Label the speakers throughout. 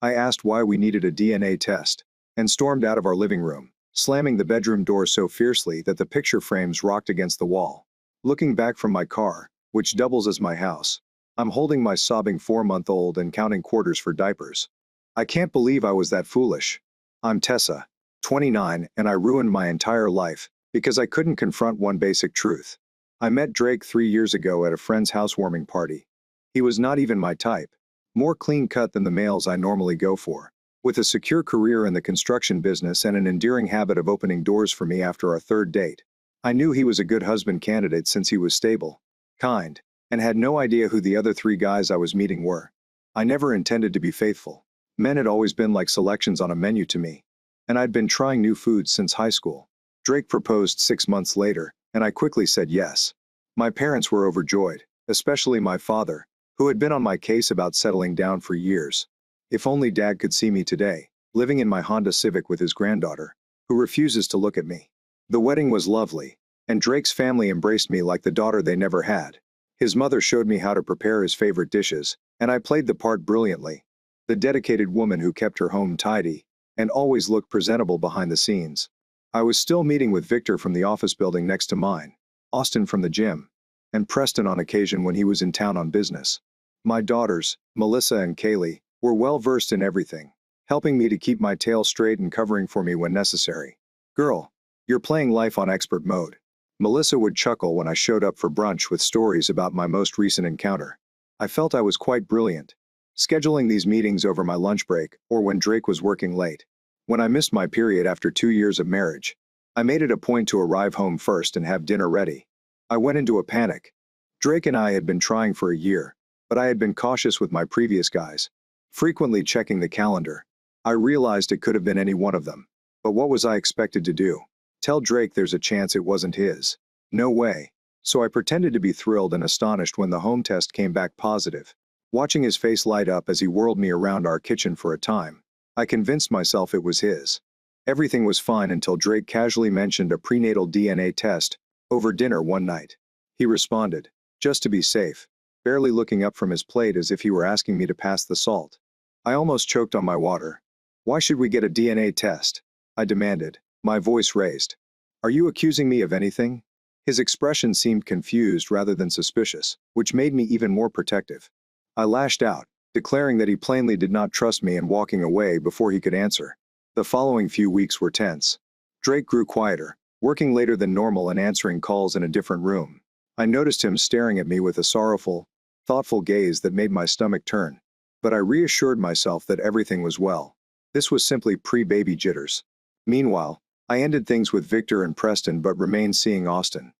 Speaker 1: I asked why we needed a DNA test, and stormed out of our living room, slamming the bedroom door so fiercely that the picture frames rocked against the wall. Looking back from my car, which doubles as my house, I'm holding my sobbing 4-month-old and counting quarters for diapers. I can't believe I was that foolish. I'm Tessa, 29, and I ruined my entire life because I couldn't confront one basic truth. I met Drake 3 years ago at a friend's housewarming party. He was not even my type, more clean-cut than the males I normally go for, with a secure career in the construction business and an endearing habit of opening doors for me after our third date. I knew he was a good husband candidate since he was stable, kind, and had no idea who the other 3 guys I was meeting were. I never intended to be faithful. Men had always been like selections on a menu to me, and I'd been trying new foods since high school. Drake proposed 6 months later, and I quickly said yes. My parents were overjoyed, especially my father, who had been on my case about settling down for years. If only Dad could see me today, living in my Honda Civic with his granddaughter, who refuses to look at me. The wedding was lovely, and Drake's family embraced me like the daughter they never had. His mother showed me how to prepare his favorite dishes, and I played the part brilliantly. The dedicated woman who kept her home tidy and always looked presentable behind the scenes. I was still meeting with Victor from the office building next to mine, Austin from the gym, and Preston on occasion when he was in town on business. My daughters, Melissa and Kaylee, were well versed in everything, helping me to keep my tail straight and covering for me when necessary. "Girl, you're playing life on expert mode." Melissa would chuckle when I showed up for brunch with stories about my most recent encounter. I felt I was quite brilliant, scheduling these meetings over my lunch break or when Drake was working late. When I missed my period after 2 years of marriage, I made it a point to arrive home first and have dinner ready. I went into a panic. Drake and I had been trying for a year, but I had been cautious with my previous guys, frequently checking the calendar. I realized it could have been any one of them. But what was I expected to do? Tell Drake there's a chance it wasn't his? No way. So I pretended to be thrilled and astonished when the home test came back positive. Watching his face light up as he whirled me around our kitchen for a time, I convinced myself it was his. Everything was fine until Drake casually mentioned a prenatal DNA test over dinner one night. He responded, "Just to be safe," barely looking up from his plate as if he were asking me to pass the salt. I almost choked on my water. "Why should we get a DNA test?" I demanded, my voice raised. "Are you accusing me of anything?" His expression seemed confused rather than suspicious, which made me even more protective. I lashed out, declaring that he plainly did not trust me and walking away before he could answer. The following few weeks were tense. Drake grew quieter, working later than normal and answering calls in a different room. I noticed him staring at me with a sorrowful, thoughtful gaze that made my stomach turn. But I reassured myself that everything was well. This was simply pre-baby jitters. Meanwhile, I ended things with Victor and Preston but remained seeing Austin.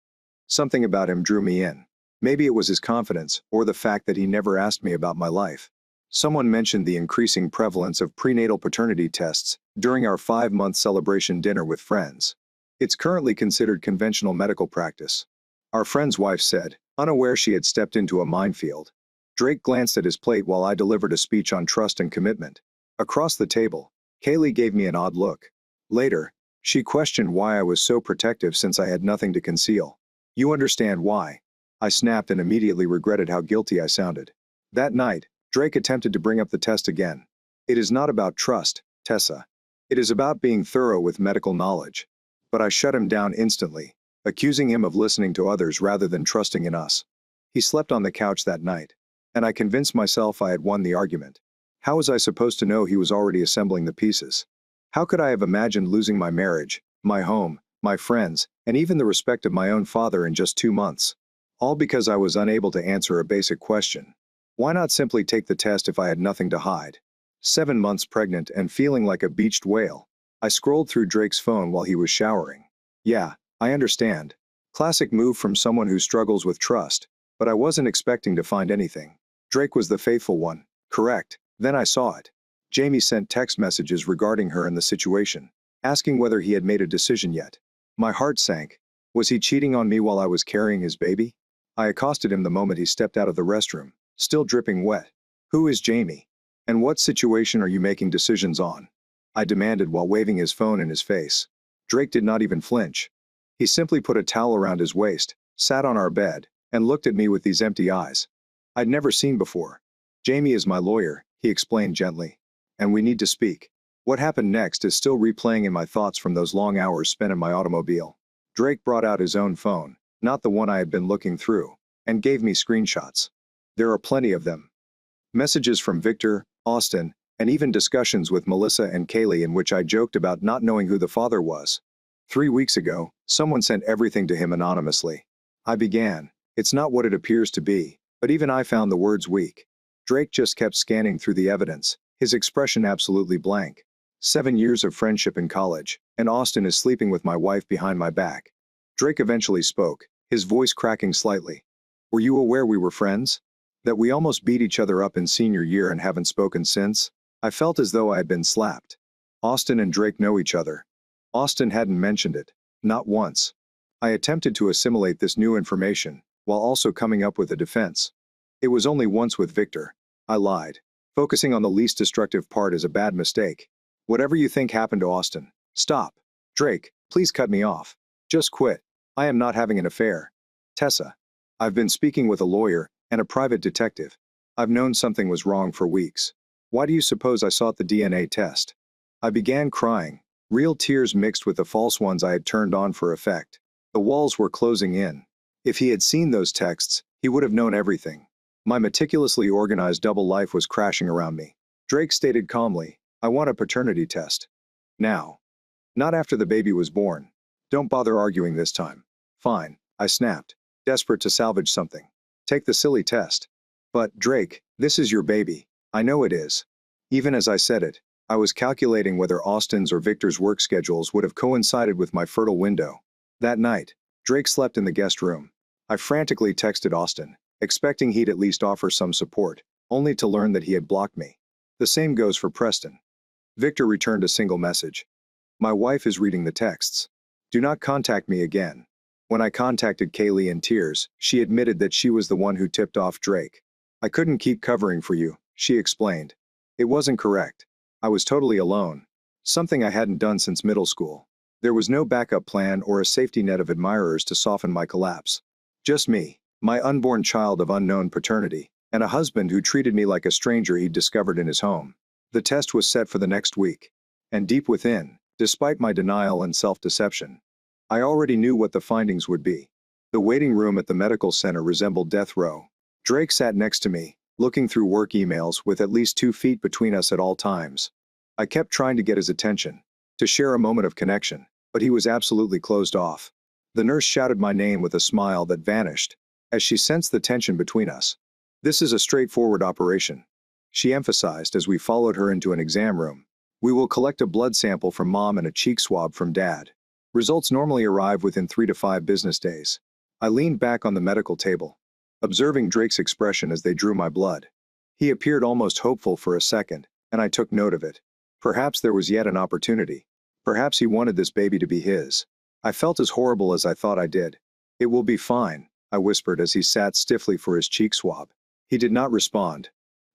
Speaker 1: Something about him drew me in. Maybe it was his confidence, or the fact that he never asked me about my life. Someone mentioned the increasing prevalence of prenatal paternity tests during our 5-month celebration dinner with friends. It's currently considered conventional medical practice. Our friend's wife said, unaware she had stepped into a minefield. Drake glanced at his plate while I delivered a speech on trust and commitment. Across the table, Kaylee gave me an odd look. Later, she questioned why I was so protective since I had nothing to conceal. "You understand why?" I snapped and immediately regretted how guilty I sounded. That night, Drake attempted to bring up the test again. "It is not about trust, Tessa. It is about being thorough with medical knowledge." But I shut him down instantly, accusing him of listening to others rather than trusting in us. He slept on the couch that night, and I convinced myself I had won the argument. How was I supposed to know he was already assembling the pieces? How could I have imagined losing my marriage, my home, my friends, and even the respect of my own father in just 2 months? All because I was unable to answer a basic question. Why not simply take the test if I had nothing to hide? 7 months pregnant and feeling like a beached whale, I scrolled through Drake's phone while he was showering. Yeah, I understand. Classic move from someone who struggles with trust, but I wasn't expecting to find anything. Drake was the faithful one, correct? Then I saw it. Jamie sent text messages regarding her and the situation, asking whether he had made a decision yet. My heart sank. Was he cheating on me while I was carrying his baby? I accosted him the moment he stepped out of the restroom, still dripping wet. "Who is Jamie? And what situation are you making decisions on?" I demanded while waving his phone in his face. Drake did not even flinch. He simply put a towel around his waist, sat on our bed, and looked at me with these empty eyes I'd never seen before. "Jamie is my lawyer," he explained gently. and we need to speak. What happened next is still replaying in my thoughts from those long hours spent in my automobile. Drake brought out his own phone, not the one I had been looking through, and gave me screenshots. There are plenty of them. Messages from Victor, Austin, and even discussions with Melissa and Kaylee in which I joked about not knowing who the father was. 3 weeks ago, someone sent everything to him anonymously. I began, "It's not what it appears to be," but even I found the words weak. Drake just kept scanning through the evidence, his expression absolutely blank. 7 years of friendship in college, and Austin is sleeping with my wife behind my back. Drake eventually spoke, his voice cracking slightly. "Were you aware we were friends? That we almost beat each other up in senior year and haven't spoken since?" I felt as though I had been slapped. Austin and Drake know each other. Austin hadn't mentioned it, not once. I attempted to assimilate this new information, while also coming up with a defense. It was only once with Victor. I lied. Focusing on the least destructive part is a bad mistake. Whatever you think happened to Austin, stop. Drake, please cut me off. Just quit. I am not having an affair. Tessa. I've been speaking with a lawyer and a private detective. I've known something was wrong for weeks. Why do you suppose I sought the DNA test? I began crying, real tears mixed with the false ones I had turned on for effect. The walls were closing in. If he had seen those texts, he would have known everything. My meticulously organized double life was crashing around me. Drake stated calmly, "I want a paternity test. Now. Not after the baby was born. Don't bother arguing this time." "Fine," I snapped, desperate to salvage something. "Take the silly test." "But, Drake, this is your baby." "I know it is." Even as I said it, I was calculating whether Austin's or Victor's work schedules would have coincided with my fertile window. That night, Drake slept in the guest room. I frantically texted Austin, expecting he'd at least offer some support, only to learn that he had blocked me. The same goes for Preston. Victor returned a single message. "My wife is reading the texts. Do not contact me again." When I contacted Kaylee in tears, she admitted that she was the one who tipped off Drake. "I couldn't keep covering for you," she explained. It wasn't correct. I was totally alone. Something I hadn't done since middle school. There was no backup plan or a safety net of admirers to soften my collapse. Just me, my unborn child of unknown paternity, and a husband who treated me like a stranger he'd discovered in his home. The test was set for the next week. And deep within, despite my denial and self-deception, I already knew what the findings would be. The waiting room at the medical center resembled death row. Drake sat next to me, looking through work emails with at least 2 feet between us at all times. I kept trying to get his attention, to share a moment of connection, but he was absolutely closed off. The nurse shouted my name with a smile that vanished, as she sensed the tension between us. "This is a straightforward operation," she emphasized as we followed her into an exam room. "We will collect a blood sample from mom and a cheek swab from dad. Results normally arrive within 3 to 5 business days." I leaned back on the medical table, observing Drake's expression as they drew my blood. He appeared almost hopeful for a second, and I took note of it. Perhaps there was yet an opportunity. Perhaps he wanted this baby to be his. I felt as horrible as I thought I did. "It will be fine," I whispered as he sat stiffly for his cheek swab. He did not respond.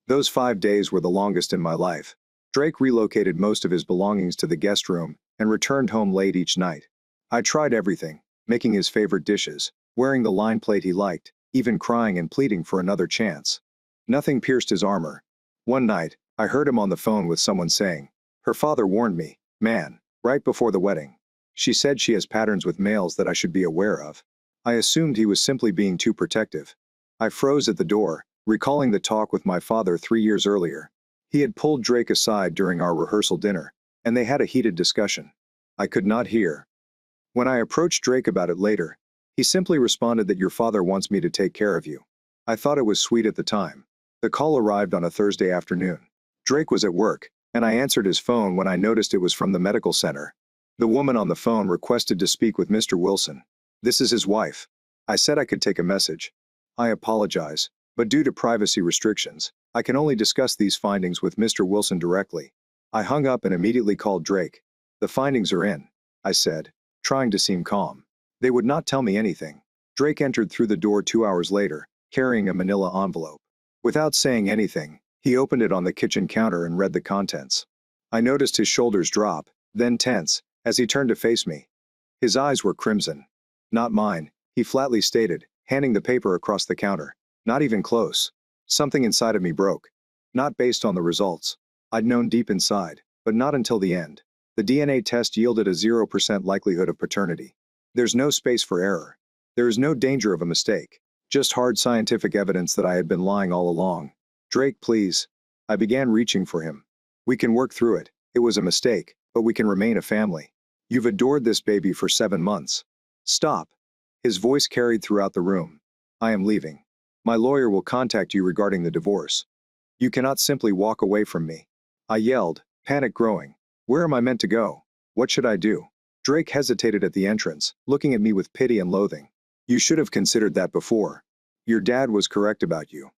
Speaker 1: Those 5 days were the longest in my life. Drake relocated most of his belongings to the guest room and returned home late each night. I tried everything, making his favorite dishes, wearing the line plate he liked, even crying and pleading for another chance. Nothing pierced his armor. One night, I heard him on the phone with someone saying, "Her father warned me, man, right before the wedding. She said she has patterns with males that I should be aware of." I assumed he was simply being too protective. I froze at the door, recalling the talk with my father 3 years earlier. He had pulled Drake aside during our rehearsal dinner, and they had a heated discussion. I could not hear. When I approached Drake about it later, he simply responded that "Your father wants me to take care of you." I thought it was sweet at the time. The call arrived on a Thursday afternoon. Drake was at work, and I answered his phone when I noticed it was from the medical center. The woman on the phone requested to speak with Mr. Wilson. "This is his wife." I said I could take a message. "I apologize, but due to privacy restrictions, I can only discuss these findings with Mr. Wilson directly." I hung up and immediately called Drake. "The findings are in," I said, trying to seem calm. "They would not tell me anything." Drake entered through the door 2 hours later, carrying a manila envelope. Without saying anything, he opened it on the kitchen counter and read the contents. I noticed his shoulders drop, then tense, as he turned to face me. His eyes were crimson. "Not mine," he flatly stated, handing the paper across the counter. "Not even close." Something inside of me broke. Not based on the results. I'd known deep inside, but not until the end. The DNA test yielded a 0% likelihood of paternity. There's no space for error. There is no danger of a mistake. Just hard scientific evidence that I had been lying all along. Drake, please. I began reaching for him. We can work through it. It was a mistake, but we can remain a family. You've adored this baby for 7 months. Stop. His voice carried throughout the room. I am leaving. My lawyer will contact you regarding the divorce. You cannot simply walk away from me. I yelled, panic growing. Where am I meant to go? What should I do? Drake hesitated at the entrance, looking at me with pity and loathing. You should have considered that before. Your dad was correct about you.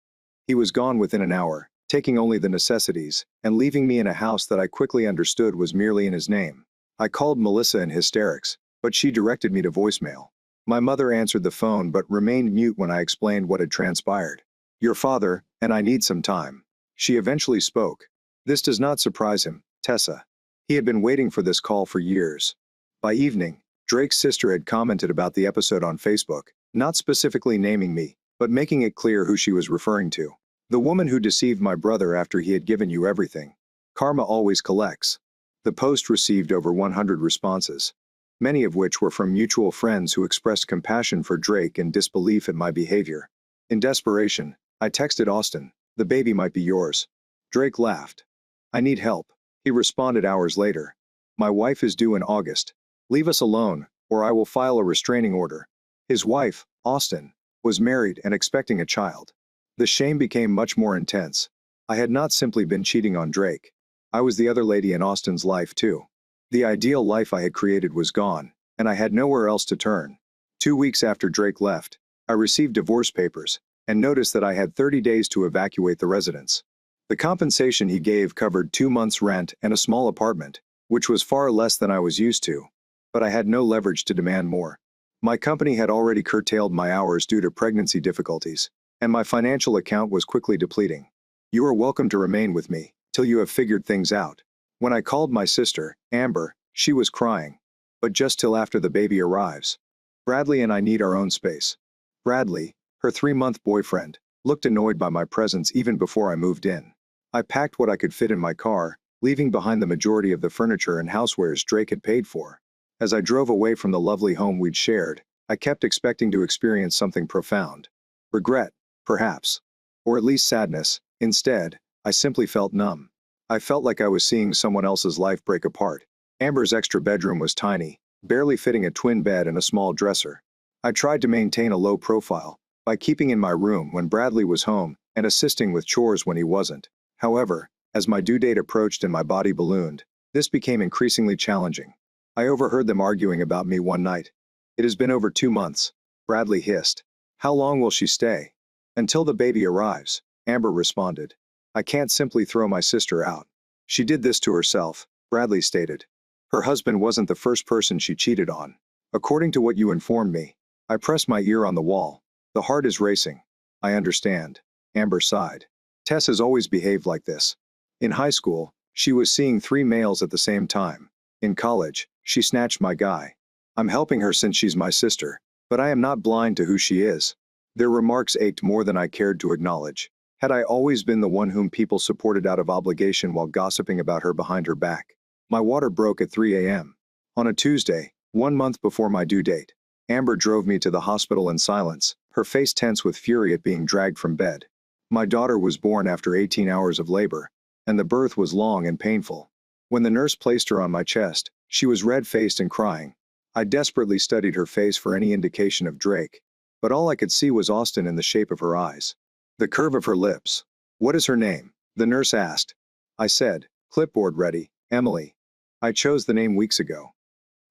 Speaker 1: He was gone within an hour, taking only the necessities, and leaving me in a house that I quickly understood was merely in his name. I called Melissa in hysterics, but she directed me to voicemail. My mother answered the phone but remained mute when I explained what had transpired. Your father, and I need some time. She eventually spoke. This does not surprise him, Tessa. He had been waiting for this call for years. By evening, Drake's sister had commented about the episode on Facebook, not specifically naming me, but making it clear who she was referring to. The woman who deceived my brother after he had given you everything. Karma always collects. The post received over 100 responses, many of which were from mutual friends who expressed compassion for Drake and disbelief at my behavior. In desperation, I texted Austin, the baby might be yours. Drake laughed. I need help. He responded hours later. My wife is due in August. Leave us alone, or I will file a restraining order. His wife, Austin, was married and expecting a child. The shame became much more intense. I had not simply been cheating on Drake. I was the other lady in Austin's life too. The ideal life I had created was gone, and I had nowhere else to turn. 2 weeks after Drake left, I received divorce papers, and noticed that I had 30 days to evacuate the residence. The compensation he gave covered 2 months' rent and a small apartment, which was far less than I was used to. But I had no leverage to demand more. My company had already curtailed my hours due to pregnancy difficulties, and my financial account was quickly depleting. You are welcome to remain with me, till you have figured things out. When I called my sister, Amber, she was crying. But just till after the baby arrives. Bradley and I need our own space. Bradley, her 3-month boyfriend, looked annoyed by my presence even before I moved in. I packed what I could fit in my car, leaving behind the majority of the furniture and housewares Drake had paid for. As I drove away from the lovely home we'd shared, I kept expecting to experience something profound. Regret, perhaps. Or at least sadness. Instead, I simply felt numb. I felt like I was seeing someone else's life break apart. Amber's extra bedroom was tiny, barely fitting a twin bed and a small dresser. I tried to maintain a low profile by keeping in my room when Bradley was home and assisting with chores when he wasn't. However, as my due date approached and my body ballooned, this became increasingly challenging. I overheard them arguing about me one night. It has been over 2 months, Bradley hissed. How long will she stay? Until the baby arrives, Amber responded. I can't simply throw my sister out. She did this to herself, Bradley stated. Her husband wasn't the first person she cheated on. According to what you informed me. I pressed my ear on the wall. The heart is racing. I understand. Amber sighed. Tess has always behaved like this. In high school, she was seeing 3 males at the same time. In college, she snatched my guy. I'm helping her since she's my sister, but I am not blind to who she is. Their remarks ached more than I cared to acknowledge. Had I always been the one whom people supported out of obligation while gossiping about her behind her back? My water broke at 3 a.m. On a Tuesday, 1 month before my due date. Amber drove me to the hospital in silence, her face tense with fury at being dragged from bed. My daughter was born after 18 hours of labor, and the birth was long and painful. When the nurse placed her on my chest, she was red-faced and crying. I desperately studied her face for any indication of Drake, but all I could see was Austin in the shape of her eyes. The curve of her lips. What is her name? The nurse asked. I said, clipboard ready, Emily. I chose the name weeks ago.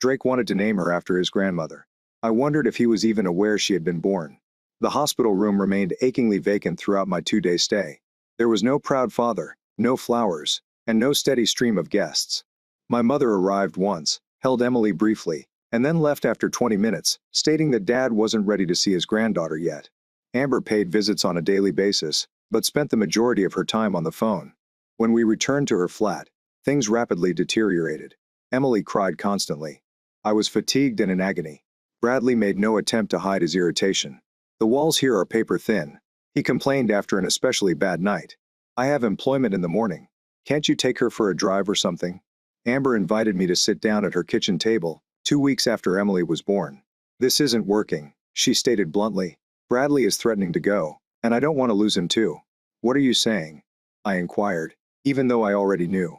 Speaker 1: Drake wanted to name her after his grandmother. I wondered if he was even aware she had been born. The hospital room remained achingly vacant throughout my 2-day stay. There was no proud father, no flowers, and no steady stream of guests. My mother arrived once, held Emily briefly, and then left after 20 minutes, stating that Dad wasn't ready to see his granddaughter yet. Amber paid visits on a daily basis, but spent the majority of her time on the phone. When we returned to her flat, things rapidly deteriorated. Emily cried constantly. I was fatigued and in agony. Bradley made no attempt to hide his irritation. The walls here are paper thin. He complained after an especially bad night. I have employment in the morning. Can't you take her for a drive or something? Amber invited me to sit down at her kitchen table, 2 weeks after Emily was born. This isn't working, she stated bluntly. Bradley is threatening to go, and I don't want to lose him too. What are you saying? I inquired, even though I already knew.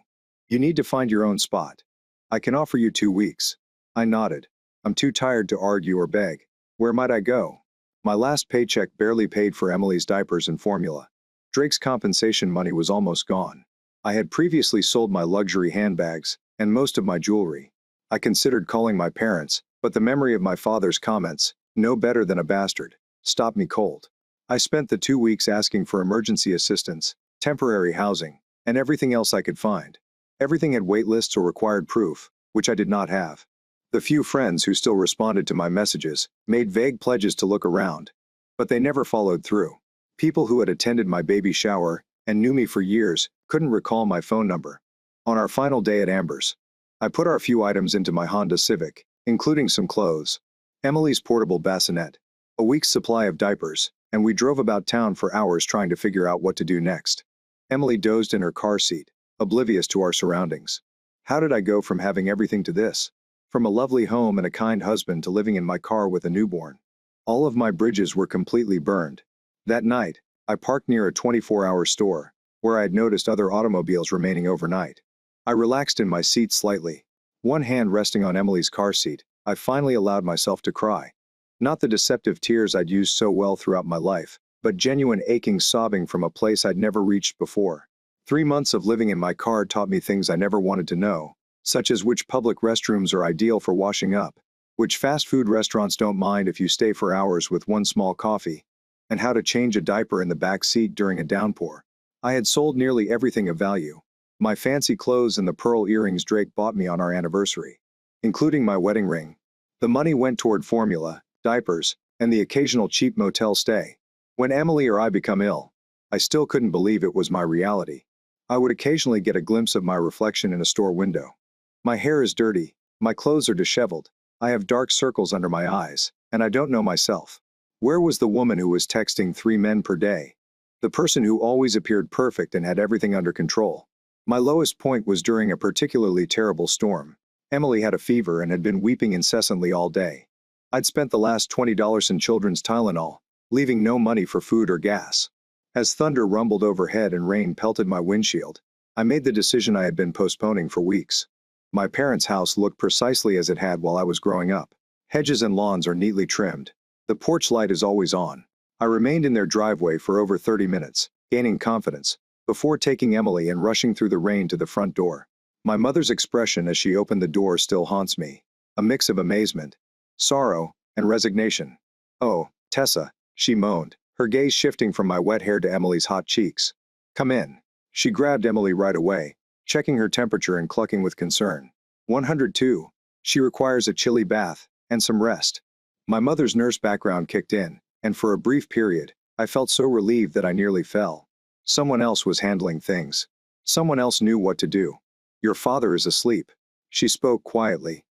Speaker 1: You need to find your own spot. I can offer you 2 weeks. I nodded. I'm too tired to argue or beg. Where might I go? My last paycheck barely paid for Emily's diapers and formula. Drake's compensation money was almost gone. I had previously sold my luxury handbags and most of my jewelry. I considered calling my parents, but the memory of my father's comments, "no better than a bastard," stopped me cold. I spent the 2 weeks asking for emergency assistance, temporary housing, and everything else I could find. Everything had wait lists or required proof, which I did not have. The few friends who still responded to my messages made vague pledges to look around, but they never followed through. People who had attended my baby shower and knew me for years couldn't recall my phone number. On our final day at Amber's, I put our few items into my Honda Civic, including some clothes, Emily's portable bassinet, a week's supply of diapers, and we drove about town for hours trying to figure out what to do next. Emily dozed in her car seat, oblivious to our surroundings. How did I go from having everything to this? From a lovely home and a kind husband to living in my car with a newborn. All of my bridges were completely burned. That night, I parked near a 24-hour store, where I had noticed other automobiles remaining overnight. I relaxed in my seat slightly, one hand resting on Emily's car seat. I finally allowed myself to cry. Not the deceptive tears I'd used so well throughout my life, but genuine aching sobbing from a place I'd never reached before. 3 months of living in my car taught me things I never wanted to know, such as which public restrooms are ideal for washing up, which fast food restaurants don't mind if you stay for hours with one small coffee, and how to change a diaper in the back seat during a downpour. I had sold nearly everything of value. My fancy clothes and the pearl earrings Drake bought me on our anniversary, including my wedding ring. The money went toward formula, diapers, and the occasional cheap motel stay. When Emily or I become ill, I still couldn't believe it was my reality. I would occasionally get a glimpse of my reflection in a store window. My hair is dirty, my clothes are disheveled, I have dark circles under my eyes, and I don't know myself. Where was the woman who was texting 3 men per day? The person who always appeared perfect and had everything under control. My lowest point was during a particularly terrible storm. Emily had a fever and had been weeping incessantly all day. I'd spent the last $20 in children's Tylenol, leaving no money for food or gas. As thunder rumbled overhead and rain pelted my windshield, I made the decision I had been postponing for weeks. My parents' house looked precisely as it had while I was growing up. Hedges and lawns are neatly trimmed. The porch light is always on. I remained in their driveway for over 30 minutes, gaining confidence, before taking Emily and rushing through the rain to the front door. My mother's expression as she opened the door still haunts me, a mix of amazement, sorrow, and resignation. "Oh, Tessa," she moaned, her gaze shifting from my wet hair to Emily's hot cheeks. "Come in." She grabbed Emily right away, checking her temperature and clucking with concern. 102. She requires a chilly bath and some rest. My mother's nurse background kicked in, and for a brief period, I felt so relieved that I nearly fell. Someone else was handling things. Someone else knew what to do. "Your father is asleep." She spoke quietly.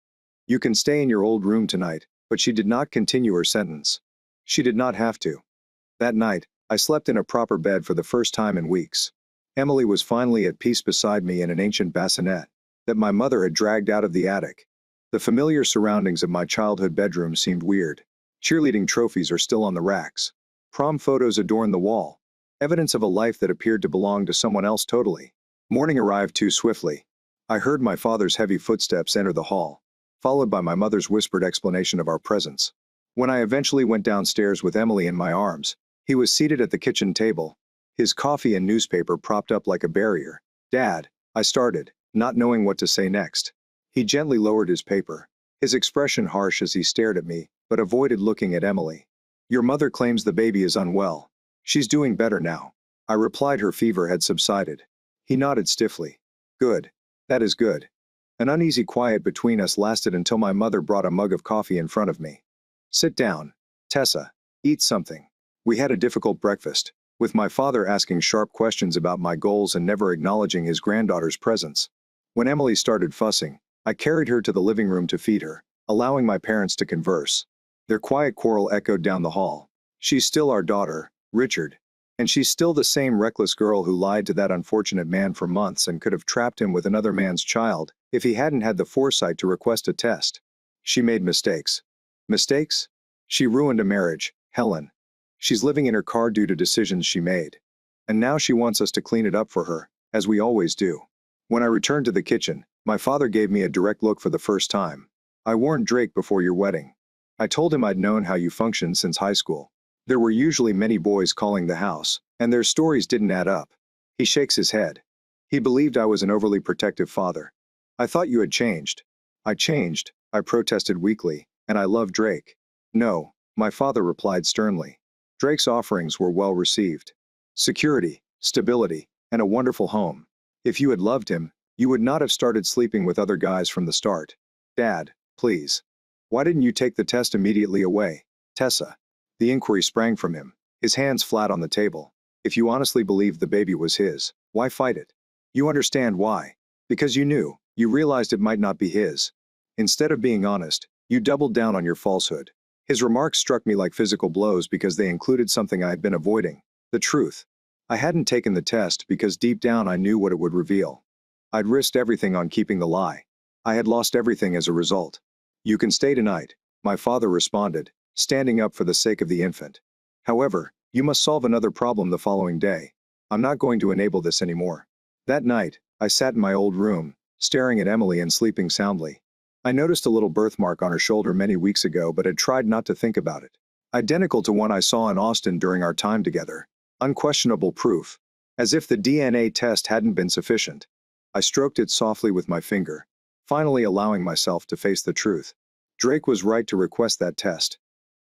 Speaker 1: "You can stay in your old room tonight," but she did not continue her sentence. She did not have to. That night, I slept in a proper bed for the first time in weeks. Emily was finally at peace beside me in an ancient bassinet that my mother had dragged out of the attic. The familiar surroundings of my childhood bedroom seemed weird. Cheerleading trophies are still on the racks. Prom photos adorn the wall, evidence of a life that appeared to belong to someone else totally. Morning arrived too swiftly. I heard my father's heavy footsteps enter the hall, followed by my mother's whispered explanation of our presence. When I eventually went downstairs with Emily in my arms, he was seated at the kitchen table, his coffee and newspaper propped up like a barrier. "Dad," I started, not knowing what to say next. He gently lowered his paper, his expression harsh as he stared at me, but avoided looking at Emily. "Your mother claims the baby is unwell. She's doing better now." I replied her fever had subsided. He nodded stiffly. "Good. That is good." An uneasy quiet between us lasted until my mother brought a mug of coffee in front of me. "Sit down, Tessa. Eat something." We had a difficult breakfast, with my father asking sharp questions about my goals and never acknowledging his granddaughter's presence. When Emily started fussing, I carried her to the living room to feed her, allowing my parents to converse. Their quiet quarrel echoed down the hall. "She's still our daughter, Richard." And she's still the same reckless girl who lied to that unfortunate man for months and could have trapped him with another man's child if he hadn't had the foresight to request a test. She made mistakes. Mistakes? She ruined a marriage, Helen. She's living in her car due to decisions she made. And now she wants us to clean it up for her, as we always do. When I returned to the kitchen, my father gave me a direct look for the first time. I warned Drake before your wedding. I told him I'd known how you functioned since high school. There were usually many boys calling the house, and their stories didn't add up. He shakes his head. He believed I was an overly protective father. I thought you had changed. I changed, I protested weakly, and I love Drake. No, my father replied sternly. Drake's offerings were well received. Security, stability, and a wonderful home. If you had loved him, you would not have started sleeping with other guys from the start. Dad, please. Why didn't you take the test immediately away, Tessa? The inquiry sprang from him, his hands flat on the table. If you honestly believed the baby was his, why fight it? You understand why. Because you knew, you realized it might not be his. Instead of being honest, you doubled down on your falsehood. His remarks struck me like physical blows because they included something I had been avoiding. The truth. I hadn't taken the test because deep down I knew what it would reveal. I'd risked everything on keeping the lie. I had lost everything as a result. You can stay tonight, my father responded, standing up for the sake of the infant. However, you must solve another problem the following day. I'm not going to enable this anymore. That night, I sat in my old room, staring at Emily and sleeping soundly. I noticed a little birthmark on her shoulder many weeks ago but had tried not to think about it. Identical to one I saw in Austin during our time together. Unquestionable proof. As if the DNA test hadn't been sufficient. I stroked it softly with my finger, finally allowing myself to face the truth. Drake was right to request that test.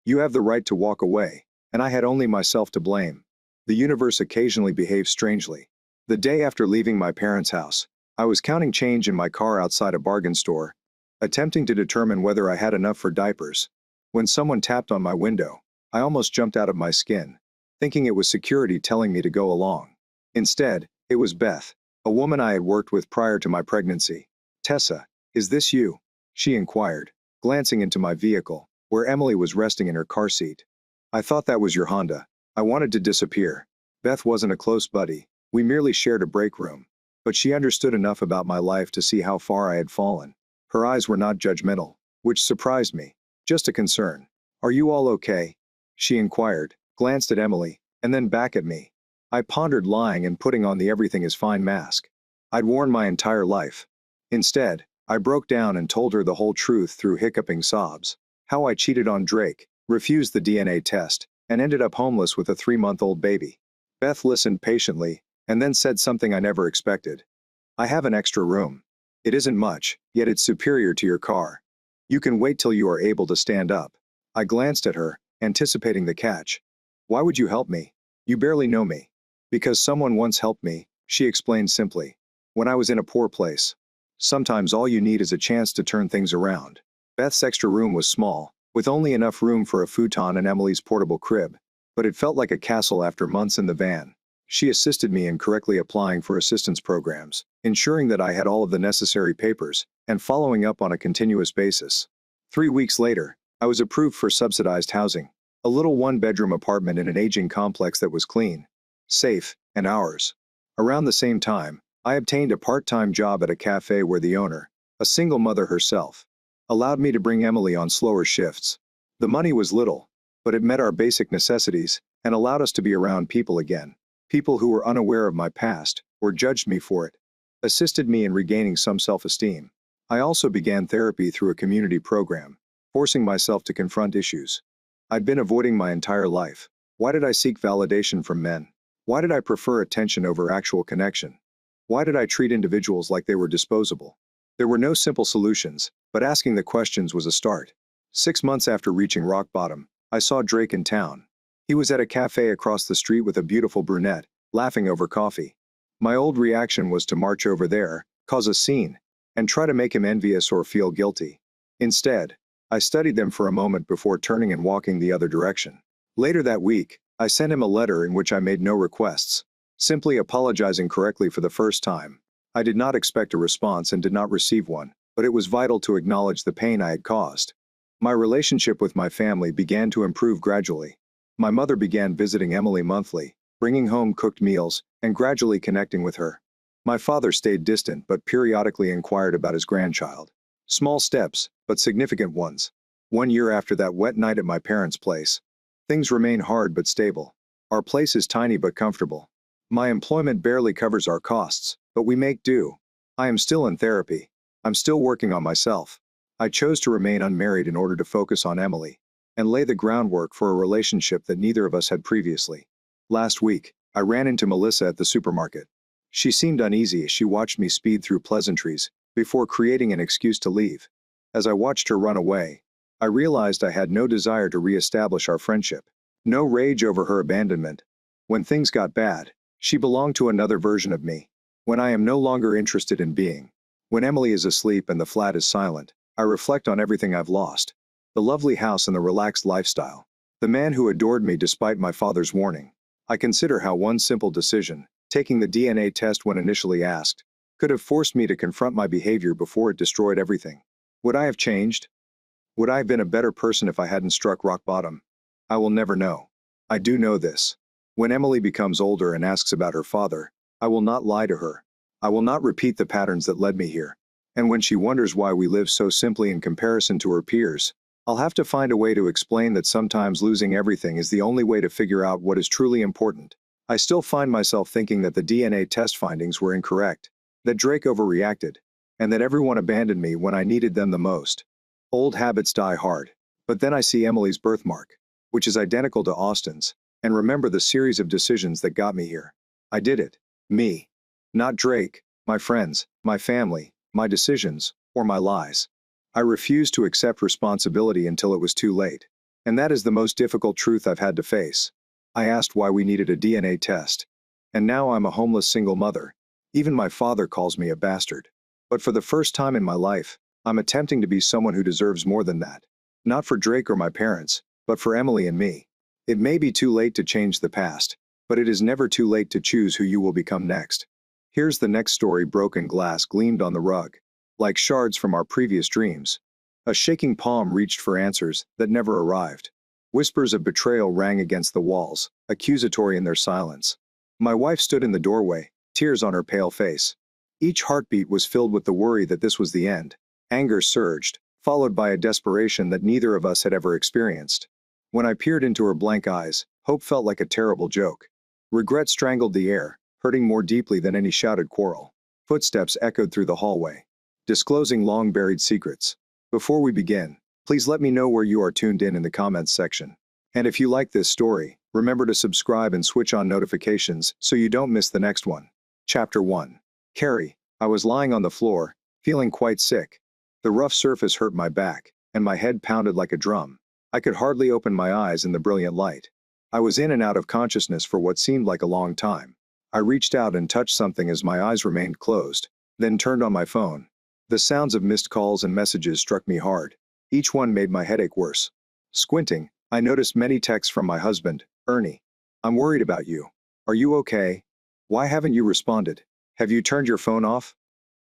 Speaker 1: You have the right to walk away, and I had only myself to blame. The universe occasionally behaves strangely. The day after leaving my parents' house, I was counting change in my car outside a bargain store, attempting to determine whether I had enough for diapers. When someone tapped on my window, I almost jumped out of my skin, thinking it was security telling me to go along. Instead, it was Beth, a woman I had worked with prior to my pregnancy. Tessa, is this you? She inquired, glancing into my vehicle, where Emily was resting in her car seat. I thought that was your Honda. I wanted to disappear. Beth wasn't a close buddy. We merely shared a break room. But she understood enough about my life to see how far I had fallen. Her eyes were not judgmental, which surprised me. Just a concern. Are you all okay? She inquired, glanced at Emily, and then back at me. I pondered lying and putting on the everything is fine mask I'd worn my entire life. Instead, I broke down and told her the whole truth through hiccuping sobs. How I cheated on Drake, refused the DNA test, and ended up homeless with a 3-month-old baby. Beth listened patiently, and then said something I never expected. I have an extra room. It isn't much, yet it's superior to your car. You can wait till you are able to stand up. I glanced at her, anticipating the catch. Why would you help me? You barely know me. Because someone once helped me, she explained simply. When I was in a poor place. Sometimes all you need is a chance to turn things around. Beth's extra room was small, with only enough room for a futon and Emily's portable crib, but it felt like a castle after months in the van. She assisted me in correctly applying for assistance programs, ensuring that I had all of the necessary papers, and following up on a continuous basis. 3 weeks later, I was approved for subsidized housing, a little one-bedroom apartment in an aging complex that was clean, safe, and ours. Around the same time, I obtained a part-time job at a cafe where the owner, a single mother herself, allowed me to bring Emily on slower shifts. The money was little, but it met our basic necessities and allowed us to be around people again. People who were unaware of my past, or judged me for it, assisted me in regaining some self-esteem. I also began therapy through a community program, forcing myself to confront issues I'd been avoiding my entire life. Why did I seek validation from men? Why did I prefer attention over actual connection? Why did I treat individuals like they were disposable? There were no simple solutions, but asking the questions was a start. 6 months after reaching rock bottom, I saw Drake in town. He was at a cafe across the street with a beautiful brunette, laughing over coffee. My old reaction was to march over there, cause a scene, and try to make him envious or feel guilty. Instead, I studied them for a moment before turning and walking the other direction. Later that week, I sent him a letter in which I made no requests, simply apologizing correctly for the first time. I did not expect a response and did not receive one, but it was vital to acknowledge the pain I had caused. My relationship with my family began to improve gradually. My mother began visiting Emily monthly, bringing home cooked meals, and gradually connecting with her. My father stayed distant but periodically inquired about his grandchild. Small steps, but significant ones. 1 year after that wet night at my parents' place. Things remain hard but stable. Our place is tiny but comfortable. My employment barely covers our costs, but we make do. I am still in therapy. I'm still working on myself. I chose to remain unmarried in order to focus on Emily and lay the groundwork for a relationship that neither of us had previously. Last week, I ran into Melissa at the supermarket. She seemed uneasy as she watched me speed through pleasantries before creating an excuse to leave. As I watched her run away, I realized I had no desire to reestablish our friendship. No rage over her abandonment. When things got bad, she belonged to another version of me. When I am no longer interested in being. When Emily is asleep and the flat is silent, I reflect on everything I've lost. The lovely house and the relaxed lifestyle. The man who adored me despite my father's warning. I consider how one simple decision, taking the DNA test when initially asked, could have forced me to confront my behavior before it destroyed everything. Would I have changed? Would I have been a better person if I hadn't struck rock bottom? I will never know. I do know this. When Emily becomes older and asks about her father, I will not lie to her. I will not repeat the patterns that led me here. And when she wonders why we live so simply in comparison to her peers, I'll have to find a way to explain that sometimes losing everything is the only way to figure out what is truly important. I still find myself thinking that the DNA test findings were incorrect, that Drake overreacted, and that everyone abandoned me when I needed them the most. Old habits die hard. But then I see Emily's birthmark, which is identical to Austin's, and remember the series of decisions that got me here. I did it. Me. Not Drake, my friends, my family, my decisions, or my lies. I refused to accept responsibility until it was too late. And that is the most difficult truth I've had to face. I asked why we needed a DNA test. And now I'm a homeless single mother. Even my father calls me a bastard. But for the first time in my life, I'm attempting to be someone who deserves more than that. Not for Drake or my parents, but for Emily and me. It may be too late to change the past, but it is never too late to choose who you will become next. Here's the next story. Broken glass gleamed on the rug, like shards from our previous dreams. A shaking palm reached for answers that never arrived. Whispers of betrayal rang against the walls, accusatory in their silence. My wife stood in the doorway, tears on her pale face. Each heartbeat was filled with the worry that this was the end. Anger surged, followed by a desperation that neither of us had ever experienced. When I peered into her blank eyes, hope felt like a terrible joke. Regret strangled the air, hurting more deeply than any shouted quarrel. Footsteps echoed through the hallway, disclosing long-buried secrets. Before we begin, please let me know where you are tuned in the comments section. And if you like this story, remember to subscribe and switch on notifications so you don't miss the next one. Chapter 1. Carrie. I was lying on the floor, feeling quite sick. The rough surface hurt my back, and my head pounded like a drum. I could hardly open my eyes in the brilliant light. I was in and out of consciousness for what seemed like a long time. I reached out and touched something as my eyes remained closed, then turned on my phone. The sounds of missed calls and messages struck me hard. Each one made my headache worse. Squinting, I noticed many texts from my husband, Ernie. I'm worried about you. Are you okay? Why haven't you responded? Have you turned your phone off?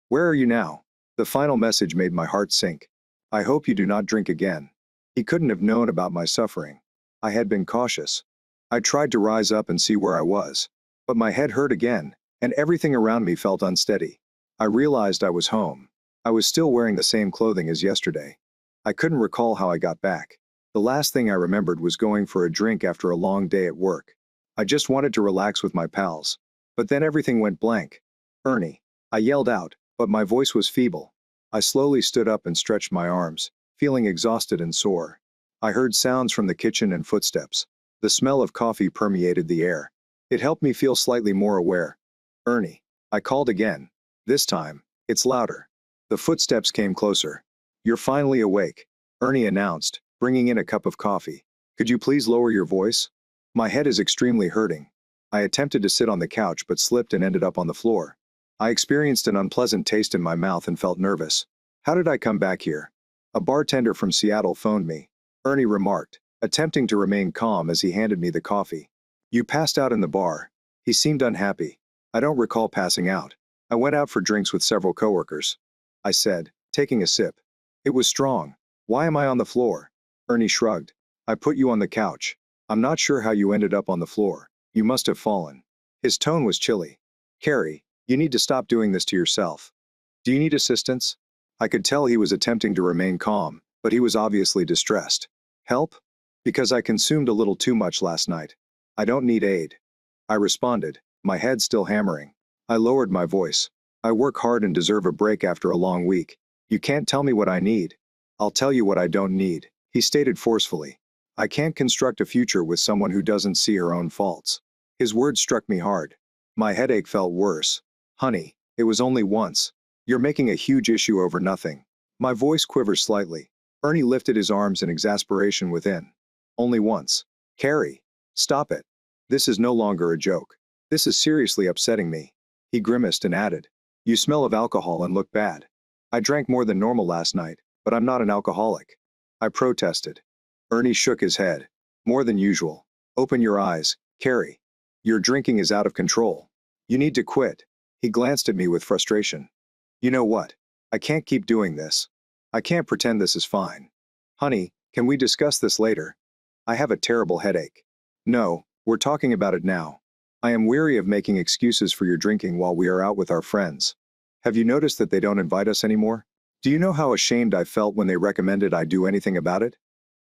Speaker 1: Where are you now? The final message made my heart sink. I hope you do not drink again. He couldn't have known about my suffering. I had been cautious. I tried to rise up and see where I was. But my head hurt again, and everything around me felt unsteady. I realized I was home. I was still wearing the same clothing as yesterday. I couldn't recall how I got back. The last thing I remembered was going for a drink after a long day at work. I just wanted to relax with my pals. But then everything went blank. Ernie. I yelled out, but my voice was feeble. I slowly stood up and stretched my arms, feeling exhausted and sore. I heard sounds from the kitchen and footsteps. The smell of coffee permeated the air. It helped me feel slightly more aware. Ernie. I called again. This time, it's louder. The footsteps came closer. You're finally awake, Ernie announced, bringing in a cup of coffee. Could you please lower your voice? My head is extremely hurting. I attempted to sit on the couch but slipped and ended up on the floor. I experienced an unpleasant taste in my mouth and felt nervous. How did I come back here? A bartender from Seattle phoned me, Ernie remarked, attempting to remain calm as he handed me the coffee. You passed out in the bar. He seemed unhappy. I don't recall passing out. I went out for drinks with several coworkers, I said, taking a sip. It was strong. Why am I on the floor? Ernie shrugged. I put you on the couch. I'm not sure how you ended up on the floor. You must have fallen. His tone was chilly. Carrie, you need to stop doing this to yourself. Do you need assistance? I could tell he was attempting to remain calm, but he was obviously distressed. Help? Because I consumed a little too much last night. I don't need aid. I responded, my head still hammering. I lowered my voice. I work hard and deserve a break after a long week. You can't tell me what I need. I'll tell you what I don't need, he stated forcefully. I can't construct a future with someone who doesn't see her own faults. His words struck me hard. My headache felt worse. Honey, it was only once. You're making a huge issue over nothing. My voice quivered slightly. Ernie lifted his arms in exasperation within. Only once. Carrie, stop it. This is no longer a joke. This is seriously upsetting me. He grimaced and added, you smell of alcohol and look bad. I drank more than normal last night, but I'm not an alcoholic. I protested. Ernie shook his head. More than usual. Open your eyes, Carrie. Your drinking is out of control. You need to quit. He glanced at me with frustration. You know what? I can't keep doing this. I can't pretend this is fine. Honey, can we discuss this later? I have a terrible headache. No, we're talking about it now. I am weary of making excuses for your drinking while we are out with our friends. Have you noticed that they don't invite us anymore? Do you know how ashamed I felt when they recommended I do anything about it?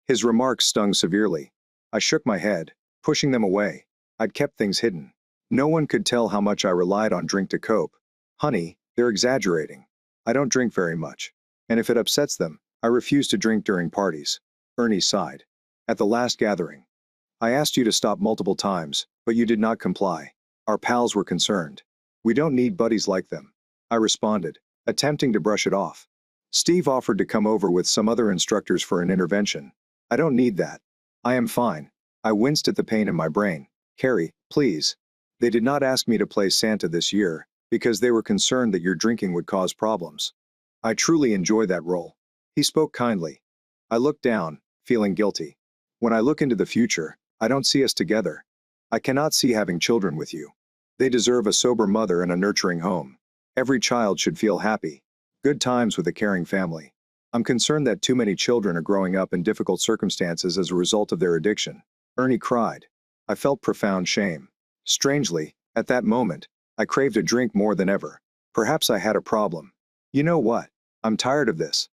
Speaker 1: His remarks stung severely. I shook my head, pushing them away. I'd kept things hidden. No one could tell how much I relied on drink to cope. Honey, they're exaggerating. I don't drink very much. And if it upsets them, I refuse to drink during parties. Ernie sighed. At the last gathering. I asked you to stop multiple times, but you did not comply. Our pals were concerned. We don't need buddies like them. I responded, attempting to brush it off. Steve offered to come over with some other instructors for an intervention. I don't need that. I am fine. I winced at the pain in my brain. Carrie, please. They did not ask me to play Santa this year, because they were concerned that your drinking would cause problems. I truly enjoy that role. He spoke kindly. I looked down, feeling guilty. When I look into the future, I don't see us together. I cannot see having children with you. They deserve a sober mother and a nurturing home. Every child should feel happy. Good times with a caring family. I'm concerned that too many children are growing up in difficult circumstances as a result of their addiction. Ernie cried. I felt profound shame. Strangely, at that moment, I craved a drink more than ever. Perhaps I had a problem. You know what? I'm tired of this.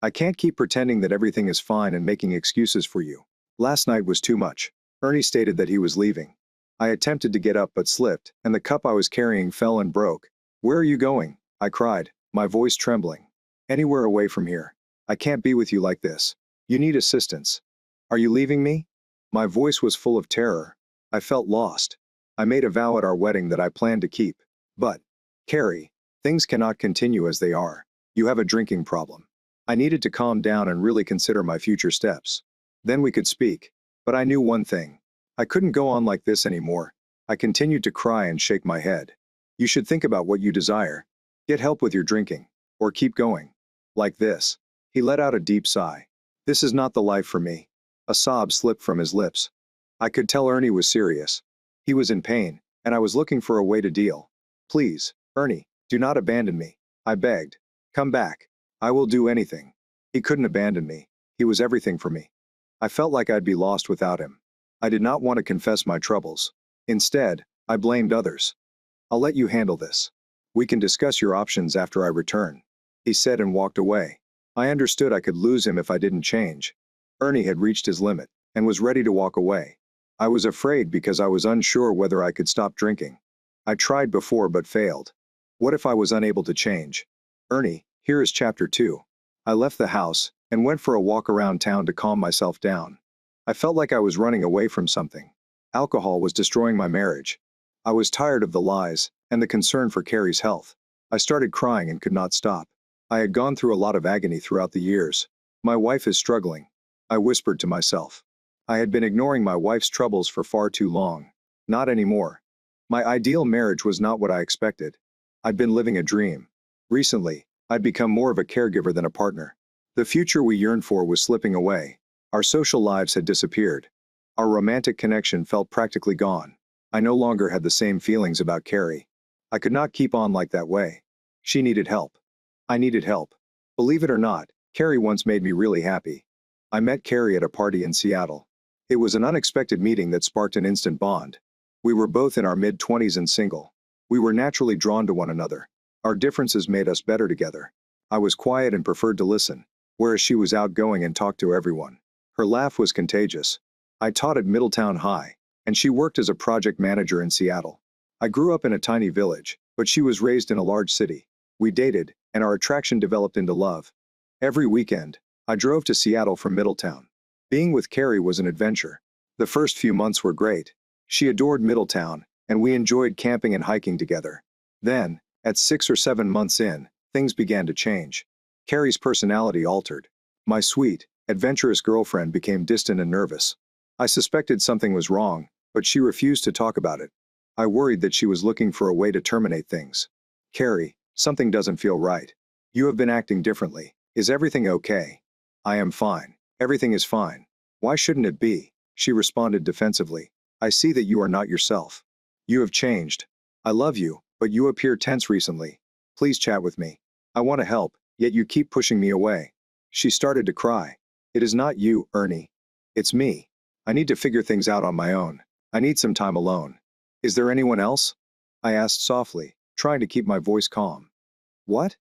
Speaker 1: I can't keep pretending that everything is fine and making excuses for you. Last night was too much. Ernie stated that he was leaving. I attempted to get up but slipped, and the cup I was carrying fell and broke. Where are you going? I cried, my voice trembling. Anywhere away from here. I can't be with you like this. You need assistance. Are you leaving me? My voice was full of terror. I felt lost. I made a vow at our wedding that I planned to keep. But, Carrie, things cannot continue as they are. You have a drinking problem. I needed to calm down and really consider my future steps. Then we could speak. But I knew one thing. I couldn't go on like this anymore. I continued to cry and shake my head. You should think about what you desire. Get help with your drinking. Or keep going. Like this. He let out a deep sigh. This is not the life for me. A sob slipped from his lips. I could tell Ernie was serious. He was in pain, and I was looking for a way to deal. Please, Ernie, do not abandon me. I begged. Come back. I will do anything. He couldn't abandon me. He was everything for me. I felt like I'd be lost without him. I did not want to confess my troubles. Instead, I blamed others. I'll let you handle this. We can discuss your options after I return, he said and walked away. I understood I could lose him if I didn't change. Ernie had reached his limit and was ready to walk away. I was afraid because I was unsure whether I could stop drinking. I tried before but failed. What if I was unable to change? Ernie, here is chapter 2. I left the house and went for a walk around town to calm myself down. I felt like I was running away from something. Alcohol was destroying my marriage. I was tired of the lies and the concern for Carrie's health. I started crying and could not stop. I had gone through a lot of agony throughout the years. My wife is struggling. I whispered to myself. I had been ignoring my wife's troubles for far too long. Not anymore. My ideal marriage was not what I expected. I'd been living a dream. Recently, I'd become more of a caregiver than a partner. The future we yearned for was slipping away. Our social lives had disappeared. Our romantic connection felt practically gone. I no longer had the same feelings about Carrie. I could not keep on like that way. She needed help. I needed help. Believe it or not, Carrie once made me really happy. I met Carrie at a party in Seattle. It was an unexpected meeting that sparked an instant bond. We were both in our mid-20s and single. We were naturally drawn to one another. Our differences made us better together. I was quiet and preferred to listen, whereas she was outgoing and talked to everyone. Her laugh was contagious. I taught at Middletown High, and she worked as a project manager in Seattle. I grew up in a tiny village, but she was raised in a large city. We dated, and our attraction developed into love. Every weekend, I drove to Seattle from Middletown. Being with Carrie was an adventure. The first few months were great. She adored Middletown, and we enjoyed camping and hiking together. Then, at 6 or 7 months in, things began to change. Carrie's personality altered. My sweet, adventurous girlfriend became distant and nervous. I suspected something was wrong, but she refused to talk about it. I worried that she was looking for a way to terminate things. Carrie, something doesn't feel right. You have been acting differently. Is everything okay? I am fine. Everything is fine. Why shouldn't it be? She responded defensively. I see that you are not yourself. You have changed. I love you, but you appear tense recently. Please chat with me. I want to help, yet you keep pushing me away. She started to cry. It is not you, Ernie. It's me. I need to figure things out on my own. I need some time alone. Is there anyone else? I asked softly, trying to keep my voice calm. What?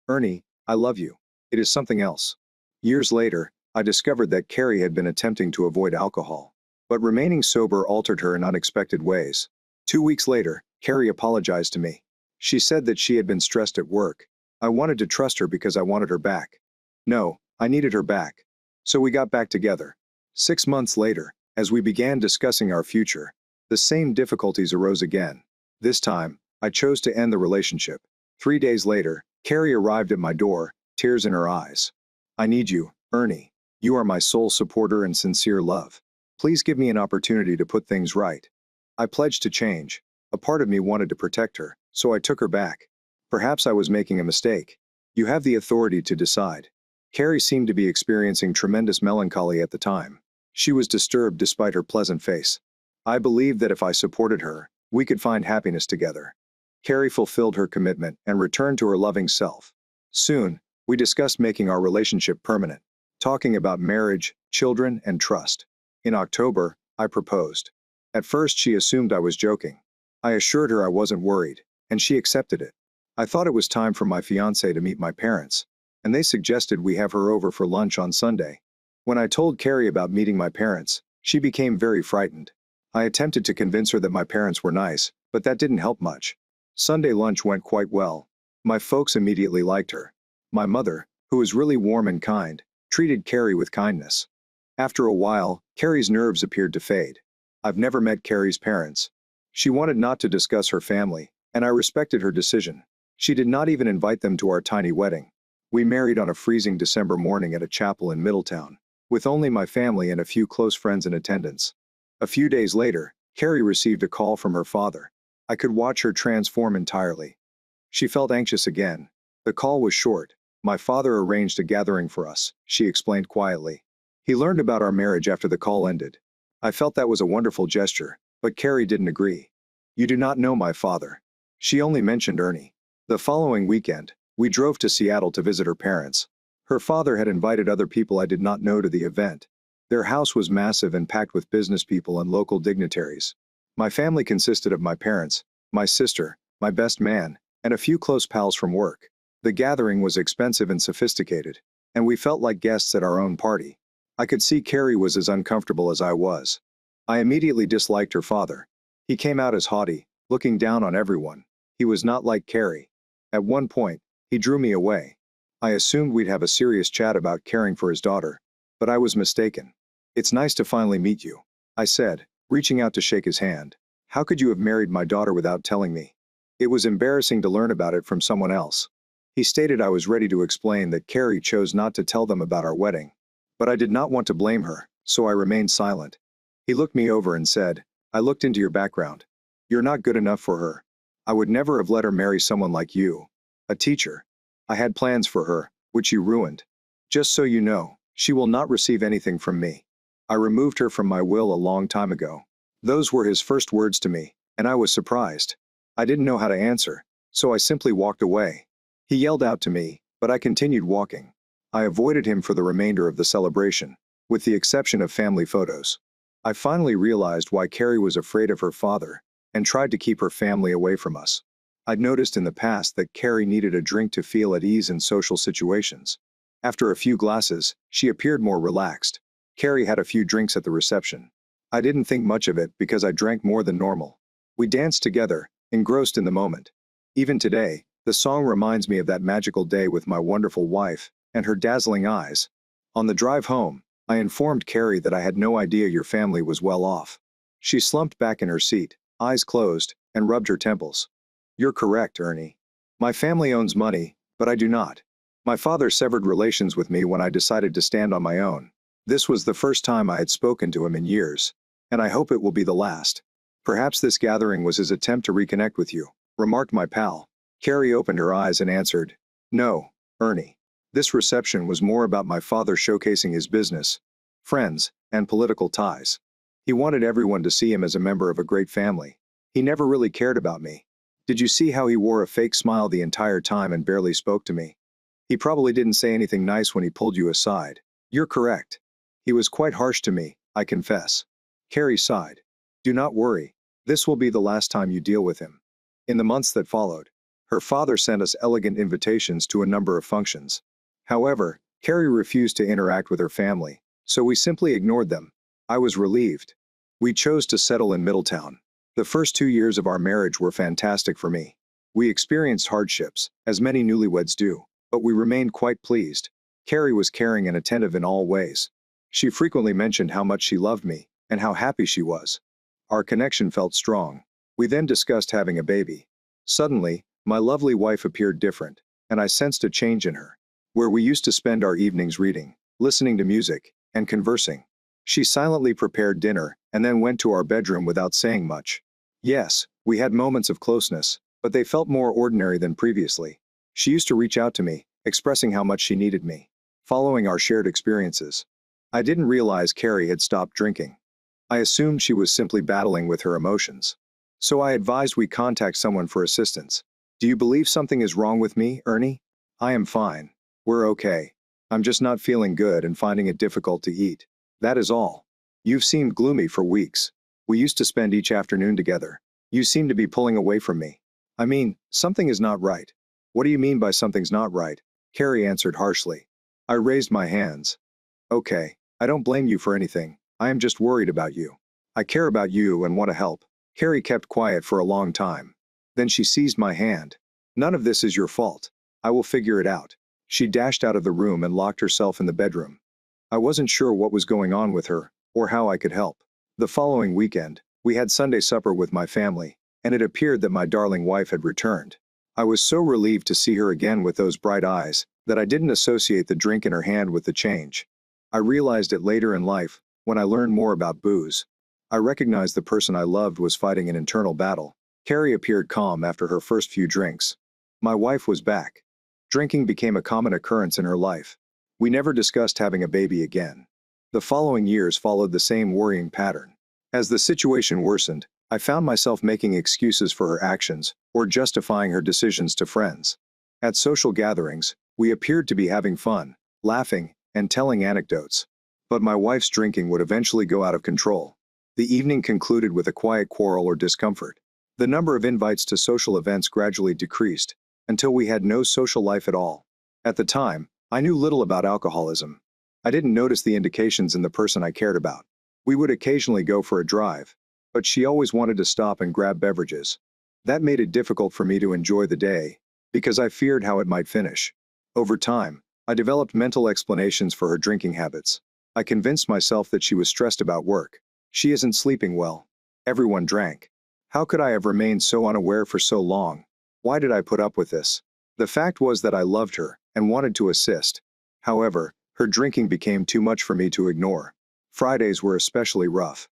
Speaker 1: Ernie, I love you. It is something else. Years later, I discovered that Carrie had been attempting to avoid alcohol. But remaining sober altered her in unexpected ways. 2 weeks later, Carrie apologized to me. She said that she had been stressed at work. I wanted to trust her because I wanted her back. No, I needed her back. So we got back together. 6 months later, as we began discussing our future, the same difficulties arose again. This time, I chose to end the relationship. 3 days later, Carrie arrived at my door, tears in her eyes. I need you, Ernie. You are my sole supporter and sincere love. Please give me an opportunity to put things right. I pledged to change. A part of me wanted to protect her, so I took her back. Perhaps I was making a mistake. You have the authority to decide. Carrie seemed to be experiencing tremendous melancholy at the time. She was disturbed despite her pleasant face. I believed that if I supported her, we could find happiness together. Carrie fulfilled her commitment and returned to her loving self. Soon, we discussed making our relationship permanent, talking about marriage, children, and trust. In October, I proposed. At first, she assumed I was joking. I assured her I wasn't worried, and she accepted it. I thought it was time for my fiancé to meet my parents, and they suggested we have her over for lunch on Sunday. When I told Carrie about meeting my parents, she became very frightened. I attempted to convince her that my parents were nice, but that didn't help much. Sunday lunch went quite well. My folks immediately liked her. My mother, who was really warm and kind, treated Carrie with kindness. After a while, Carrie's nerves appeared to fade. I've never met Carrie's parents. She wanted not to discuss her family, and I respected her decision. She did not even invite them to our tiny wedding. We married on a freezing December morning at a chapel in Middletown, with only my family and a few close friends in attendance. A few days later, Carrie received a call from her father. I could watch her transform entirely. She felt anxious again. The call was short. My father arranged a gathering for us, she explained quietly. He learned about our marriage after the call ended. I felt that was a wonderful gesture, but Carrie didn't agree. You do not know my father. She only mentioned Ernie. The following weekend, we drove to Seattle to visit her parents. Her father had invited other people I did not know to the event. Their house was massive and packed with business people and local dignitaries. My family consisted of my parents, my sister, my best man, and a few close pals from work. The gathering was expensive and sophisticated, and we felt like guests at our own party. I could see Carrie was as uncomfortable as I was. I immediately disliked her father. He came out as haughty, looking down on everyone. He was not like Carrie. At one point, he drew me away. I assumed we'd have a serious chat about caring for his daughter, but I was mistaken. It's nice to finally meet you, I said, reaching out to shake his hand. How could you have married my daughter without telling me? It was embarrassing to learn about it from someone else. He stated I was ready to explain that Carrie chose not to tell them about our wedding. But I did not want to blame her, so I remained silent. He looked me over and said, I looked into your background. You're not good enough for her. I would never have let her marry someone like you, a teacher. I had plans for her, which you ruined. Just so you know, she will not receive anything from me. I removed her from my will a long time ago. Those were his first words to me, and I was surprised. I didn't know how to answer, so I simply walked away. He yelled out to me, but I continued walking. I avoided him for the remainder of the celebration, with the exception of family photos. I finally realized why Carrie was afraid of her father. and tried to keep her family away from us. I'd noticed in the past that Carrie needed a drink to feel at ease in social situations. After a few glasses, she appeared more relaxed. Carrie had a few drinks at the reception. I didn't think much of it because I drank more than normal. We danced together, engrossed in the moment. Even today, the song reminds me of that magical day with my wonderful wife and her dazzling eyes. On the drive home, I informed Carrie that I had no idea your family was well off. She slumped back in her seat, eyes closed, and rubbed her temples. You're correct, Ernie. My family owns money, but I do not. My father severed relations with me when I decided to stand on my own. This was the first time I had spoken to him in years, and I hope it will be the last. Perhaps this gathering was his attempt to reconnect with you, remarked my pal. Carrie opened her eyes and answered, No, Ernie. This reception was more about my father showcasing his business, friends, and political ties. He wanted everyone to see him as a member of a great family. He never really cared about me. Did you see how he wore a fake smile the entire time and barely spoke to me? He probably didn't say anything nice when he pulled you aside. You're correct. He was quite harsh to me, I confess. Carrie sighed. Do not worry. This will be the last time you deal with him. In the months that followed, her father sent us elegant invitations to a number of functions. However, Carrie refused to interact with her family, so we simply ignored them. I was relieved. We chose to settle in Middletown. The first 2 years of our marriage were fantastic for me. We experienced hardships, as many newlyweds do, but we remained quite pleased. Carrie was caring and attentive in all ways. She frequently mentioned how much she loved me and how happy she was. Our connection felt strong. We then discussed having a baby. Suddenly, my lovely wife appeared different, and I sensed a change in her. Where we used to spend our evenings reading, listening to music, and conversing, she silently prepared dinner and then went to our bedroom without saying much. Yes, we had moments of closeness, but they felt more ordinary than previously. She used to reach out to me, expressing how much she needed me. Following our shared experiences, I didn't realize Carrie had stopped drinking. I assumed she was simply battling with her emotions. So I advised we contact someone for assistance. Do you believe something is wrong with me, Ernie? I am fine. We're okay. I'm just not feeling good and finding it difficult to eat. That is all. You've seemed gloomy for weeks. We used to spend each afternoon together. You seem to be pulling away from me. I mean, something is not right. What do you mean by something's not right? Carrie answered harshly. I raised my hands. Okay, I don't blame you for anything. I am just worried about you. I care about you and want to help. Carrie kept quiet for a long time. Then she seized my hand. None of this is your fault. I will figure it out. She dashed out of the room and locked herself in the bedroom. I wasn't sure what was going on with her, or how I could help. The following weekend, we had Sunday supper with my family, and it appeared that my darling wife had returned. I was so relieved to see her again with those bright eyes, that I didn't associate the drink in her hand with the change. I realized it later in life, when I learned more about booze. I recognized the person I loved was fighting an internal battle. Carrie appeared calm after her first few drinks. My wife was back. Drinking became a common occurrence in her life. We never discussed having a baby again. The following years followed the same worrying pattern. As the situation worsened, I found myself making excuses for her actions, or justifying her decisions to friends. At social gatherings, we appeared to be having fun, laughing, and telling anecdotes. But my wife's drinking would eventually go out of control. The evening concluded with a quiet quarrel or discomfort. The number of invites to social events gradually decreased, until we had no social life at all. At the time, I knew little about alcoholism. I didn't notice the indications in the person I cared about. We would occasionally go for a drive, but she always wanted to stop and grab beverages. That made it difficult for me to enjoy the day, because I feared how it might finish. Over time, I developed mental explanations for her drinking habits. I convinced myself that she was stressed about work. She isn't sleeping well. Everyone drank. How could I have remained so unaware for so long? Why did I put up with this? The fact was that I loved her and wanted to assist. However, her drinking became too much for me to ignore. Fridays were especially rough.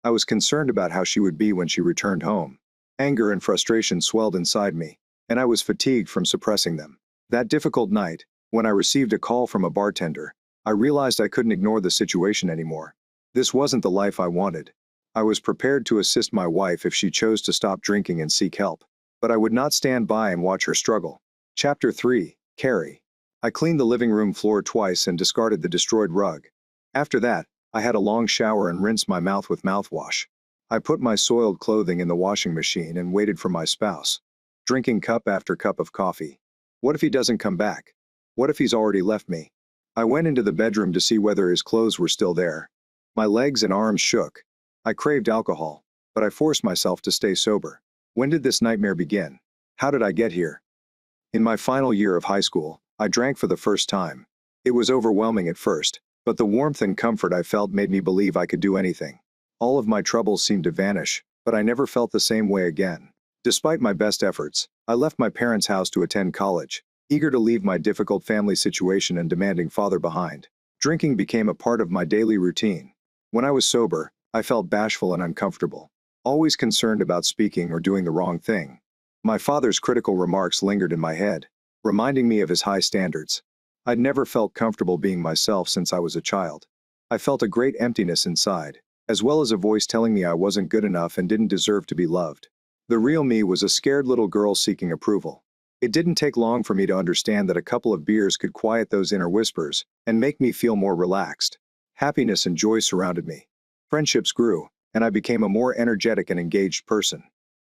Speaker 1: I was concerned about how she would be when she returned home. Anger and frustration swelled inside me, and I was fatigued from suppressing them. That difficult night, when I received a call from a bartender, I realized I couldn't ignore the situation anymore. This wasn't the life I wanted. I was prepared to assist my wife if she chose to stop drinking and seek help, but I would not stand by and watch her struggle. Chapter 3, Carrie. I cleaned the living room floor twice and discarded the destroyed rug. After that, I had a long shower and rinsed my mouth with mouthwash. I put my soiled clothing in the washing machine and waited for my spouse, drinking cup after cup of coffee. What if he doesn't come back? What if he's already left me? I went into the bedroom to see whether his clothes were still there. My legs and arms shook. I craved alcohol, but I forced myself to stay sober. When did this nightmare begin? How did I get here? In my final year of high school, I drank for the first time. It was overwhelming at first, but the warmth and comfort I felt made me believe I could do anything. All of my troubles seemed to vanish, but I never felt the same way again. Despite my best efforts, I left my parents' house to attend college, eager to leave my difficult family situation and demanding father behind. Drinking became a part of my daily routine. When I was sober, I felt bashful and uncomfortable, always concerned about speaking or doing the wrong thing. My father's critical remarks lingered in my head, reminding me of his high standards. I'd never felt comfortable being myself since I was a child. I felt a great emptiness inside, as well as a voice telling me I wasn't good enough and didn't deserve to be loved. The real me was a scared little girl seeking approval. It didn't take long for me to understand that a couple of beers could quiet those inner whispers and make me feel more relaxed. Happiness and joy surrounded me. Friendships grew, and I became a more energetic and engaged person.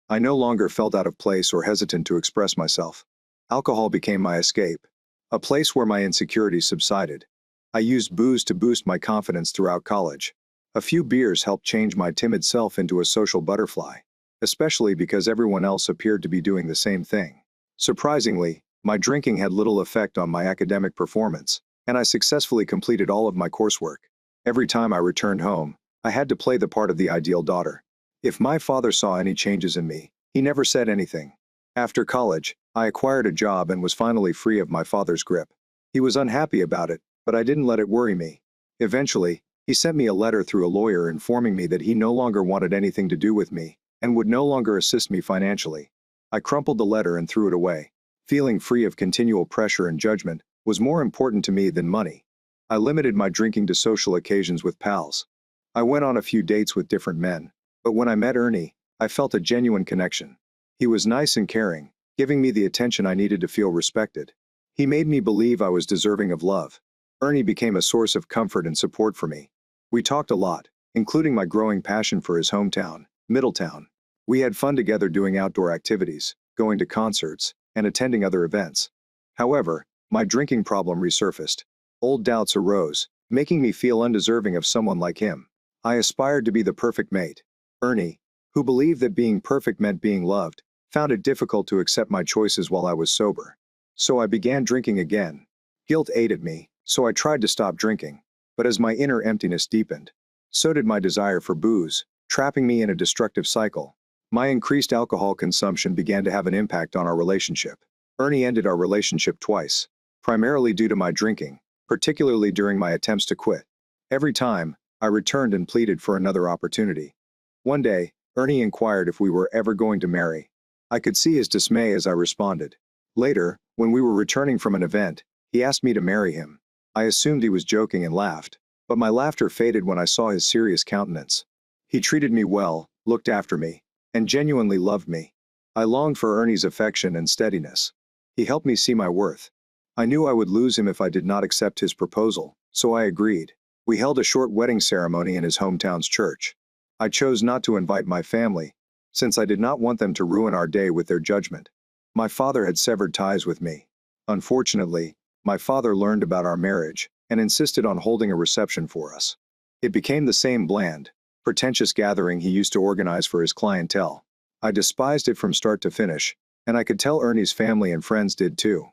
Speaker 1: I no longer felt out of place or hesitant to express myself. Alcohol became my escape, a place where my insecurities subsided. I used booze to boost my confidence throughout college. A few beers helped change my timid self into a social butterfly, especially because everyone else appeared to be doing the same thing. Surprisingly, my drinking had little effect on my academic performance, and I successfully completed all of my coursework. Every time I returned home, I had to play the part of the ideal daughter. If my father saw any changes in me, he never said anything. After college, I acquired a job and was finally free of my father's grip. He was unhappy about it, but I didn't let it worry me. Eventually, he sent me a letter through a lawyer informing me that he no longer wanted anything to do with me and would no longer assist me financially. I crumpled the letter and threw it away. Feeling free of continual pressure and judgment was more important to me than money. I limited my drinking to social occasions with pals. I went on a few dates with different men, but when I met Ernie, I felt a genuine connection. He was nice and caring, giving me the attention I needed to feel respected. He made me believe I was deserving of love. Ernie became a source of comfort and support for me. We talked a lot, including my growing passion for his hometown, Middletown. We had fun together doing outdoor activities, going to concerts, and attending other events. However, my drinking problem resurfaced. Old doubts arose, making me feel undeserving of someone like him. I aspired to be the perfect mate. Ernie, who believed that being perfect meant being loved, found it difficult to accept my choices while I was sober. So I began drinking again. Guilt ate at me, so I tried to stop drinking. But as my inner emptiness deepened, so did my desire for booze, trapping me in a destructive cycle. My increased alcohol consumption began to have an impact on our relationship. Ernie ended our relationship twice, primarily due to my drinking, particularly during my attempts to quit. Every time, I returned and pleaded for another opportunity. One day, Ernie inquired if we were ever going to marry. I could see his dismay as I responded. Later, when we were returning from an event, he asked me to marry him. I assumed he was joking and laughed, but my laughter faded when I saw his serious countenance. He treated me well, looked after me, and genuinely loved me. I longed for Ernie's affection and steadiness. He helped me see my worth. I knew I would lose him if I did not accept his proposal, so I agreed. We held a short wedding ceremony in his hometown's church. I chose not to invite my family, since I did not want them to ruin our day with their judgment. My father had severed ties with me. Unfortunately, my father learned about our marriage and insisted on holding a reception for us. It became the same bland, pretentious gathering he used to organize for his clientele. I despised it from start to finish, and I could tell Ernie's family and friends did too.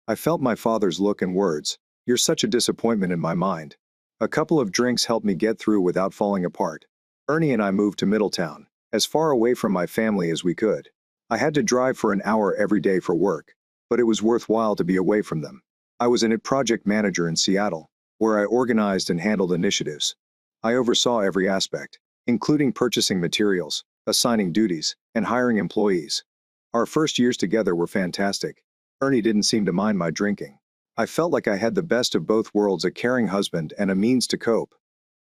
Speaker 1: I felt my father's look and words. "You're such a disappointment," in my mind. A couple of drinks helped me get through without falling apart. Ernie and I moved to Middletown, as far away from my family as we could. I had to drive for an hour every day for work, but it was worthwhile to be away from them. I was a project manager in Seattle, where I organized and handled initiatives. I oversaw every aspect, including purchasing materials, assigning duties, and hiring employees. Our first years together were fantastic. Ernie didn't seem to mind my drinking. I felt like I had the best of both worlds, a caring husband and a means to cope.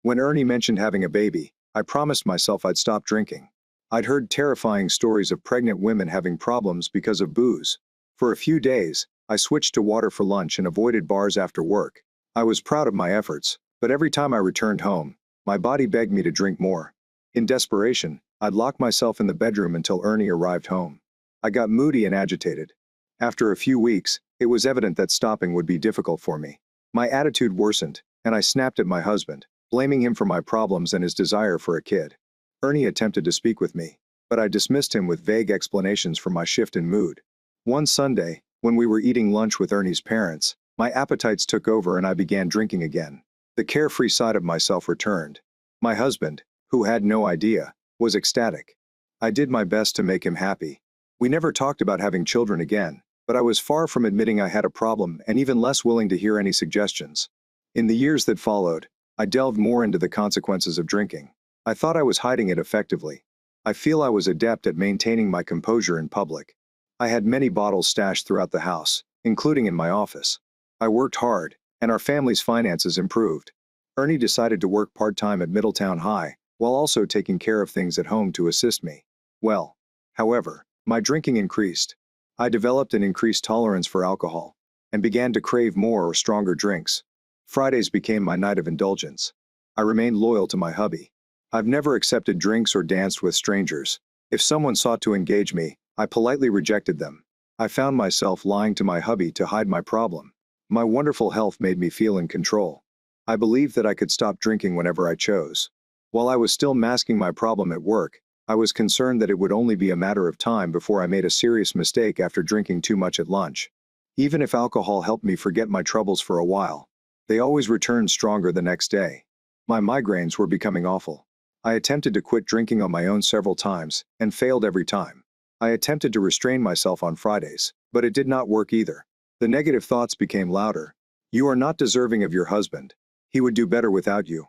Speaker 1: When Ernie mentioned having a baby, I promised myself I'd stop drinking. I'd heard terrifying stories of pregnant women having problems because of booze. For a few days, I switched to water for lunch and avoided bars after work. I was proud of my efforts, but every time I returned home, my body begged me to drink more. In desperation, I'd lock myself in the bedroom until Ernie arrived home. I got moody and agitated. After a few weeks, it was evident that stopping would be difficult for me. My attitude worsened, and I snapped at my husband, blaming him for my problems and his desire for a kid. Ernie attempted to speak with me, but I dismissed him with vague explanations for my shift in mood. One Sunday, when we were eating lunch with Ernie's parents, my appetites took over and I began drinking again. The carefree side of myself returned. My husband, who had no idea, was ecstatic. I did my best to make him happy. We never talked about having children again, but I was far from admitting I had a problem and even less willing to hear any suggestions. In the years that followed, I delved more into the consequences of drinking. I thought I was hiding it effectively. I feel I was adept at maintaining my composure in public. I had many bottles stashed throughout the house, including in my office. I worked hard, and our family's finances improved. Ernie decided to work part-time at Middletown High, while also taking care of things at home to assist me. Well, however, my drinking increased. I developed an increased tolerance for alcohol, and began to crave more or stronger drinks. Fridays became my night of indulgence. I remained loyal to my hubby. I've never accepted drinks or danced with strangers. If someone sought to engage me, I politely rejected them. I found myself lying to my hubby to hide my problem. My wonderful health made me feel in control. I believed that I could stop drinking whenever I chose. While I was still masking my problem at work, I was concerned that it would only be a matter of time before I made a serious mistake after drinking too much at lunch. Even if alcohol helped me forget my troubles for a while, they always returned stronger the next day. My migraines were becoming awful. I attempted to quit drinking on my own several times, and failed every time. I attempted to restrain myself on Fridays, but it did not work either. The negative thoughts became louder. You are not deserving of your husband. He would do better without you.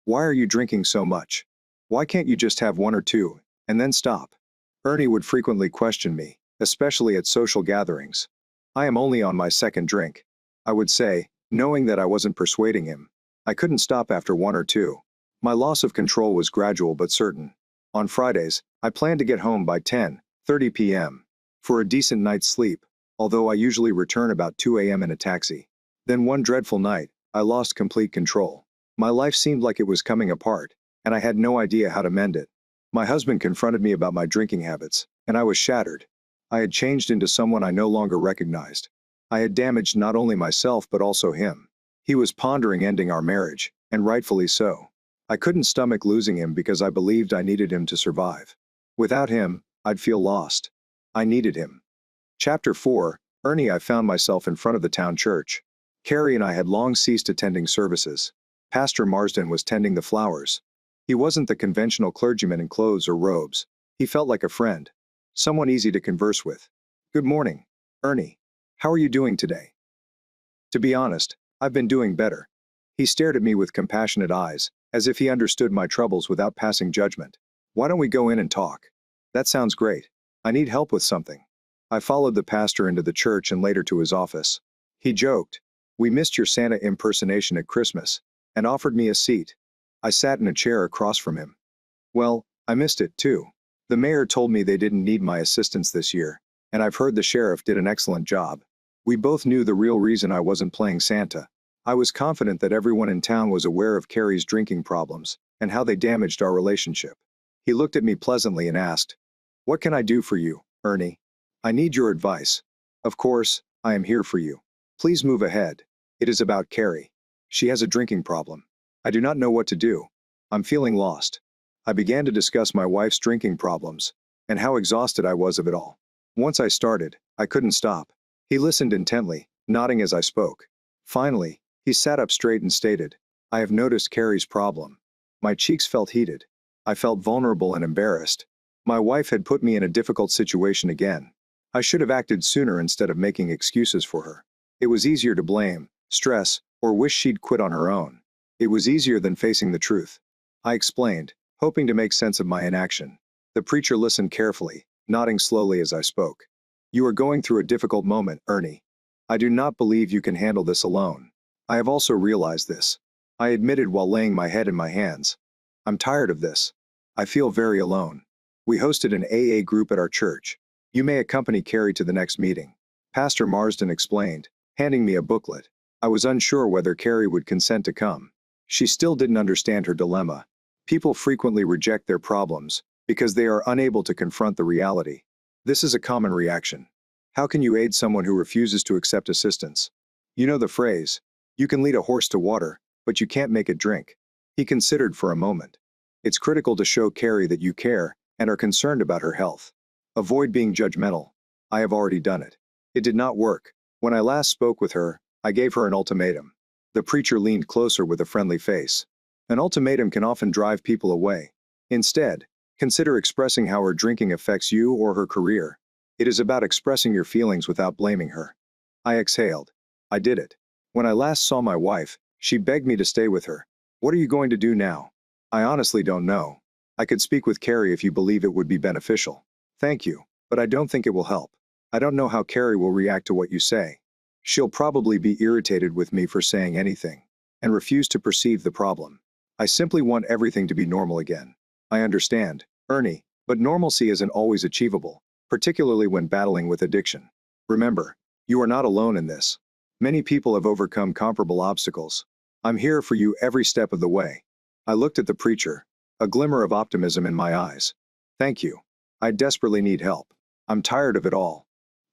Speaker 1: Why are you drinking so much? Why can't you just have one or two, and then stop? Ernie would frequently question me, especially at social gatherings. I am only on my second drink, I would say, knowing that I wasn't persuading him. I couldn't stop after one or two. My loss of control was gradual but certain. On Fridays, I planned to get home by 10:30 p.m. for a decent night's sleep, although I usually return about 2 a.m. in a taxi. Then one dreadful night, I lost complete control. My life seemed like it was coming apart, and I had no idea how to mend it. My husband confronted me about my drinking habits, and I was shattered. I had changed into someone I no longer recognized. I had damaged not only myself but also him. He was pondering ending our marriage, and rightfully so. I couldn't stomach losing him because I believed I needed him to survive. Without him, I'd feel lost. I needed him. Chapter 4, Ernie. I found myself in front of the town church. Carrie and I had long ceased attending services. Pastor Marsden was tending the flowers. He wasn't the conventional clergyman in clothes or robes. He felt like a friend. Someone easy to converse with. Good morning, Ernie. How are you doing today? To be honest, I've been doing better. He stared at me with compassionate eyes, as if he understood my troubles without passing judgment. Why don't we go in and talk? That sounds great. I need help with something. I followed the pastor into the church and later to his office. He joked, "We missed your Santa impersonation at Christmas," and offered me a seat. I sat in a chair across from him. Well, I missed it too. The mayor told me they didn't need my assistance this year, and I've heard the sheriff did an excellent job. We both knew the real reason I wasn't playing Santa. I was confident that everyone in town was aware of Carrie's drinking problems and how they damaged our relationship. He looked at me pleasantly and asked, "What can I do for you, Ernie? I need your advice." "Of course, I am here for you. Please move ahead. It is about Carrie. She has a drinking problem. I do not know what to do. I'm feeling lost." I began to discuss my wife's drinking problems and how exhausted I was of it all. Once I started, I couldn't stop. He listened intently, nodding as I spoke. Finally, he sat up straight and stated, "I have noticed Carrie's problem." My cheeks felt heated. I felt vulnerable and embarrassed. My wife had put me in a difficult situation again. I should have acted sooner instead of making excuses for her. It was easier to blame, stress, or wish she'd quit on her own. It was easier than facing the truth. I explained, hoping to make sense of my inaction. The preacher listened carefully, nodding slowly as I spoke. "You are going through a difficult moment, Ernie. I do not believe you can handle this alone. I have also realized this," I admitted while laying my head in my hands. "I'm tired of this. I feel very alone. We hosted an AA group at our church. You may accompany Carrie to the next meeting," Pastor Marsden explained, handing me a booklet. I was unsure whether Carrie would consent to come. She still didn't understand her dilemma. People frequently reject their problems, because they are unable to confront the reality. This is a common reaction. How can you aid someone who refuses to accept assistance? You know the phrase, you can lead a horse to water, but you can't make it drink. He considered for a moment. It's critical to show Carrie that you care and are concerned about her health. Avoid being judgmental. I have already done it. It did not work. When I last spoke with her, I gave her an ultimatum. The preacher leaned closer with a friendly face. An ultimatum can often drive people away. Instead, consider expressing how her drinking affects you or her career. It is about expressing your feelings without blaming her. I exhaled. I did it. When I last saw my wife, she begged me to stay with her. What are you going to do now? I honestly don't know. I could speak with Carrie if you believe it would be beneficial. Thank you, but I don't think it will help. I don't know how Carrie will react to what you say. She'll probably be irritated with me for saying anything and refuse to perceive the problem. I simply want everything to be normal again. I understand, Ernie, but normalcy isn't always achievable, particularly when battling with addiction. Remember, you are not alone in this. Many people have overcome comparable obstacles. I'm here for you every step of the way. I looked at the preacher, a glimmer of optimism in my eyes. Thank you. I desperately need help. I'm tired of it all.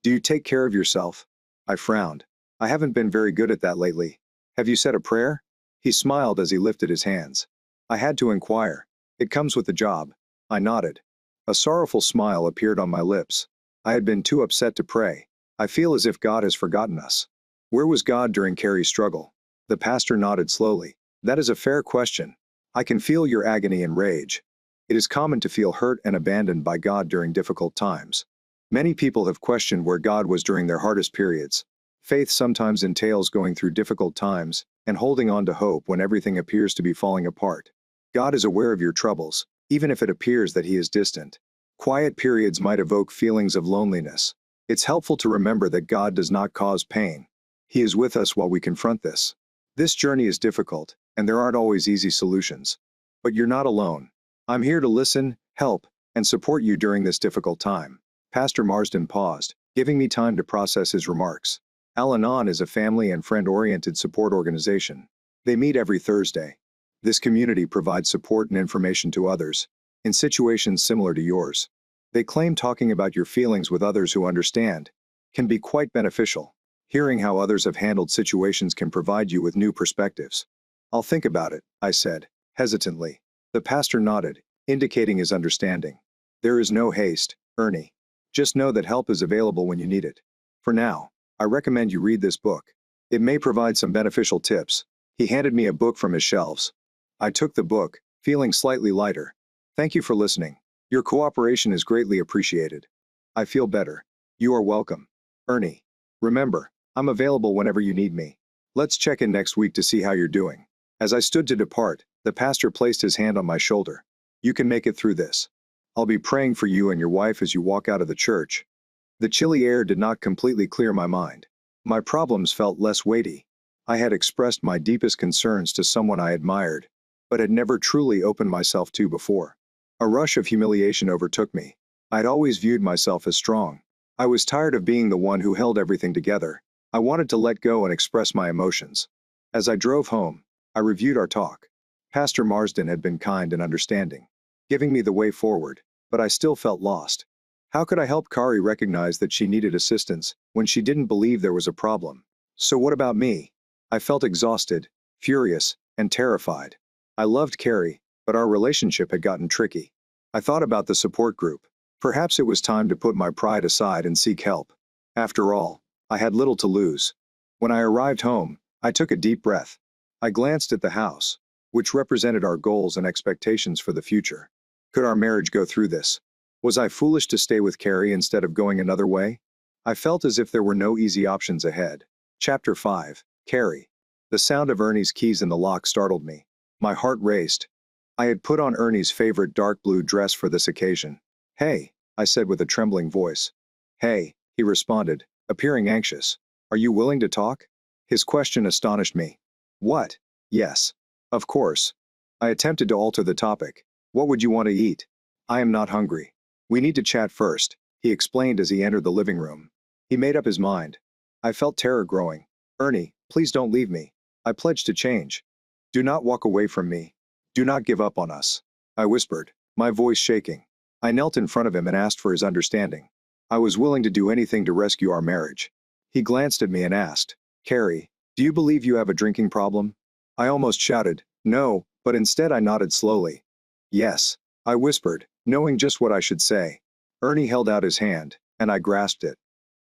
Speaker 1: Do you take care of yourself? I frowned. I haven't been very good at that lately. Have you said a prayer? He smiled as he lifted his hands. I had to inquire. It comes with the job. I nodded. A sorrowful smile appeared on my lips. I had been too upset to pray. I feel as if God has forgotten us. Where was God during Carrie's struggle? The pastor nodded slowly. That is a fair question. I can feel your agony and rage. It is common to feel hurt and abandoned by God during difficult times. Many people have questioned where God was during their hardest periods. Faith sometimes entails going through difficult times and holding on to hope when everything appears to be falling apart. God is aware of your troubles, even if it appears that He is distant. Quiet periods might evoke feelings of loneliness. It's helpful to remember that God does not cause pain. He is with us while we confront this. This journey is difficult, and there aren't always easy solutions. But you're not alone. I'm here to listen, help, and support you during this difficult time. Pastor Marsden paused, giving me time to process his remarks. Al-Anon is a family and friend-oriented support organization. They meet every Thursday. This community provides support and information to others, in situations similar to yours. They claim talking about your feelings with others who understand can be quite beneficial. Hearing how others have handled situations can provide you with new perspectives. I'll think about it, I said, hesitantly. The pastor nodded, indicating his understanding. There is no haste, Ernie. Just know that help is available when you need it. For now, I recommend you read this book. It may provide some beneficial tips. He handed me a book from his shelves. I took the book, feeling slightly lighter. Thank you for listening. Your cooperation is greatly appreciated. I feel better. You are welcome. Ernie. Remember, I'm available whenever you need me. Let's check in next week to see how you're doing. As I stood to depart, the pastor placed his hand on my shoulder. You can make it through this. I'll be praying for you and your wife as you walk out of the church. The chilly air did not completely clear my mind. My problems felt less weighty. I had expressed my deepest concerns to someone I admired, but had never truly opened myself to before. A rush of humiliation overtook me. I'd always viewed myself as strong. I was tired of being the one who held everything together. I wanted to let go and express my emotions. As I drove home, I reviewed our talk. Pastor Marsden had been kind and understanding, giving me the way forward, but I still felt lost. How could I help Kari recognize that she needed assistance when she didn't believe there was a problem? So what about me? I felt exhausted, furious, and terrified. I loved Carrie, but our relationship had gotten tricky. I thought about the support group. Perhaps it was time to put my pride aside and seek help. After all, I had little to lose. When I arrived home, I took a deep breath. I glanced at the house, which represented our goals and expectations for the future. Could our marriage go through this? Was I foolish to stay with Carrie instead of going another way? I felt as if there were no easy options ahead. Chapter 5. Carrie. The sound of Ernie's keys in the lock startled me. My heart raced. I had put on Ernie's favorite dark blue dress for this occasion. Hey, I said with a trembling voice. Hey, he responded, appearing anxious. Are you willing to talk? His question astonished me. What? Yes. Of course. I attempted to alter the topic. What would you want to eat? I am not hungry. We need to chat first, he explained as he entered the living room. He made up his mind. I felt terror growing. Ernie, please don't leave me. I pledge to change. Do not walk away from me. Do not give up on us. I whispered, my voice shaking. I knelt in front of him and asked for his understanding. I was willing to do anything to rescue our marriage. He glanced at me and asked, "Carrie, do you believe you have a drinking problem?" I almost shouted, "No," but instead I nodded slowly. "Yes," I whispered, knowing just what I should say. Ernie held out his hand, and I grasped it.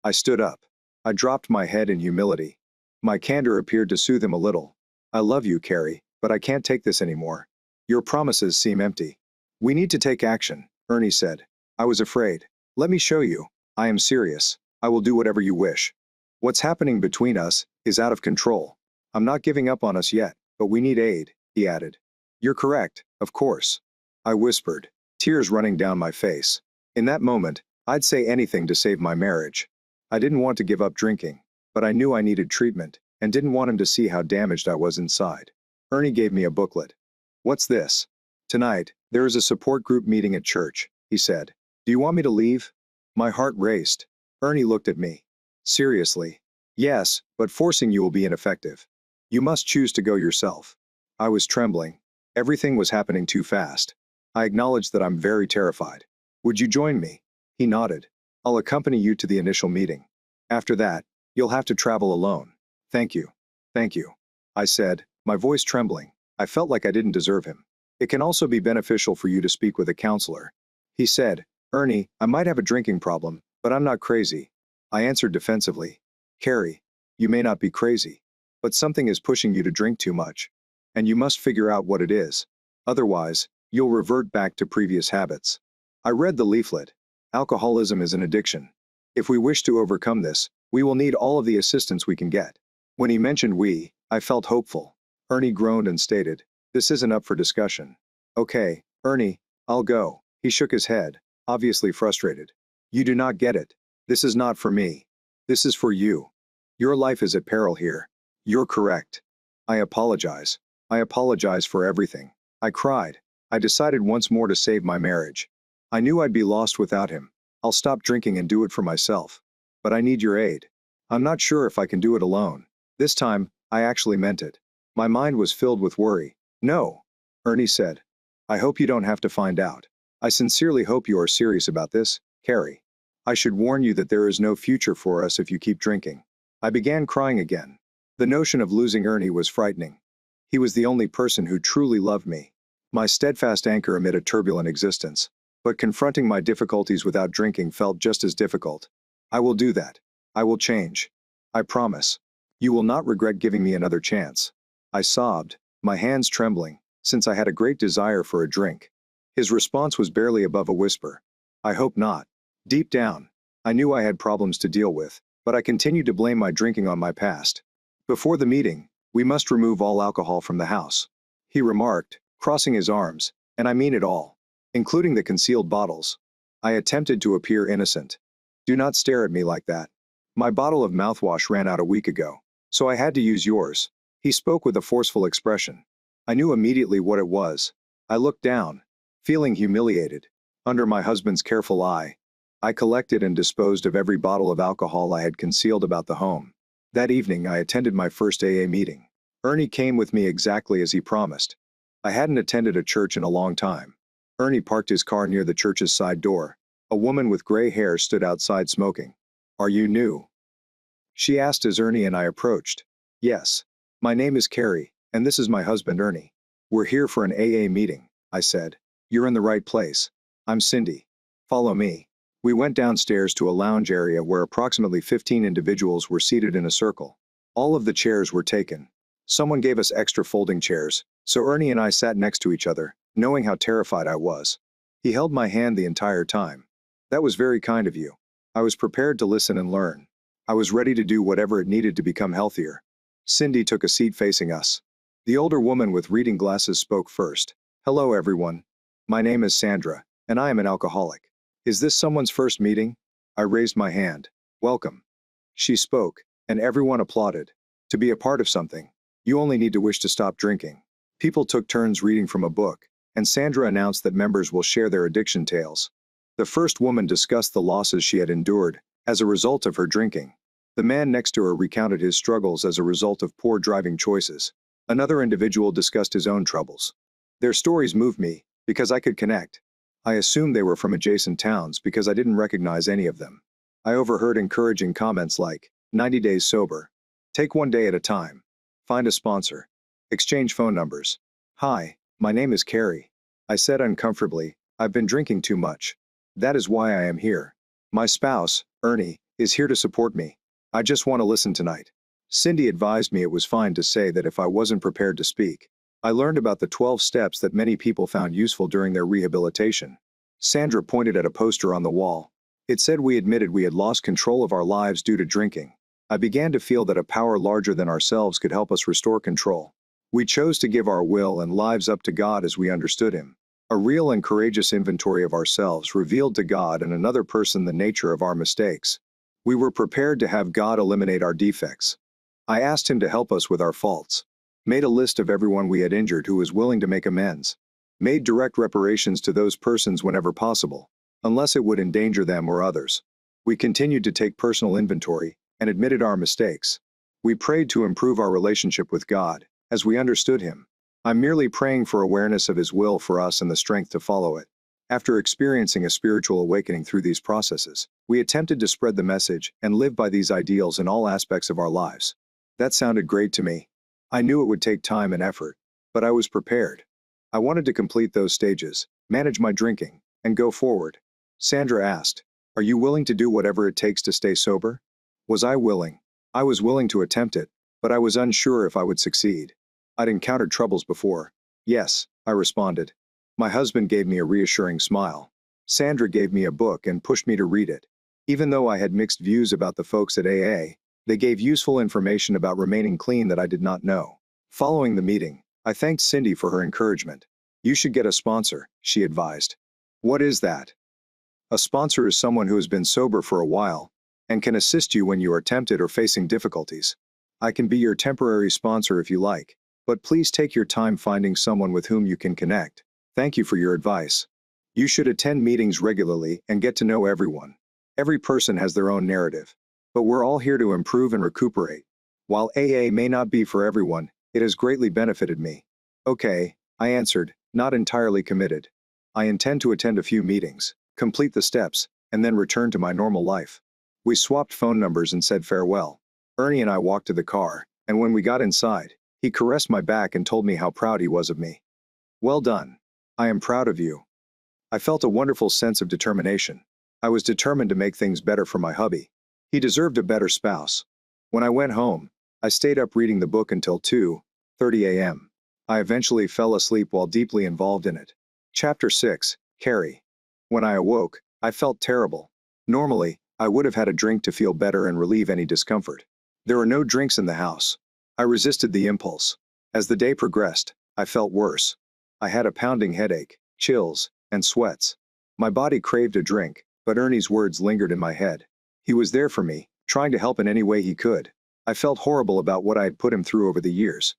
Speaker 1: I stood up. I dropped my head in humility. My candor appeared to soothe him a little. "I love you, Carrie, but I can't take this anymore. Your promises seem empty." "We need to take action," Ernie said. I was afraid. "Let me show you. I am serious. I will do whatever you wish. What's happening between us is out of control. I'm not giving up on us yet, but we need aid," he added. "You're correct, of course," I whispered, tears running down my face. In that moment, I'd say anything to save my marriage. I didn't want to give up drinking, but I knew I needed treatment and didn't want him to see how damaged I was inside. Ernie gave me a booklet. "What's this?" "Tonight, there is a support group meeting at church," he said. "Do you want me to leave?" My heart raced. Ernie looked at me. "Seriously?" "Yes, but forcing you will be ineffective. You must choose to go yourself." I was trembling. Everything was happening too fast. I acknowledged that I'm very terrified. "Would you join me?" He nodded. "I'll accompany you to the initial meeting. After that, you'll have to travel alone." "Thank you. Thank you," I said, my voice trembling. I felt like I didn't deserve him. "It can also be beneficial for you to speak with a counselor," he said. "Ernie, I might have a drinking problem, but I'm not crazy." I answered defensively. "Carrie, you may not be crazy, but something is pushing you to drink too much. And you must figure out what it is. Otherwise, you'll revert back to previous habits." I read the leaflet. Alcoholism is an addiction. If we wish to overcome this, we will need all of the assistance we can get. When he mentioned we, I felt hopeful. Ernie groaned and stated, "This isn't up for discussion." "Okay, Ernie, I'll go." He shook his head, obviously frustrated. "You do not get it. This is not for me. This is for you. Your life is at peril here." "You're correct. I apologize. I apologize for everything." I cried. I decided once more to save my marriage. I knew I'd be lost without him. "I'll stop drinking and do it for myself. But I need your aid. I'm not sure if I can do it alone." This time, I actually meant it. My mind was filled with worry. "No," Ernie said. "I hope you don't have to find out. I sincerely hope you are serious about this, Carrie. I should warn you that there is no future for us if you keep drinking." I began crying again. The notion of losing Ernie was frightening. He was the only person who truly loved me. My steadfast anchor amid a turbulent existence. But confronting my difficulties without drinking felt just as difficult. "I will do that. I will change. I promise. You will not regret giving me another chance." I sobbed, my hands trembling, since I had a great desire for a drink. His response was barely above a whisper. "I hope not." Deep down, I knew I had problems to deal with, but I continued to blame my drinking on my past. "Before the meeting, we must remove all alcohol from the house," he remarked, crossing his arms, "and I mean it all, including the concealed bottles." I attempted to appear innocent. "Do not stare at me like that. My bottle of mouthwash ran out a week ago, so I had to use yours." He spoke with a forceful expression. I knew immediately what it was. I looked down, feeling humiliated. Under my husband's careful eye, I collected and disposed of every bottle of alcohol I had concealed about the home. That evening I attended my first AA meeting. Ernie came with me exactly as he promised. I hadn't attended a church in a long time. Ernie parked his car near the church's side door. A woman with gray hair stood outside smoking. "Are you new?" she asked as Ernie and I approached. "Yes. My name is Carrie, and this is my husband Ernie. We're here for an AA meeting," I said. "You're in the right place. I'm Cindy. Follow me." We went downstairs to a lounge area where approximately 15 individuals were seated in a circle. All of the chairs were taken. Someone gave us extra folding chairs, so Ernie and I sat next to each other, knowing how terrified I was. He held my hand the entire time. "That was very kind of you." I was prepared to listen and learn. I was ready to do whatever it needed to become healthier. Cindy took a seat facing us. The older woman with reading glasses spoke first. "Hello everyone. My name is Sandra, and I am an alcoholic. Is this someone's first meeting?" I raised my hand. "Welcome." She spoke, and everyone applauded. To be a part of something, you only need to wish to stop drinking. People took turns reading from a book, and Sandra announced that members will share their addiction tales. The first woman discussed the losses she had endured as a result of her drinking. The man next to her recounted his struggles as a result of poor driving choices. Another individual discussed his own troubles. Their stories moved me, because I could connect. I assumed they were from adjacent towns because I didn't recognize any of them. I overheard encouraging comments like, 90 days sober. Take one day at a time. Find a sponsor. Exchange phone numbers. Hi, my name is Carrie. I said uncomfortably, I've been drinking too much. That is why I am here. My spouse, Ernie, is here to support me. I just want to listen tonight. Cindy advised me it was fine to say that if I wasn't prepared to speak. I learned about the 12 steps that many people found useful during their rehabilitation. Sandra pointed at a poster on the wall. It said we admitted we had lost control of our lives due to drinking. I began to feel that a power larger than ourselves could help us restore control. We chose to give our will and lives up to God as we understood Him. A real and courageous inventory of ourselves revealed to God and another person the nature of our mistakes. We were prepared to have God eliminate our defects. I asked Him to help us with our faults. Made a list of everyone we had injured who was willing to make amends. Made direct reparations to those persons whenever possible, unless it would endanger them or others. We continued to take personal inventory and admitted our mistakes. We prayed to improve our relationship with God, as we understood Him. I'm merely praying for awareness of His will for us and the strength to follow it. After experiencing a spiritual awakening through these processes, we attempted to spread the message and live by these ideals in all aspects of our lives. That sounded great to me. I knew it would take time and effort, but I was prepared. I wanted to complete those stages, manage my drinking, and go forward. Sandra asked, "Are you willing to do whatever it takes to stay sober?" Was I willing? I was willing to attempt it, but I was unsure if I would succeed. I'd encountered troubles before. Yes, I responded. My husband gave me a reassuring smile. Sandra gave me a book and pushed me to read it. Even though I had mixed views about the folks at AA, they gave useful information about remaining clean that I did not know. Following the meeting, I thanked Cindy for her encouragement. "You should get a sponsor," she advised. "What is that?" A sponsor is someone who has been sober for a while and can assist you when you are tempted or facing difficulties. I can be your temporary sponsor if you like, but please take your time finding someone with whom you can connect. Thank you for your advice. You should attend meetings regularly and get to know everyone. Every person has their own narrative. But we're all here to improve and recuperate. While AA may not be for everyone, it has greatly benefited me. Okay, I answered, not entirely committed. I intend to attend a few meetings, complete the steps, and then return to my normal life. We swapped phone numbers and said farewell. Ernie and I walked to the car, and when we got inside, he caressed my back and told me how proud he was of me. "Well done. I am proud of you." I felt a wonderful sense of determination. I was determined to make things better for my hubby. He deserved a better spouse. When I went home, I stayed up reading the book until 2:30 a.m. I eventually fell asleep while deeply involved in it. Chapter 6, Carrie. When I awoke, I felt terrible. Normally, I would have had a drink to feel better and relieve any discomfort. There were no drinks in the house. I resisted the impulse. As the day progressed, I felt worse. I had a pounding headache, chills, and sweats. My body craved a drink, but Ernie's words lingered in my head. He was there for me, trying to help in any way he could. I felt horrible about what I had put him through over the years.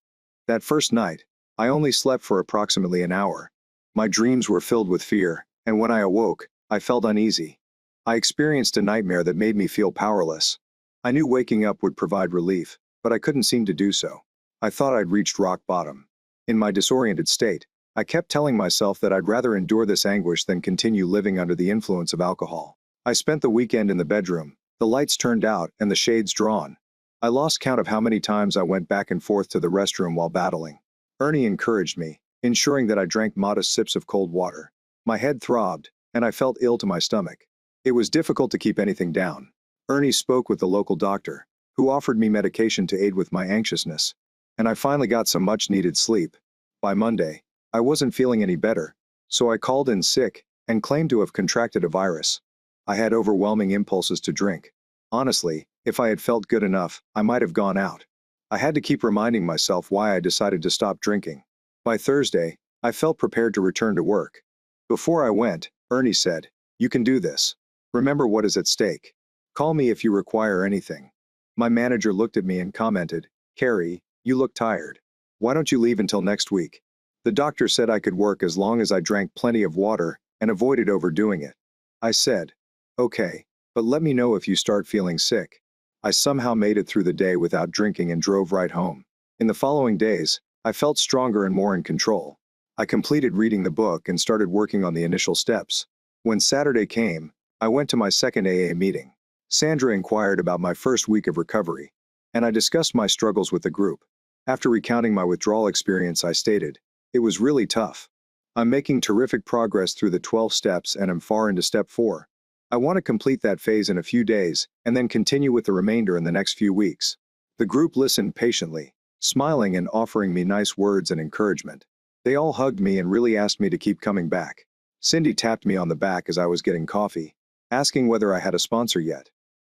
Speaker 1: That first night, I only slept for approximately an hour. My dreams were filled with fear, and when I awoke, I felt uneasy. I experienced a nightmare that made me feel powerless. I knew waking up would provide relief, but I couldn't seem to do so. I thought I'd reached rock bottom. In my disoriented state, I kept telling myself that I'd rather endure this anguish than continue living under the influence of alcohol. I spent the weekend in the bedroom, the lights turned out and the shades drawn. I lost count of how many times I went back and forth to the restroom while battling. Ernie encouraged me, ensuring that I drank modest sips of cold water. My head throbbed, and I felt ill to my stomach. It was difficult to keep anything down. Ernie spoke with the local doctor, who offered me medication to aid with my anxiousness. And I finally got some much-needed sleep. By Monday, I wasn't feeling any better, so I called in sick and claimed to have contracted a virus. I had overwhelming impulses to drink. Honestly, if I had felt good enough, I might have gone out. I had to keep reminding myself why I decided to stop drinking. By Thursday, I felt prepared to return to work. Before I went, Ernie said, "You can do this. Remember what is at stake. Call me if you require anything." My manager looked at me and commented, "Carrie, you look tired. Why don't you leave until next week?" The doctor said I could work as long as I drank plenty of water and avoided overdoing it. I said, "Okay, but let me know if you start feeling sick." I somehow made it through the day without drinking and drove right home. In the following days, I felt stronger and more in control. I completed reading the book and started working on the initial steps. When Saturday came, I went to my second AA meeting. Sandra inquired about my first week of recovery, and I discussed my struggles with the group. After recounting my withdrawal experience, I stated, "It was really tough. I'm making terrific progress through the 12 steps and am far into step 4. I want to complete that phase in a few days and then continue with the remainder in the next few weeks." The group listened patiently, smiling and offering me nice words and encouragement. They all hugged me and really asked me to keep coming back. Cindy tapped me on the back as I was getting coffee, asking whether I had a sponsor yet.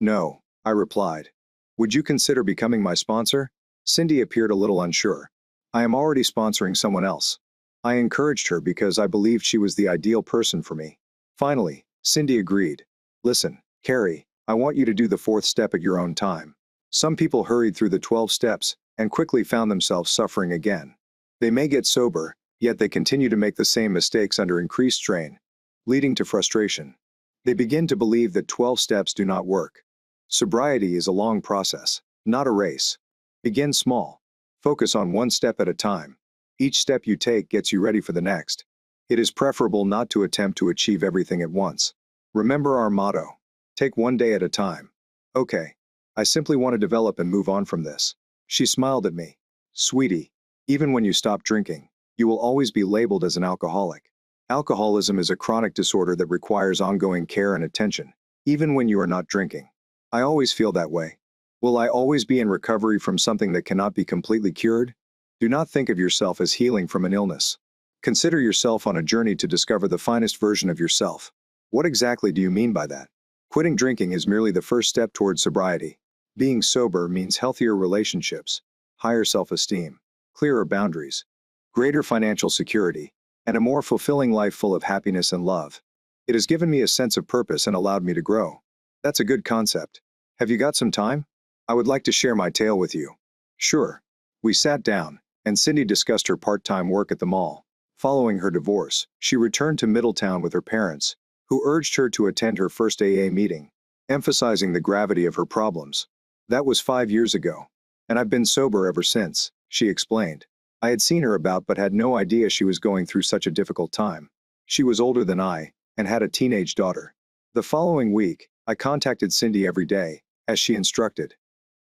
Speaker 1: "No," I replied. "Would you consider becoming my sponsor?" Cindy appeared a little unsure. "I am already sponsoring someone else." I encouraged her because I believed she was the ideal person for me. Finally, Cindy agreed. "Listen, Carrie, I want you to do the 4th step at your own time." Some people hurried through the 12 steps and quickly found themselves suffering again. They may get sober, yet they continue to make the same mistakes under increased strain, leading to frustration. They begin to believe that 12 steps do not work. Sobriety is a long process, not a race. Begin small. Focus on one step at a time. Each step you take gets you ready for the next. It is preferable not to attempt to achieve everything at once. Remember our motto: take one day at a time. "Okay. I simply want to develop and move on from this." She smiled at me. "Sweetie, even when you stop drinking, you will always be labeled as an alcoholic. Alcoholism is a chronic disorder that requires ongoing care and attention, even when you are not drinking." I always feel that way. Will I always be in recovery from something that cannot be completely cured? Do not think of yourself as healing from an illness. Consider yourself on a journey to discover the finest version of yourself. What exactly do you mean by that? Quitting drinking is merely the first step towards sobriety. Being sober means healthier relationships, higher self-esteem, clearer boundaries, greater financial security, and a more fulfilling life full of happiness and love. It has given me a sense of purpose and allowed me to grow. That's a good concept. Have you got some time? I would like to share my tale with you. Sure. We sat down, and Cindy discussed her part-time work at the mall. Following her divorce, she returned to Middletown with her parents, who urged her to attend her first AA meeting, emphasizing the gravity of her problems. "That was 5 years ago, and I've been sober ever since," she explained. I had seen her about but had no idea she was going through such a difficult time. She was older than I, and had a teenage daughter. The following week, I contacted Cindy every day, as she instructed.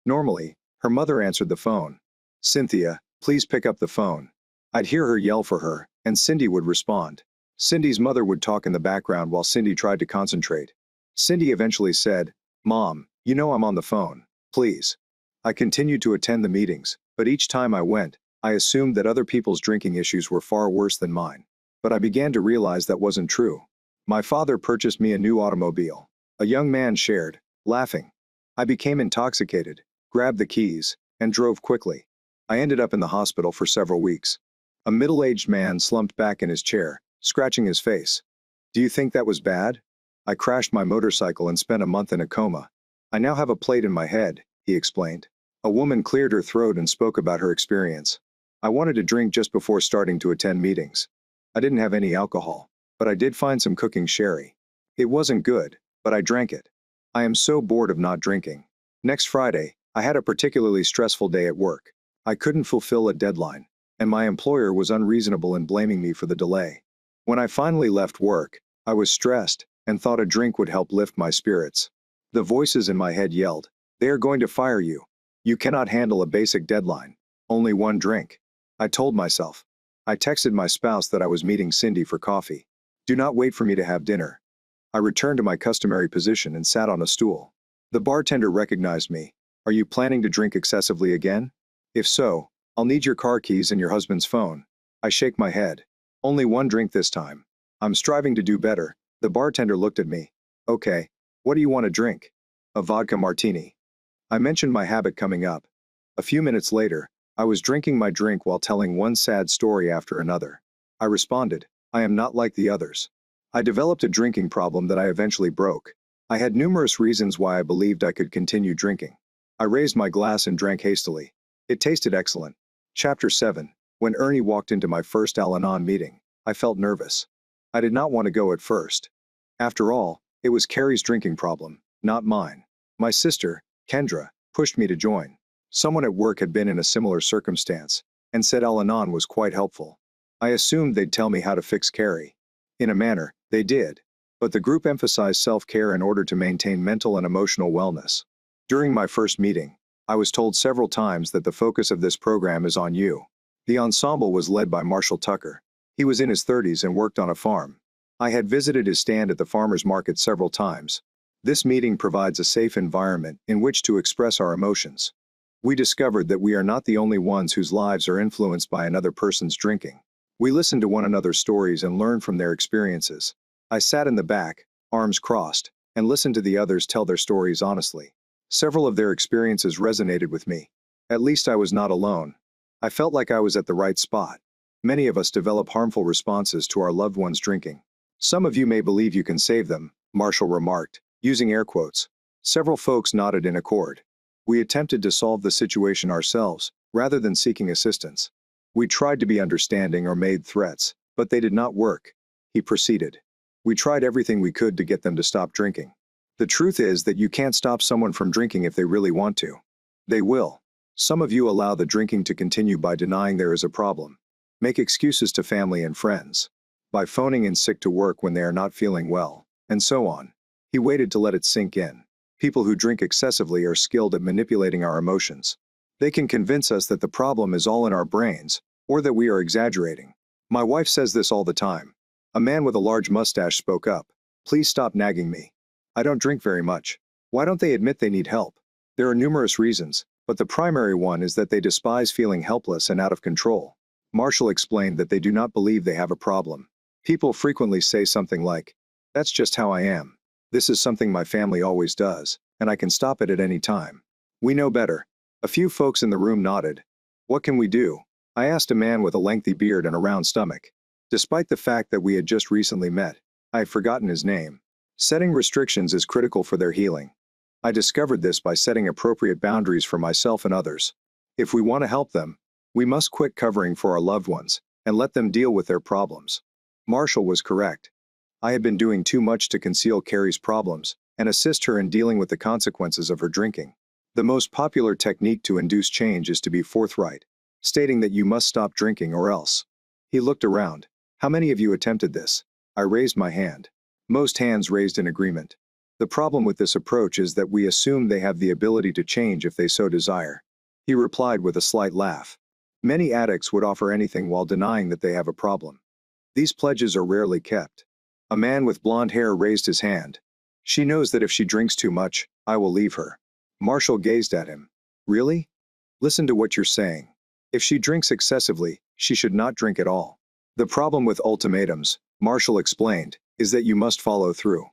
Speaker 1: Normally, her mother answered the phone. "Cynthia, please pick up the phone." I'd hear her yell for her, and Cindy would respond. Cindy's mother would talk in the background while Cindy tried to concentrate. Cindy eventually said, "Mom, you know I'm on the phone. Please." I continued to attend the meetings, but each time I went, I assumed that other people's drinking issues were far worse than mine. But I began to realize that wasn't true. "My father purchased me a new automobile," a young man shared, laughing. "I became intoxicated, grabbed the keys, and drove quickly. I ended up in the hospital for several weeks." A middle-aged man slumped back in his chair, scratching his face. "Do you think that was bad? I crashed my motorcycle and spent a month in a coma. I now have a plate in my head," he explained. A woman cleared her throat and spoke about her experience. "I wanted to drink just before starting to attend meetings. I didn't have any alcohol, but I did find some cooking sherry. It wasn't good, but I drank it. I am so bored of not drinking. Next Friday, I had a particularly stressful day at work. I couldn't fulfill a deadline, and my employer was unreasonable in blaming me for the delay. When I finally left work, I was stressed and thought a drink would help lift my spirits. The voices in my head yelled, 'They are going to fire you. You cannot handle a basic deadline. Only one drink.' I told myself. I texted my spouse that I was meeting Cindy for coffee. 'Do not wait for me to have dinner.' I returned to my customary position and sat on a stool. The bartender recognized me. 'Are you planning to drink excessively again? If so, I'll need your car keys and your husband's phone.' I shake my head. 'Only one drink this time. I'm striving to do better.' The bartender looked at me. 'Okay, what do you want to drink?' 'A vodka martini.' I mentioned my habit coming up. A few minutes later, I was drinking my drink while telling one sad story after another. I responded, 'I am not like the others.' I developed a drinking problem that I eventually broke. I had numerous reasons why I believed I could continue drinking. I raised my glass and drank hastily. It tasted excellent. Chapter 7. When Ernie walked into my first Al-Anon meeting, I felt nervous. I did not want to go at first. After all, it was Carrie's drinking problem, not mine. My sister, Kendra, pushed me to join. Someone at work had been in a similar circumstance, and said Al-Anon was quite helpful. I assumed they'd tell me how to fix Carrie. In a manner, they did. But the group emphasized self-care in order to maintain mental and emotional wellness. During my first meeting, I was told several times that the focus of this program is on you. The ensemble was led by Marshall Tucker. He was in his 30s and worked on a farm. I had visited his stand at the farmer's market several times. This meeting provides a safe environment in which to express our emotions. We discovered that we are not the only ones whose lives are influenced by another person's drinking. We listened to one another's stories and learned from their experiences. I sat in the back, arms crossed, and listened to the others tell their stories honestly. Several of their experiences resonated with me. At least I was not alone. I felt like I was at the right spot. Many of us develop harmful responses to our loved ones drinking. Some of you may believe you can save them, Marshall remarked, using air quotes. Several folks nodded in accord. We attempted to solve the situation ourselves, rather than seeking assistance. We tried to be understanding or made threats, but they did not work. He proceeded. We tried everything we could to get them to stop drinking. The truth is that you can't stop someone from drinking if they really want to. They will. Some of you allow the drinking to continue by denying there is a problem. Make excuses to family and friends. By phoning in sick to work when they are not feeling well, and so on. He waited to let it sink in. People who drink excessively are skilled at manipulating our emotions. They can convince us that the problem is all in our brains, or that we are exaggerating. My wife says this all the time. A man with a large mustache spoke up. Please stop nagging me. I don't drink very much. Why don't they admit they need help? There are numerous reasons, but the primary one is that they despise feeling helpless and out of control. Marshall explained that they do not believe they have a problem. People frequently say something like, "That's just how I am. This is something my family always does, and I can stop it at any time." We know better. A few folks in the room nodded. What can we do? I asked a man with a lengthy beard and a round stomach. Despite the fact that we had just recently met, I had forgotten his name. Setting restrictions is critical for their healing. I discovered this by setting appropriate boundaries for myself and others. If we want to help them, we must quit covering for our loved ones and let them deal with their problems. Marshall was correct. I had been doing too much to conceal Carrie's problems and assist her in dealing with the consequences of her drinking. The most popular technique to induce change is to be forthright, stating that you must stop drinking or else. He looked around. How many of you attempted this? I raised my hand. Most hands raised in agreement. The problem with this approach is that we assume they have the ability to change if they so desire. He replied with a slight laugh. Many addicts would offer anything while denying that they have a problem. These pledges are rarely kept. A man with blonde hair raised his hand. She knows that if she drinks too much, I will leave her. Marshall gazed at him. Really? Listen to what you're saying. If she drinks excessively, she should not drink at all. The problem with ultimatums, Marshall explained, is that you must follow through.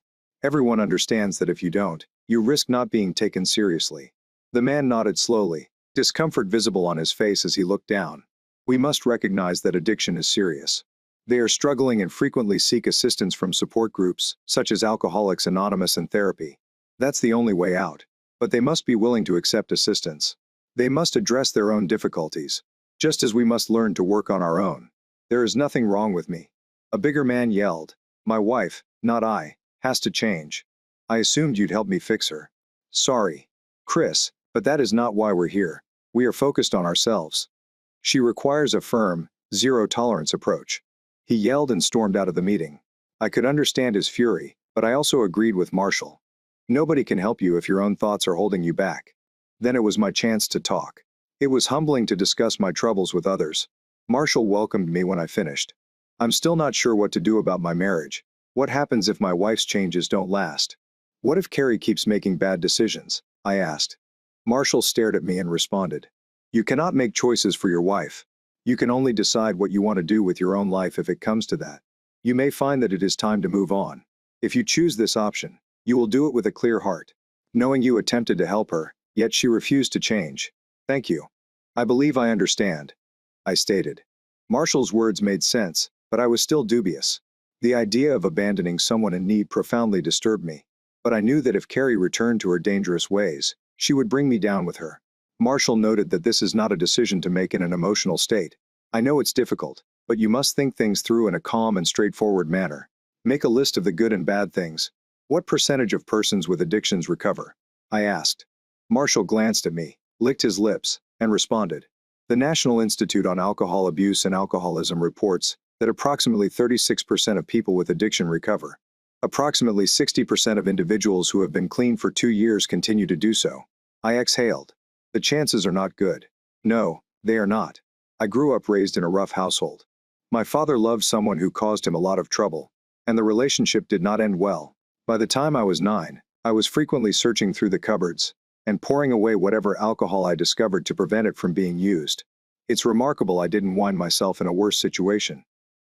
Speaker 1: Everyone understands that if you don't, you risk not being taken seriously. The man nodded slowly, discomfort visible on his face as he looked down. We must recognize that addiction is serious. They are struggling and frequently seek assistance from support groups, such as Alcoholics Anonymous and therapy. That's the only way out. But they must be willing to accept assistance. They must address their own difficulties, just as we must learn to work on our own. There is nothing wrong with me. A bigger man yelled. My wife, not I, has to change. I assumed you'd help me fix her. Sorry, Chris, but that is not why we're here. We are focused on ourselves. She requires a firm, zero-tolerance approach. He yelled and stormed out of the meeting. I could understand his fury, but I also agreed with Marshall. Nobody can help you if your own thoughts are holding you back. Then it was my chance to talk. It was humbling to discuss my troubles with others. Marshall welcomed me when I finished. I'm still not sure what to do about my marriage. What happens if my wife's changes don't last? What if Carrie keeps making bad decisions? I asked. Marshall stared at me and responded. You cannot make choices for your wife. You can only decide what you want to do with your own life if it comes to that. You may find that it is time to move on. If you choose this option, you will do it with a clear heart, knowing you attempted to help her, yet she refused to change. Thank you. I believe I understand, I stated. Marshall's words made sense, but I was still dubious. The idea of abandoning someone in need profoundly disturbed me, but I knew that if Carrie returned to her dangerous ways, she would bring me down with her. Marshall noted that this is not a decision to make in an emotional state. I know it's difficult, but you must think things through in a calm and straightforward manner. Make a list of the good and bad things. What percentage of persons with addictions recover? I asked. Marshall glanced at me, licked his lips, and responded. The National Institute on Alcohol Abuse and Alcoholism reports that approximately 36% of people with addiction recover. Approximately 60% of individuals who have been clean for 2 years continue to do so. I exhaled. The chances are not good. No, they are not. I grew up raised in a rough household. My father loved someone who caused him a lot of trouble, and the relationship did not end well. By the time I was 9, I was frequently searching through the cupboards and pouring away whatever alcohol I discovered to prevent it from being used. It's remarkable I didn't wind myself in a worse situation.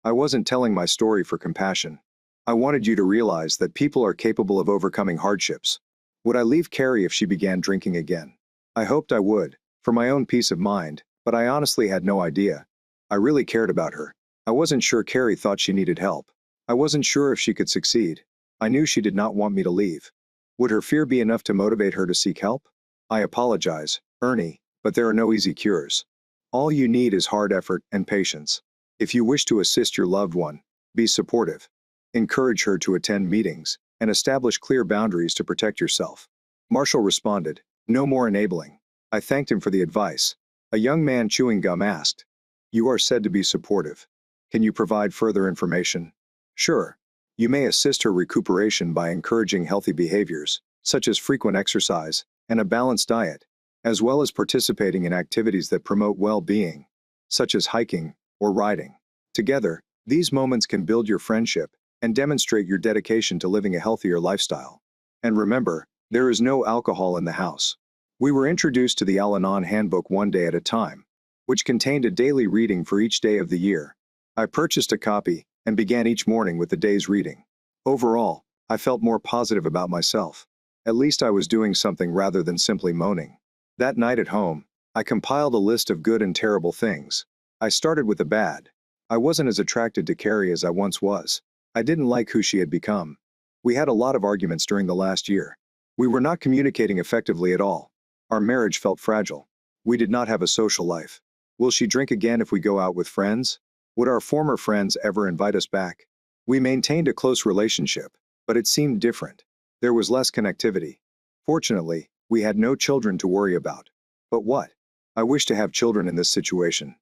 Speaker 1: I wasn't telling my story for compassion. I wanted you to realize that people are capable of overcoming hardships. Would I leave Carrie if she began drinking again? I hoped I would, for my own peace of mind, but I honestly had no idea. I really cared about her. I wasn't sure Carrie thought she needed help. I wasn't sure if she could succeed. I knew she did not want me to leave. Would her fear be enough to motivate her to seek help? I apologize, Ernie, but there are no easy cures. All you need is hard effort and patience. If you wish to assist your loved one, be supportive. Encourage her to attend meetings and establish clear boundaries to protect yourself. Marshall responded, "No more enabling." I thanked him for the advice. A young man chewing gum asked, "You are said to be supportive. Can you provide further information?" "Sure. You may assist her recuperation by encouraging healthy behaviors, such as frequent exercise and a balanced diet, as well as participating in activities that promote well-being, such as hiking or riding. Together, these moments can build your friendship and demonstrate your dedication to living a healthier lifestyle. And remember, there is no alcohol in the house." We were introduced to the Al-Anon handbook one day at a time, which contained a daily reading for each day of the year. I purchased a copy and began each morning with the day's reading. Overall, I felt more positive about myself. At least I was doing something rather than simply moaning. That night at home, I compiled a list of good and terrible things. I started with the bad. I wasn't as attracted to Carrie as I once was. I didn't like who she had become. We had a lot of arguments during the last year. We were not communicating effectively at all. Our marriage felt fragile. We did not have a social life. Will she drink again if we go out with friends? Would our former friends ever invite us back? We maintained a close relationship, but it seemed different. There was less connectivity. Fortunately, we had no children to worry about. But what? I wish to have children in this situation.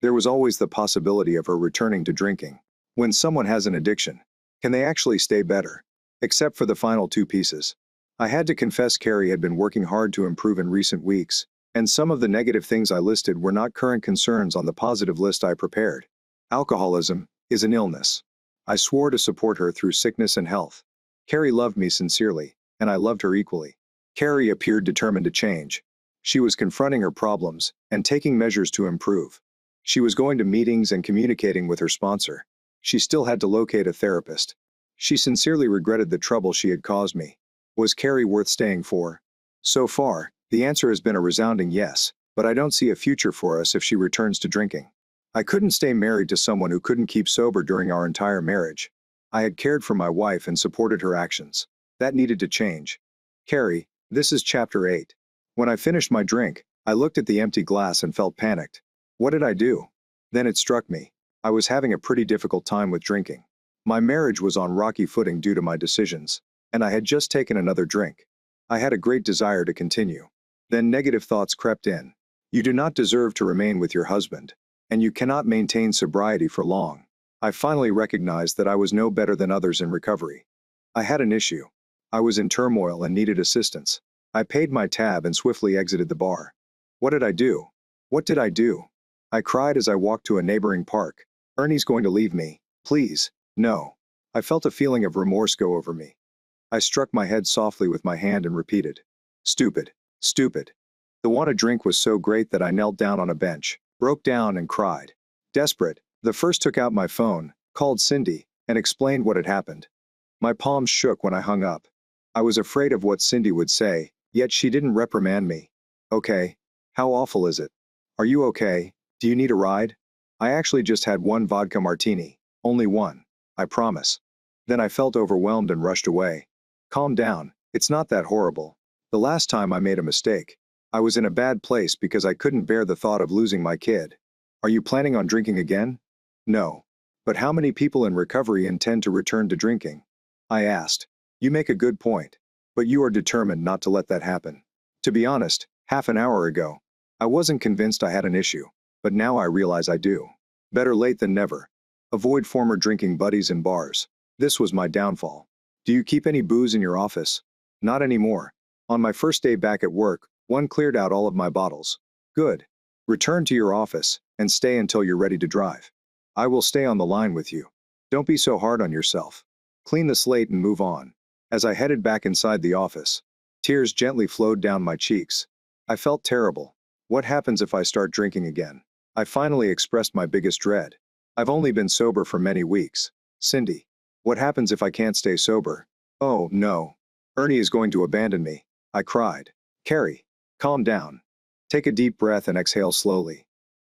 Speaker 1: There was always the possibility of her returning to drinking. When someone has an addiction, can they actually stay better? Except for the final 2 pieces. I had to confess Carrie had been working hard to improve in recent weeks, and some of the negative things I listed were not current concerns on the positive list I prepared. Alcoholism is an illness. I swore to support her through sickness and health. Carrie loved me sincerely, and I loved her equally. Carrie appeared determined to change. She was confronting her problems and taking measures to improve. She was going to meetings and communicating with her sponsor. She still had to locate a therapist. She sincerely regretted the trouble she had caused me. Was Carrie worth staying for? So far, the answer has been a resounding yes, but I don't see a future for us if she returns to drinking. I couldn't stay married to someone who couldn't keep sober during our entire marriage. I had cared for my wife and supported her actions. That needed to change. Carrie, this is chapter 8. When I finished my drink, I looked at the empty glass and felt panicked. What did I do? Then it struck me. I was having a pretty difficult time with drinking. My marriage was on rocky footing due to my decisions, and I had just taken another drink. I had a great desire to continue. Then negative thoughts crept in. You do not deserve to remain with your husband, and you cannot maintain sobriety for long. I finally recognized that I was no better than others in recovery. I had an issue. I was in turmoil and needed assistance. I paid my tab and swiftly exited the bar. What did I do? What did I do? I cried as I walked to a neighboring park. Ernie's going to leave me. Please, no. I felt a feeling of remorse go over me. I struck my head softly with my hand and repeated, "Stupid, stupid." The want to drink was so great that I knelt down on a bench, broke down and cried. Desperate, the first took out my phone, called Cindy, and explained what had happened. My palms shook when I hung up. I was afraid of what Cindy would say, yet she didn't reprimand me. "Okay. How awful is it? Are you okay? Do you need a ride?" I actually just had one vodka martini. Only one. I promise. Then I felt overwhelmed and rushed away. Calm down. It's not that horrible. The last time I made a mistake, I was in a bad place because I couldn't bear the thought of losing my kid. Are you planning on drinking again? No. But how many people in recovery intend to return to drinking? I asked. You make a good point. But you are determined not to let that happen. To be honest, half an hour ago, I wasn't convinced I had an issue, but now I realize I do. Better late than never. Avoid former drinking buddies in bars. This was my downfall. Do you keep any booze in your office? Not anymore. On my first day back at work, one cleared out all of my bottles. Good. Return to your office and stay until you're ready to drive. I will stay on the line with you. Don't be so hard on yourself. Clean the slate and move on. As I headed back inside the office, tears gently flowed down my cheeks. I felt terrible. What happens if I start drinking again? I finally expressed my biggest dread. I've only been sober for many weeks. Cindy. What happens if I can't stay sober? Oh, no. Ernie is going to abandon me. I cried. Carrie. Calm down. Take a deep breath and exhale slowly.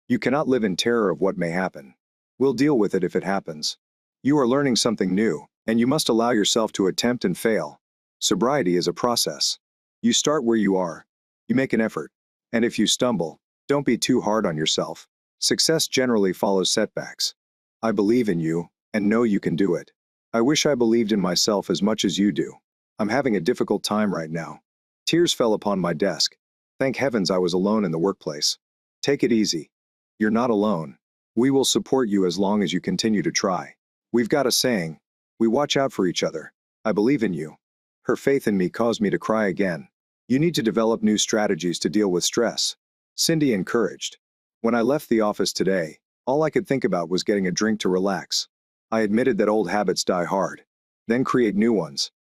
Speaker 1: You cannot live in terror of what may happen. We'll deal with it if it happens. You are learning something new, and you must allow yourself to attempt and fail. Sobriety is a process. You start where you are. You make an effort. And if you stumble, don't be too hard on yourself. Success generally follows setbacks. I believe in you, and know you can do it. I wish I believed in myself as much as you do. I'm having a difficult time right now. Tears fell upon my desk. Thank heavens I was alone in the workplace. Take it easy. You're not alone. We will support you as long as you continue to try. We've got a saying. We watch out for each other. I believe in you. Her faith in me caused me to cry again. You need to develop new strategies to deal with stress. Cindy encouraged. When I left the office today, all I could think about was getting a drink to relax. I admitted that old habits die hard, then create new ones.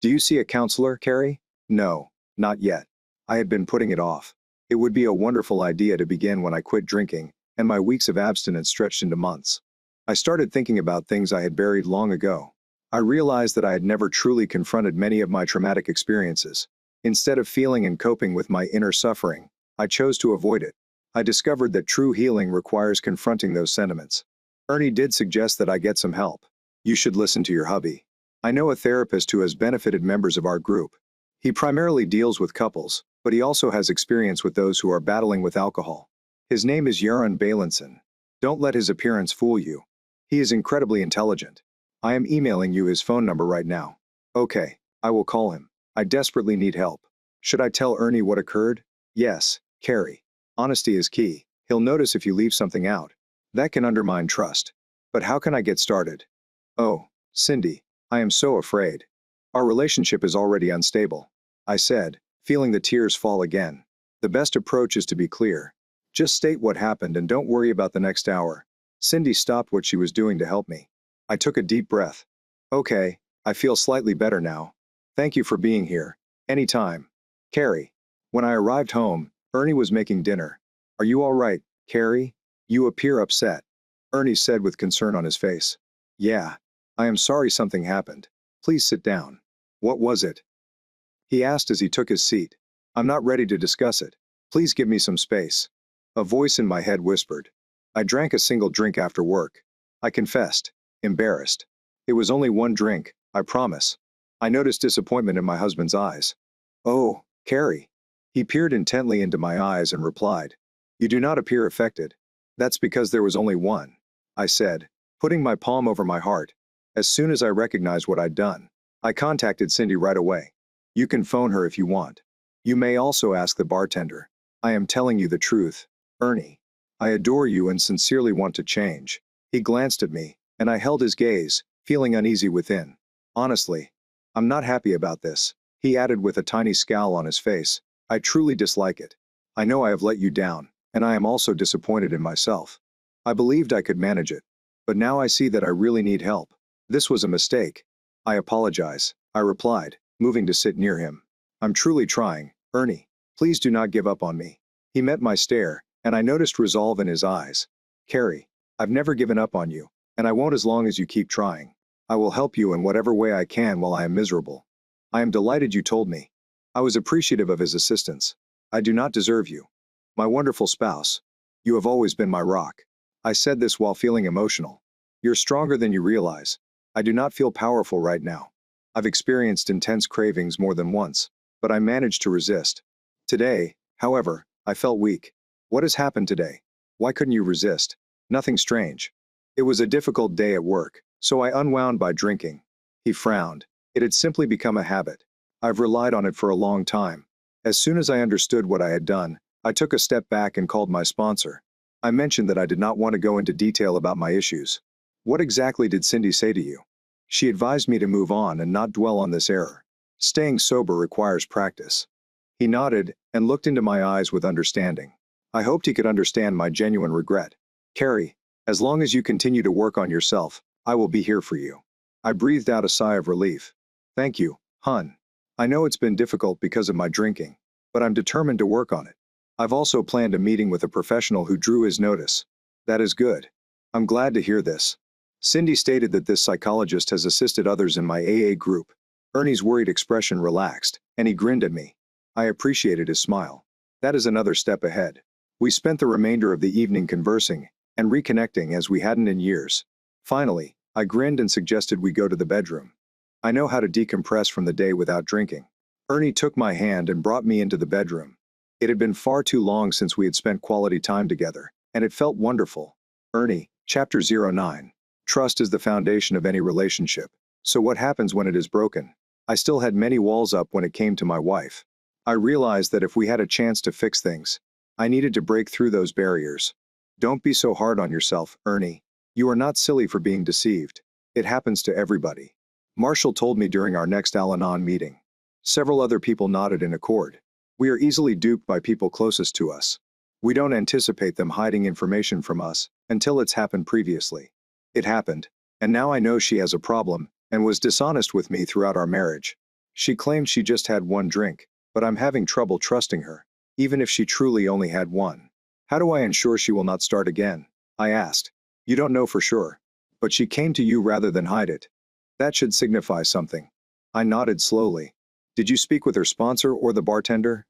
Speaker 1: Do you see a counselor, Carrie? No, not yet. I had been putting it off. It would be a wonderful idea to begin when I quit drinking, and my weeks of abstinence stretched into months. I started thinking about things I had buried long ago. I realized that I had never truly confronted many of my traumatic experiences. Instead of feeling and coping with my inner suffering, I chose to avoid it. I discovered that true healing requires confronting those sentiments. Ernie did suggest that I get some help. You should listen to your hubby. I know a therapist who has benefited members of our group. He primarily deals with couples, but he also has experience with those who are battling with alcohol. His name is Yaron Balinson. Don't let his appearance fool you. He is incredibly intelligent. I am emailing you his phone number right now. Okay, I will call him. I desperately need help. Should I tell Ernie what occurred? Yes, Carrie. Honesty is key. He'll notice if you leave something out. That can undermine trust. But how can I get started? Oh, Cindy, I am so afraid. Our relationship is already unstable. I said, feeling the tears fall again. The best approach is to be clear. Just state what happened and don't worry about the next hour. Cindy stopped what she was doing to help me. I took a deep breath. Okay, I feel slightly better now. Thank you for being here. Anytime. Carrie. When I arrived home, Ernie was making dinner. Are you all right, Carrie? You appear upset. Ernie said with concern on his face. Yeah. I am sorry something happened. Please sit down. What was it? He asked as he took his seat. I'm not ready to discuss it. Please give me some space. A voice in my head whispered. I drank a single drink after work. I confessed, embarrassed. It was only one drink, I promise. I noticed disappointment in my husband's eyes. Oh, Carrie. He peered intently into my eyes and replied. You do not appear affected. That's because there was only one, I said, putting my palm over my heart. As soon as I recognized what I'd done, I contacted Cindy right away. You can phone her if you want. You may also ask the bartender. I am telling you the truth, Ernie. I adore you and sincerely want to change. He glanced at me, and I held his gaze, feeling uneasy within. Honestly, I'm not happy about this, he added with a tiny scowl on his face. I truly dislike it. I know I have let you down, and I am also disappointed in myself. I believed I could manage it, but now I see that I really need help. This was a mistake. I apologize, I replied, moving to sit near him. I'm truly trying, Ernie. Please do not give up on me. He met my stare, and I noticed resolve in his eyes. Carrie, I've never given up on you, and I won't as long as you keep trying. I will help you in whatever way I can while I am miserable. I am delighted you told me. I was appreciative of his assistance. I do not deserve you. My wonderful spouse. You have always been my rock. I said this while feeling emotional. You're stronger than you realize. I do not feel powerful right now. I've experienced intense cravings more than once, but I managed to resist. Today, however, I felt weak. What has happened today? Why couldn't you resist? Nothing strange. It was a difficult day at work, so I unwound by drinking. He frowned. It had simply become a habit. I've relied on it for a long time. As soon as I understood what I had done, I took a step back and called my sponsor. I mentioned that I did not want to go into detail about my issues. What exactly did Cindy say to you? She advised me to move on and not dwell on this error. Staying sober requires practice. He nodded and looked into my eyes with understanding. I hoped he could understand my genuine regret. Carrie, as long as you continue to work on yourself, I will be here for you. I breathed out a sigh of relief. Thank you, hun. I know it's been difficult because of my drinking, but I'm determined to work on it. I've also planned a meeting with a professional who drew his notice. That is good. I'm glad to hear this. Cindy stated that this psychologist has assisted others in my AA group. Ernie's worried expression relaxed, and he grinned at me. I appreciated his smile. That is another step ahead. We spent the remainder of the evening conversing and reconnecting as we hadn't in years. Finally, I grinned and suggested we go to the bedroom. I know how to decompress from the day without drinking. Ernie took my hand and brought me into the bedroom. It had been far too long since we had spent quality time together, and it felt wonderful. Ernie, Chapter 09. Trust is the foundation of any relationship. So what happens when it is broken? I still had many walls up when it came to my wife. I realized that if we had a chance to fix things, I needed to break through those barriers. Don't be so hard on yourself, Ernie. You are not silly for being deceived. It happens to everybody. Marshall told me during our next Al-Anon meeting. Several other people nodded in accord. We are easily duped by people closest to us. We don't anticipate them hiding information from us until it's happened previously. It happened, and now I know she has a problem and was dishonest with me throughout our marriage. She claimed she just had one drink, but I'm having trouble trusting her, even if she truly only had one. How do I ensure she will not start again? I asked. You don't know for sure, but she came to you rather than hide it. That should signify something. I nodded slowly. Did you speak with her sponsor or the bartender?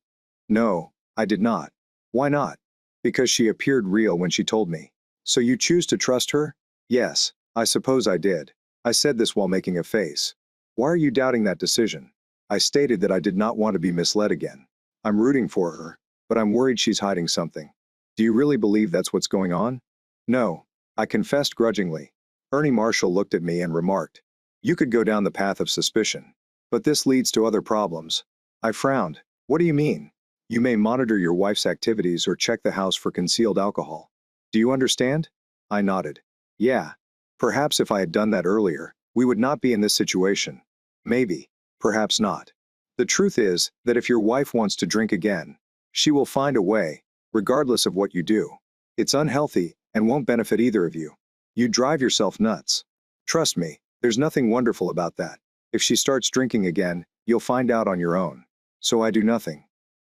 Speaker 1: No, I did not. Why not? Because she appeared real when she told me. So you choose to trust her? Yes, I suppose I did. I said this while making a face. Why are you doubting that decision? I stated that I did not want to be misled again. I'm rooting for her, but I'm worried she's hiding something. Do you really believe that's what's going on? No, I confessed grudgingly. Ernie Marshall looked at me and remarked, you could go down the path of suspicion, but this leads to other problems. I frowned. What do you mean? You may monitor your wife's activities or check the house for concealed alcohol. Do you understand? I nodded. Yeah. Perhaps if I had done that earlier, we would not be in this situation. Maybe. Perhaps not. The truth is that if your wife wants to drink again, she will find a way, regardless of what you do. It's unhealthy and won't benefit either of you. You drive yourself nuts. Trust me, there's nothing wonderful about that. If she starts drinking again, you'll find out on your own. So I do nothing.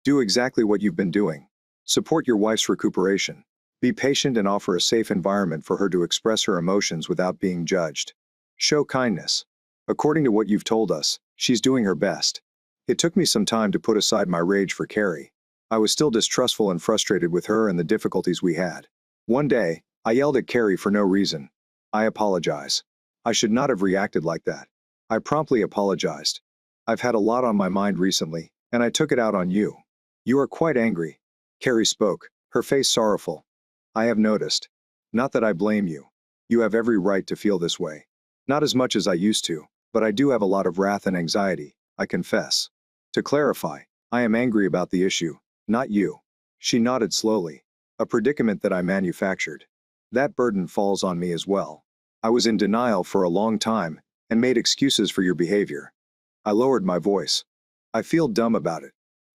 Speaker 1: Do exactly what you've been doing. Support your wife's recuperation. Be patient and offer a safe environment for her to express her emotions without being judged. Show kindness. According to what you've told us, she's doing her best. It took me some time to put aside my rage for Carrie. I was still distrustful and frustrated with her and the difficulties we had. One day, I yelled at Carrie for no reason. I apologize. I should not have reacted like that. I promptly apologized. I've had a lot on my mind recently, and I took it out on you. You are quite angry. Carrie spoke, her face sorrowful. I have noticed. Not that I blame you. You have every right to feel this way. Not as much as I used to, but I do have a lot of wrath and anxiety, I confess. To clarify, I am angry about the issue, not you. She nodded slowly. A predicament that I manufactured. That burden falls on me as well. I was in denial for a long time and made excuses for your behavior. I lowered my voice. I feel dumb about it.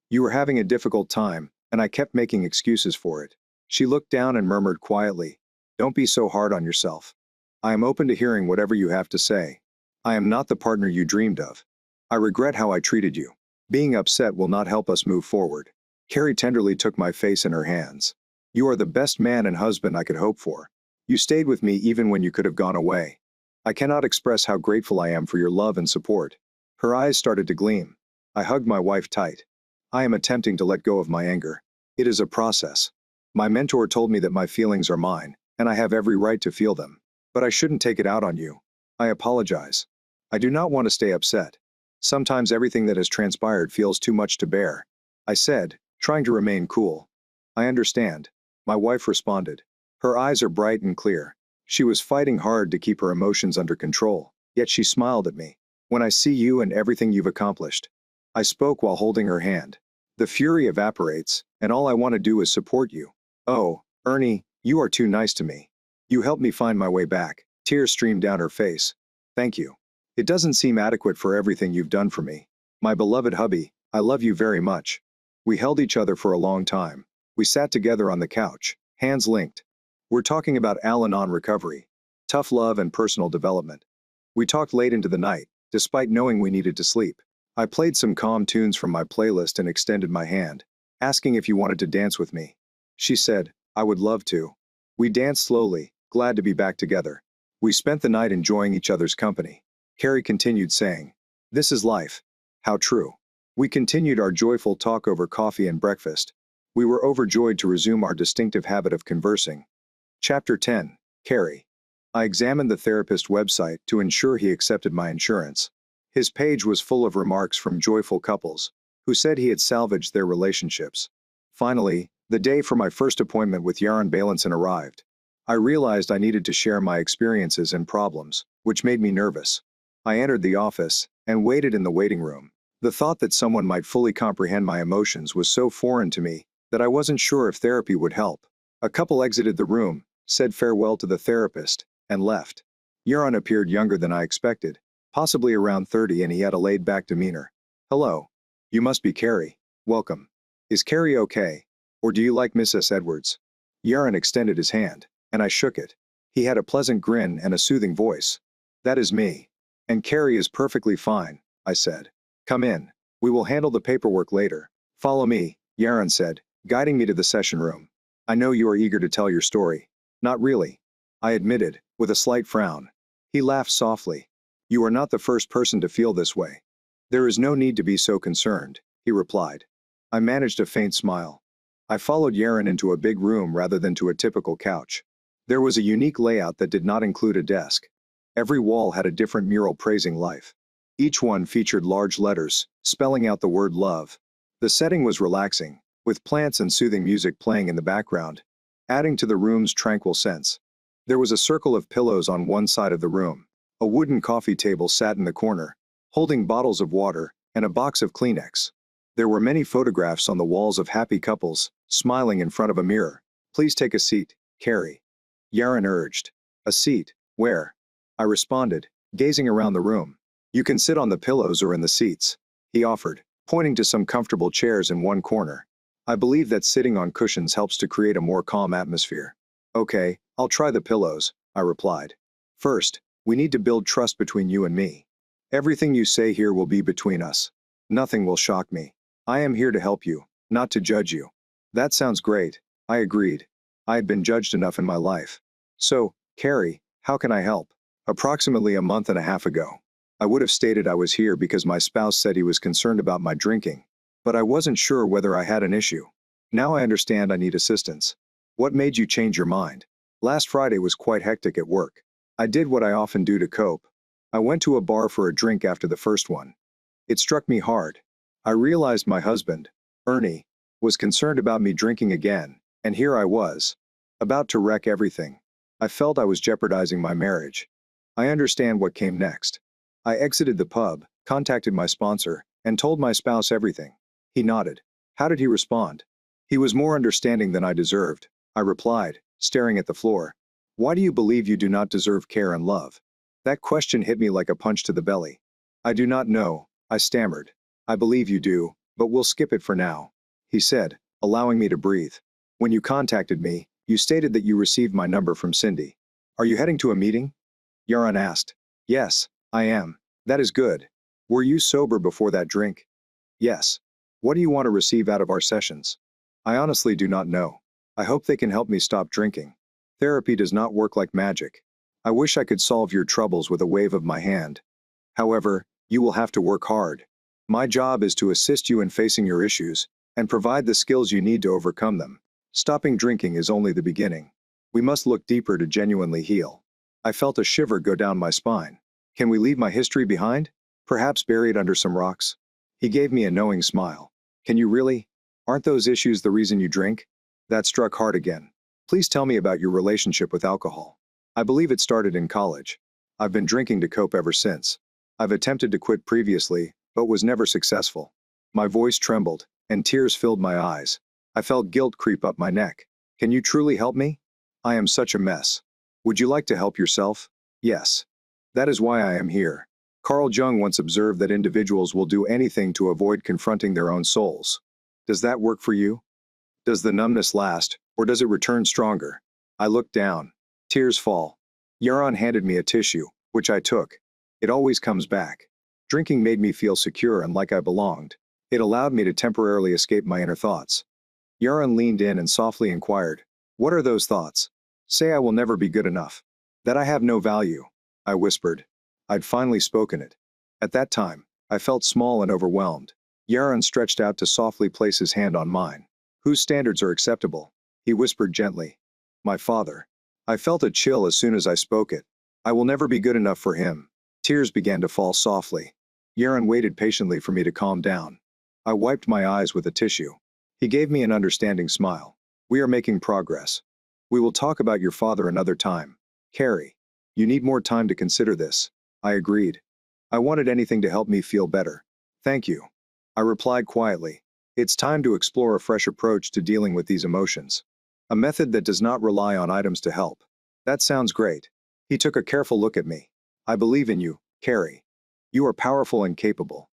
Speaker 1: You were having a difficult time, and I kept making excuses for it. She looked down and murmured quietly, don't be so hard on yourself. I am open to hearing whatever you have to say. I am not the partner you dreamed of. I regret how I treated you. Being upset will not help us move forward. Carrie tenderly took my face in her hands. You are the best man and husband I could hope for. You stayed with me even when you could have gone away. I cannot express how grateful I am for your love and support. Her eyes started to gleam. I hugged my wife tight. I am attempting to let go of my anger. It is a process. My mentor told me that my feelings are mine, and I have every right to feel them. But I shouldn't take it out on you. I apologize. I do not want to stay upset. Sometimes everything that has transpired feels too much to bear. I said, trying to remain cool. I understand. My wife responded. Her eyes are bright and clear. She was fighting hard to keep her emotions under control, yet she smiled at me. When I see you and everything you've accomplished. I spoke while holding her hand. The fury evaporates, and all I want to do is support you. Oh, Ernie, you are too nice to me. You helped me find my way back. Tears streamed down her face. Thank you. It doesn't seem adequate for everything you've done for me. My beloved hubby, I love you very much. We held each other for a long time. We sat together on the couch, hands linked. We're talking about Al-Anon recovery, tough love and personal development. We talked late into the night, despite knowing we needed to sleep. I played some calm tunes from my playlist and extended my hand, asking if you wanted to dance with me. She said, I would love to. We danced slowly, glad to be back together. We spent the night enjoying each other's company. Carrie continued saying, this is life. How true. We continued our joyful talk over coffee and breakfast. We were overjoyed to resume our distinctive habit of conversing. Chapter 10. Carrie. I examined the therapist website to ensure he accepted my insurance. His page was full of remarks from joyful couples who said he had salvaged their relationships. Finally, the day for my first appointment with Yaron Balanson arrived. I realized I needed to share my experiences and problems, which made me nervous. I entered the office and waited in the waiting room. The thought that someone might fully comprehend my emotions was so foreign to me that I wasn't sure if therapy would help. A couple exited the room, said farewell to the therapist, and left. Yaron appeared younger than I expected, possibly around 30, and he had a laid-back demeanor. Hello. You must be Carrie. Welcome. Is Carrie okay? Or do you like Mrs. Edwards? Yaron extended his hand, and I shook it. He had a pleasant grin and a soothing voice. That is me. And Carrie is perfectly fine, I said. Come in. We will handle the paperwork later. Follow me, Yaron said, guiding me to the session room. I know you are eager to tell your story. Not really, I admitted, with a slight frown. He laughed softly. You are not the first person to feel this way. There is no need to be so concerned, he replied. I managed a faint smile. I followed Yaron into a big room rather than to a typical couch. There was a unique layout that did not include a desk. Every wall had a different mural praising life. Each one featured large letters, spelling out the word love. The setting was relaxing, with plants and soothing music playing in the background, adding to the room's tranquil sense. There was a circle of pillows on one side of the room. A wooden coffee table sat in the corner, holding bottles of water and a box of Kleenex. There were many photographs on the walls of happy couples, smiling in front of a mirror. Please take a seat, Carrie. Yaron urged. A seat? Where? I responded, gazing around the room. You can sit on the pillows or in the seats, he offered, pointing to some comfortable chairs in one corner. I believe that sitting on cushions helps to create a more calm atmosphere. Okay, I'll try the pillows, I replied. First, we need to build trust between you and me. Everything you say here will be between us. Nothing will shock me. I am here to help you, not to judge you. That sounds great, I agreed. I had been judged enough in my life. So, Carrie, how can I help? Approximately a month and a half ago, I would have stated I was here because my spouse said he was concerned about my drinking, but I wasn't sure whether I had an issue. Now I understand I need assistance. What made you change your mind? Last Friday was quite hectic at work. I did what I often do to cope. I went to a bar for a drink after the first one. It struck me hard. I realized my husband, Ernie, was concerned about me drinking again, and here I was, about to wreck everything. I felt I was jeopardizing my marriage. I understand what came next. I exited the pub, contacted my sponsor, and told my spouse everything. He nodded. How did he respond? He was more understanding than I deserved, I replied, staring at the floor. Why do you believe you do not deserve care and love? That question hit me like a punch to the belly. I do not know, I stammered. I believe you do, but we'll skip it for now, he said, allowing me to breathe. When you contacted me, you stated that you received my number from Cindy. Are you heading to a meeting? Yaron asked. Yes, I am. That is good. Were you sober before that drink? Yes. What do you want to receive out of our sessions? I honestly do not know. I hope they can help me stop drinking. Therapy does not work like magic. I wish I could solve your troubles with a wave of my hand. However, you will have to work hard. My job is to assist you in facing your issues and provide the skills you need to overcome them. Stopping drinking is only the beginning. We must look deeper to genuinely heal. I felt a shiver go down my spine. Can we leave my history behind? Perhaps buried under some rocks? He gave me a knowing smile. Can you really? Aren't those issues the reason you drink? That struck hard again. Please tell me about your relationship with alcohol. I believe it started in college. I've been drinking to cope ever since. I've attempted to quit previously, but was never successful. My voice trembled, and tears filled my eyes. I felt guilt creep up my neck. Can you truly help me? I am such a mess. Would you like to help yourself? Yes. That is why I am here. Carl Jung once observed that individuals will do anything to avoid confronting their own souls. Does that work for you? Does the numbness last, or does it return stronger? I looked down. Tears fall. Yaron handed me a tissue, which I took. It always comes back. Drinking made me feel secure and like I belonged. It allowed me to temporarily escape my inner thoughts. Yaron leaned in and softly inquired, "What are those thoughts?" "Say I will never be good enough. That I have no value," I whispered. I'd finally spoken it. At that time, I felt small and overwhelmed. Yaron stretched out to softly place his hand on mine. "Whose standards are acceptable?" he whispered gently. "My father." I felt a chill as soon as I spoke it. I will never be good enough for him. Tears began to fall softly. Yaron waited patiently for me to calm down. I wiped my eyes with a tissue. He gave me an understanding smile. "We are making progress. We will talk about your father another time. Carrie, you need more time to consider this." I agreed. I wanted anything to help me feel better. "Thank you," I replied quietly. It's time to explore a fresh approach to dealing with these emotions. A method that does not rely on items to help. That sounds great. He took a careful look at me. "I believe in you, Carrie. You are powerful and capable.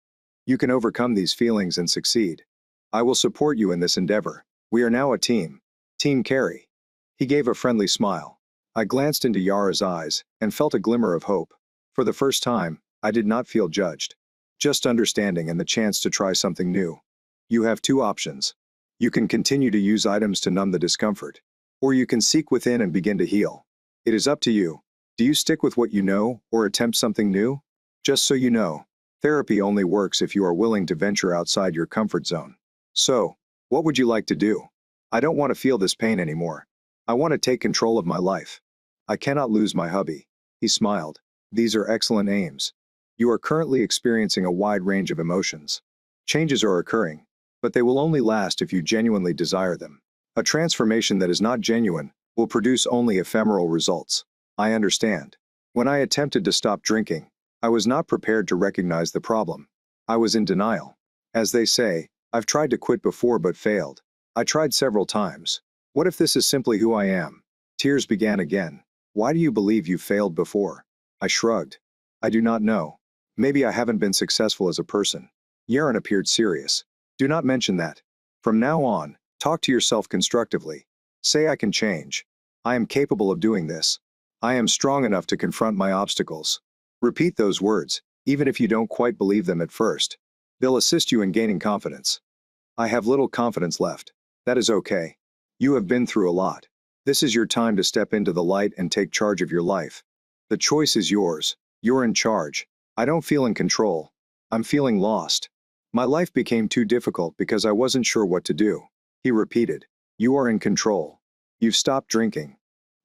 Speaker 1: You can overcome these feelings and succeed. I will support you in this endeavor. We are now a team. Team Carrie." He gave a friendly smile. I glanced into Yara's eyes and felt a glimmer of hope. For the first time, I did not feel judged. Just understanding and the chance to try something new. You have two options. You can continue to use items to numb the discomfort, or you can seek within and begin to heal. It is up to you. Do you stick with what you know or attempt something new? Just so you know, therapy only works if you are willing to venture outside your comfort zone. So, what would you like to do? I don't want to feel this pain anymore. I want to take control of my life. I cannot lose my hubby. He smiled. These are excellent aims. You are currently experiencing a wide range of emotions. Changes are occurring, but they will only last if you genuinely desire them. A transformation that is not genuine will produce only ephemeral results. I understand. When I attempted to stop drinking, I was not prepared to recognize the problem. I was in denial. As they say, I've tried to quit before but failed. I tried several times. What if this is simply who I am? Tears began again. Why do you believe you failed before? I shrugged. I do not know. Maybe I haven't been successful as a person. Yaron appeared serious. Do not mention that. From now on, talk to yourself constructively. Say I can change. I am capable of doing this. I am strong enough to confront my obstacles. Repeat those words, even if you don't quite believe them at first. They'll assist you in gaining confidence. I have little confidence left. That is okay. You have been through a lot. This is your time to step into the light and take charge of your life. The choice is yours. You're in charge. I don't feel in control. I'm feeling lost. My life became too difficult because I wasn't sure what to do. He repeated. You are in control. You've stopped drinking.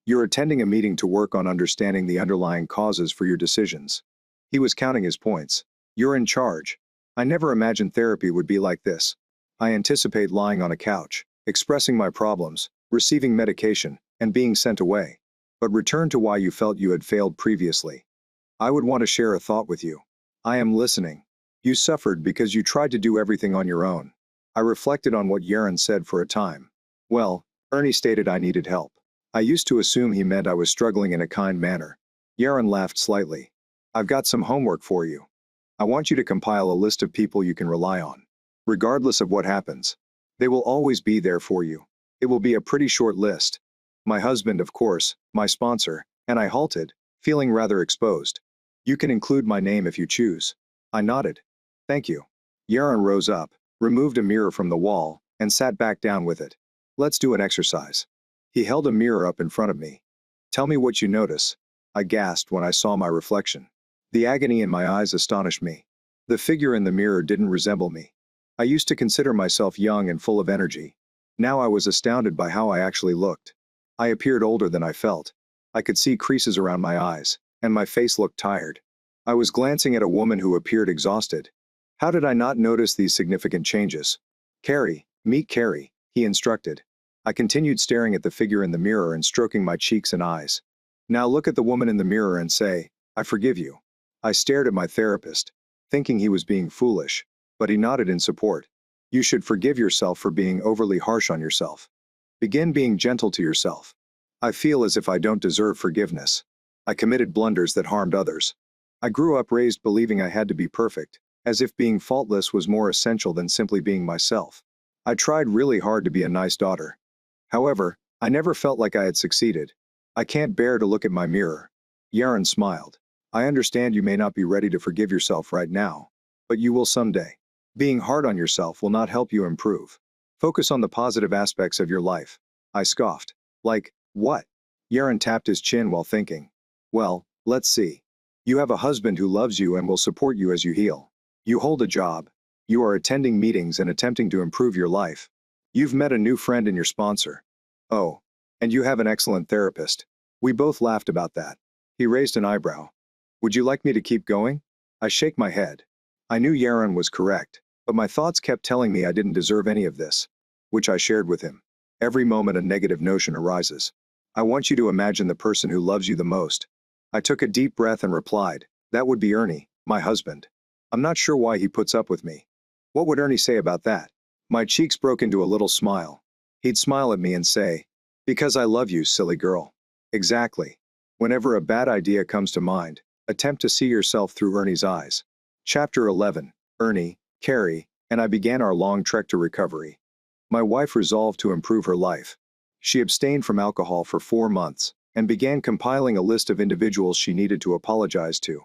Speaker 1: You're attending a meeting to work on understanding the underlying causes for your decisions. He was counting his points. You're in charge. I never imagined therapy would be like this. I anticipate lying on a couch, expressing my problems, receiving medication, and being sent away. But return to why you felt you had failed previously. I would want to share a thought with you. I am listening. You suffered because you tried to do everything on your own. I reflected on what Yaron said for a time. Well, Ernie stated I needed help. I used to assume he meant I was struggling in a kind manner. Yaron laughed slightly. I've got some homework for you. I want you to compile a list of people you can rely on. Regardless of what happens, they will always be there for you. It will be a pretty short list. My husband, of course, my sponsor, and I halted, feeling rather exposed. You can include my name if you choose. I nodded. Thank you. Yaron rose up, removed a mirror from the wall, and sat back down with it. Let's do an exercise. He held a mirror up in front of me. Tell me what you notice. I gasped when I saw my reflection. The agony in my eyes astonished me. The figure in the mirror didn't resemble me. I used to consider myself young and full of energy. Now I was astounded by how I actually looked. I appeared older than I felt. I could see creases around my eyes, and my face looked tired. I was glancing at a woman who appeared exhausted. How did I not notice these significant changes? Carrie, meet Carrie, he instructed. I continued staring at the figure in the mirror and stroking my cheeks and eyes. Now look at the woman in the mirror and say, I forgive you. I stared at my therapist, thinking he was being foolish, but he nodded in support. You should forgive yourself for being overly harsh on yourself. Begin being gentle to yourself. I feel as if I don't deserve forgiveness. I committed blunders that harmed others. I grew up raised believing I had to be perfect, as if being faultless was more essential than simply being myself. I tried really hard to be a nice daughter. However, I never felt like I had succeeded. I can't bear to look at my mirror. Yaron smiled. I understand you may not be ready to forgive yourself right now, but you will someday. Being hard on yourself will not help you improve. Focus on the positive aspects of your life. I scoffed. Like, what? Yaron tapped his chin while thinking. Well, let's see. You have a husband who loves you and will support you as you heal. You hold a job. You are attending meetings and attempting to improve your life. You've met a new friend in your sponsor. Oh, and you have an excellent therapist. We both laughed about that. He raised an eyebrow. Would you like me to keep going? I shake my head. I knew Yaron was correct, but my thoughts kept telling me I didn't deserve any of this, which I shared with him. Every moment a negative notion arises. I want you to imagine the person who loves you the most. I took a deep breath and replied, that would be Ernie, my husband. I'm not sure why he puts up with me. What would Ernie say about that? My cheeks broke into a little smile. He'd smile at me and say, because I love you, silly girl. Exactly. Whenever a bad idea comes to mind, attempt to see yourself through Ernie's eyes. Chapter 11, Ernie, Carrie, and I began our long trek to recovery. My wife resolved to improve her life. She abstained from alcohol for 4 months and began compiling a list of individuals she needed to apologize to.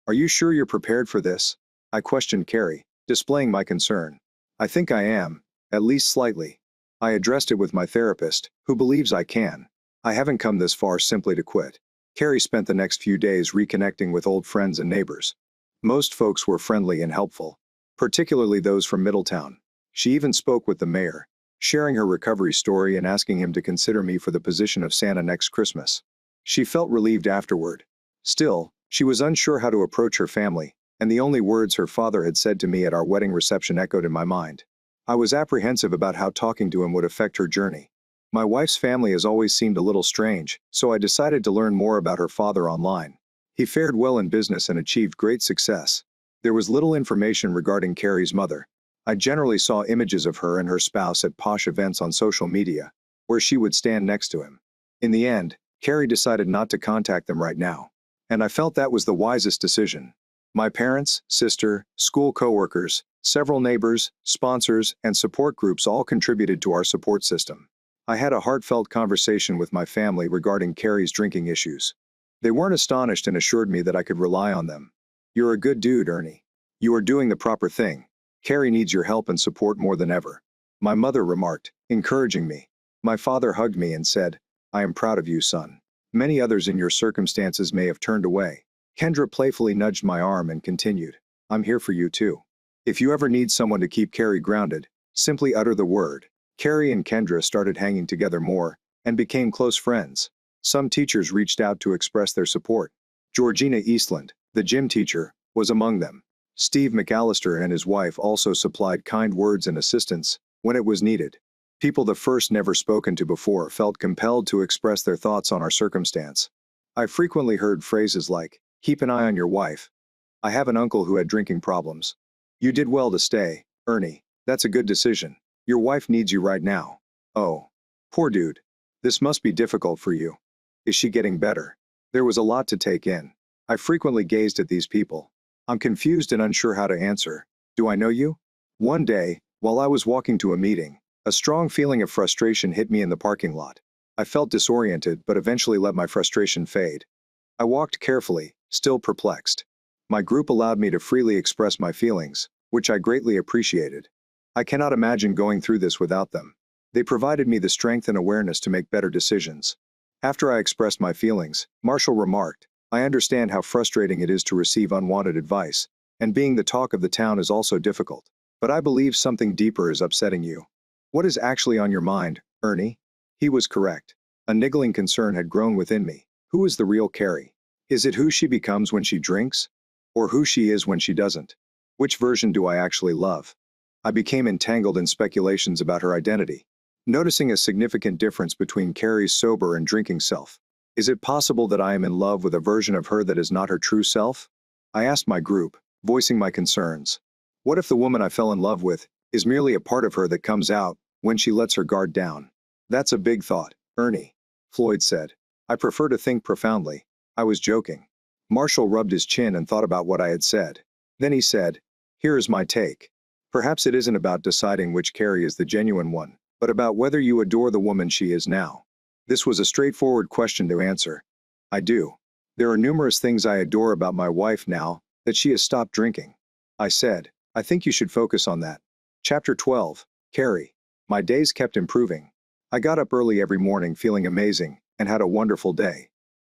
Speaker 1: Are you sure you're prepared for this? I questioned Carrie, displaying my concern. I think I am, at least slightly. I addressed it with my therapist, who believes I can. I haven't come this far simply to quit. Carrie spent the next few days reconnecting with old friends and neighbors. Most folks were friendly and helpful, particularly those from Middletown. She even spoke with the mayor, sharing her recovery story and asking him to consider me for the position of Santa next Christmas. She felt relieved afterward. Still, she was unsure how to approach her family, and the only words her father had said to me at our wedding reception echoed in my mind. I was apprehensive about how talking to him would affect her journey. My wife's family has always seemed a little strange, so I decided to learn more about her father online. He fared well in business and achieved great success. There was little information regarding Carrie's mother. I generally saw images of her and her spouse at posh events on social media, where she would stand next to him. In the end, Carrie decided not to contact them right now, and I felt that was the wisest decision. My parents, sister, school coworkers, several neighbors, sponsors, and support groups all contributed to our support system. I had a heartfelt conversation with my family regarding Carrie's drinking issues. They weren't astonished and assured me that I could rely on them. You're a good dude, Ernie. You are doing the proper thing. Carrie needs your help and support more than ever. My mother remarked, encouraging me. My father hugged me and said, I am proud of you, son. Many others in your circumstances may have turned away. Kendra playfully nudged my arm and continued, I'm here for you too. If you ever need someone to keep Carrie grounded, simply utter the word. Carrie and Kendra started hanging together more and became close friends. Some teachers reached out to express their support. Georgina Eastland, the gym teacher, was among them. Steve McAllister and his wife also supplied kind words and assistance when it was needed. People the first never spoken to before felt compelled to express their thoughts on our circumstance. I frequently heard phrases like, keep an eye on your wife. I have an uncle who had drinking problems. You did well to stay, Ernie. That's a good decision. Your wife needs you right now. Oh, poor dude. This must be difficult for you. Is she getting better? There was a lot to take in. I frequently gazed at these people. I'm confused and unsure how to answer. Do I know you? One day, while I was walking to a meeting, a strong feeling of frustration hit me in the parking lot. I felt disoriented but eventually let my frustration fade. I walked carefully, still perplexed. My group allowed me to freely express my feelings, which I greatly appreciated. I cannot imagine going through this without them. They provided me the strength and awareness to make better decisions. After I expressed my feelings, Marshall remarked, I understand how frustrating it is to receive unwanted advice, and being the talk of the town is also difficult. But I believe something deeper is upsetting you. What is actually on your mind, Ernie? He was correct. A niggling concern had grown within me. Who is the real Carrie? Is it who she becomes when she drinks? Or who she is when she doesn't? Which version do I actually love? I became entangled in speculations about her identity, noticing a significant difference between Carrie's sober and drinking self. Is it possible that I am in love with a version of her that is not her true self? I asked my group, voicing my concerns. What if the woman I fell in love with is merely a part of her that comes out when she lets her guard down. That's a big thought, Ernie. Floyd said. I prefer to think profoundly. I was joking. Marshall rubbed his chin and thought about what I had said. Then he said, here is my take. Perhaps it isn't about deciding which Carrie is the genuine one, but about whether you adore the woman she is now. This was a straightforward question to answer. I do. There are numerous things I adore about my wife now that she has stopped drinking. I said, I think you should focus on that. Chapter 12, Carrie. My days kept improving. I got up early every morning feeling amazing and had a wonderful day.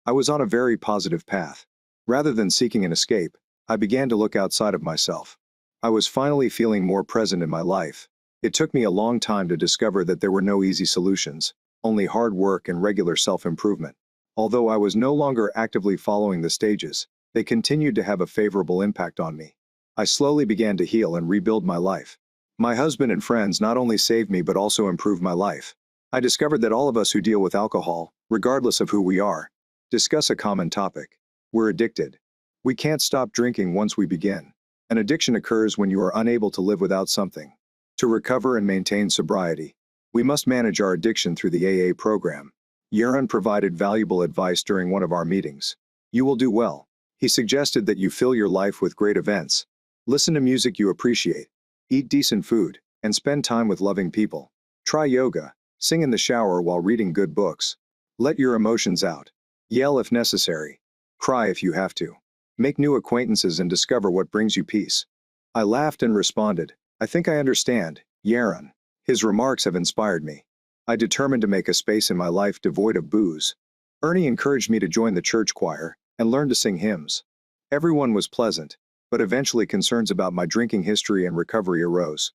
Speaker 1: I was on a very positive path. Rather than seeking an escape, I began to look outside of myself. I was finally feeling more present in my life. It took me a long time to discover that there were no easy solutions, only hard work and regular self-improvement. Although I was no longer actively following the stages, they continued to have a favorable impact on me. I slowly began to heal and rebuild my life. My husband and friends not only saved me but also improved my life. I discovered that all of us who deal with alcohol, regardless of who we are, discuss a common topic. We're addicted. We can't stop drinking once we begin. An addiction occurs when you are unable to live without something. To recover and maintain sobriety, we must manage our addiction through the AA program. Yaron provided valuable advice during one of our meetings. You will do well. He suggested that you fill your life with great events. Listen to music you appreciate. Eat decent food, and spend time with loving people. Try yoga. Sing in the shower while reading good books. Let your emotions out. Yell if necessary. Cry if you have to. Make new acquaintances and discover what brings you peace. I laughed and responded, I think I understand, Yaron. His remarks have inspired me. I determined to make a space in my life devoid of booze. Ernie encouraged me to join the church choir and learn to sing hymns. Everyone was pleasant, but eventually concerns about my drinking history and recovery arose.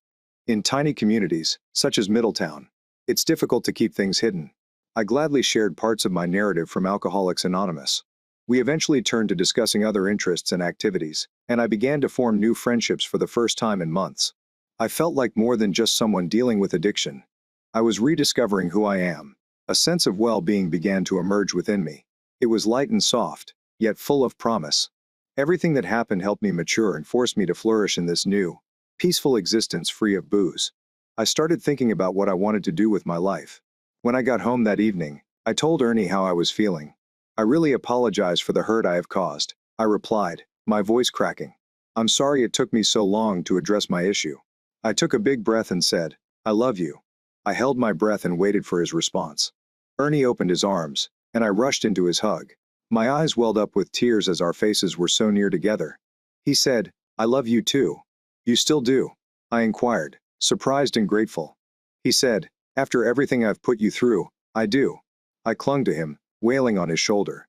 Speaker 1: In tiny communities, such as Middletown, it's difficult to keep things hidden. I gladly shared parts of my narrative from Alcoholics Anonymous. We eventually turned to discussing other interests and activities, and I began to form new friendships for the first time in months. I felt like more than just someone dealing with addiction. I was rediscovering who I am. A sense of well-being began to emerge within me. It was light and soft, yet full of promise. Everything that happened helped me mature and forced me to flourish in this new, peaceful existence free of booze. I started thinking about what I wanted to do with my life. When I got home that evening, I told Ernie how I was feeling. I really apologize for the hurt I have caused, I replied, my voice cracking. I'm sorry it took me so long to address my issue. I took a big breath and said, I love you. I held my breath and waited for his response. Ernie opened his arms, and I rushed into his hug. My eyes welled up with tears as our faces were so near together. He said, I love you too. You still do? I inquired, surprised and grateful. He said, after everything I've put you through, I do. I clung to him, wailing on his shoulder.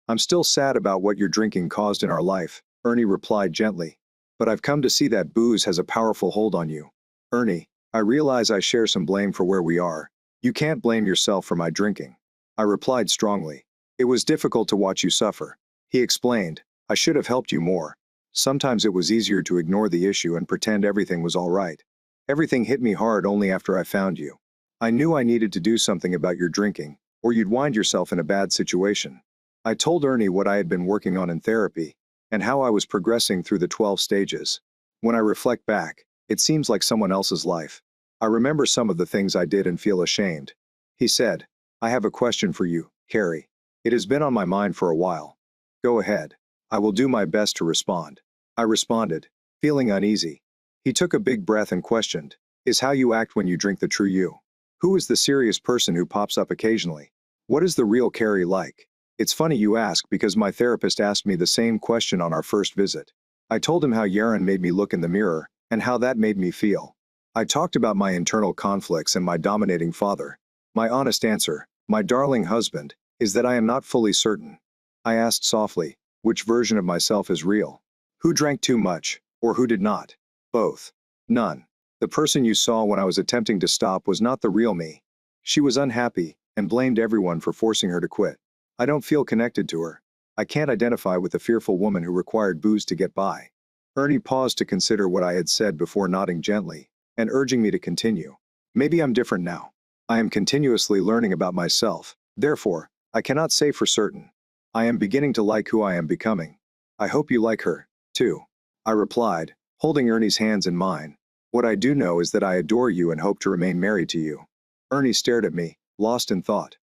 Speaker 1: I'm still sad about what your drinking caused in our life, Ernie replied gently. But I've come to see that booze has a powerful hold on you. Ernie, I realize I share some blame for where we are. You can't blame yourself for my drinking. I replied strongly. It was difficult to watch you suffer. He explained, I should have helped you more. Sometimes it was easier to ignore the issue and pretend everything was all right. Everything hit me hard only after I found you. I knew I needed to do something about your drinking, or you'd wind yourself in a bad situation. I told Ernie what I had been working on in therapy, and how I was progressing through the 12 stages. When I reflect back, it seems like someone else's life. I remember some of the things I did and feel ashamed. He said, I have a question for you, Carrie. It has been on my mind for a while. Go ahead. I will do my best to respond. I responded, feeling uneasy. He took a big breath and questioned, is how you act when you drink the true you? Who is the serious person who pops up occasionally? What is the real Carrie like? It's funny you ask because my therapist asked me the same question on our first visit. I told him how Yaron made me look in the mirror, and how that made me feel. I talked about my internal conflicts and my dominating father. My honest answer, my darling husband, is that I am not fully certain. I asked softly, which version of myself is real? Who drank too much, or who did not? Both. None. The person you saw when I was attempting to stop was not the real me. She was unhappy, and blamed everyone for forcing her to quit. I don't feel connected to her. I can't identify with the fearful woman who required booze to get by. Ernie paused to consider what I had said before nodding gently, and urging me to continue. Maybe I'm different now. I am continuously learning about myself, therefore, I cannot say for certain. I am beginning to like who I am becoming. I hope you like her, too. I replied, holding Ernie's hands in mine. What I do know is that I adore you and hope to remain married to you. Ernie stared at me, lost in thought.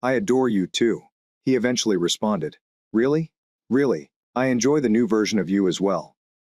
Speaker 1: I adore you too. He eventually responded. Really? Really. I enjoy the new version of you as well.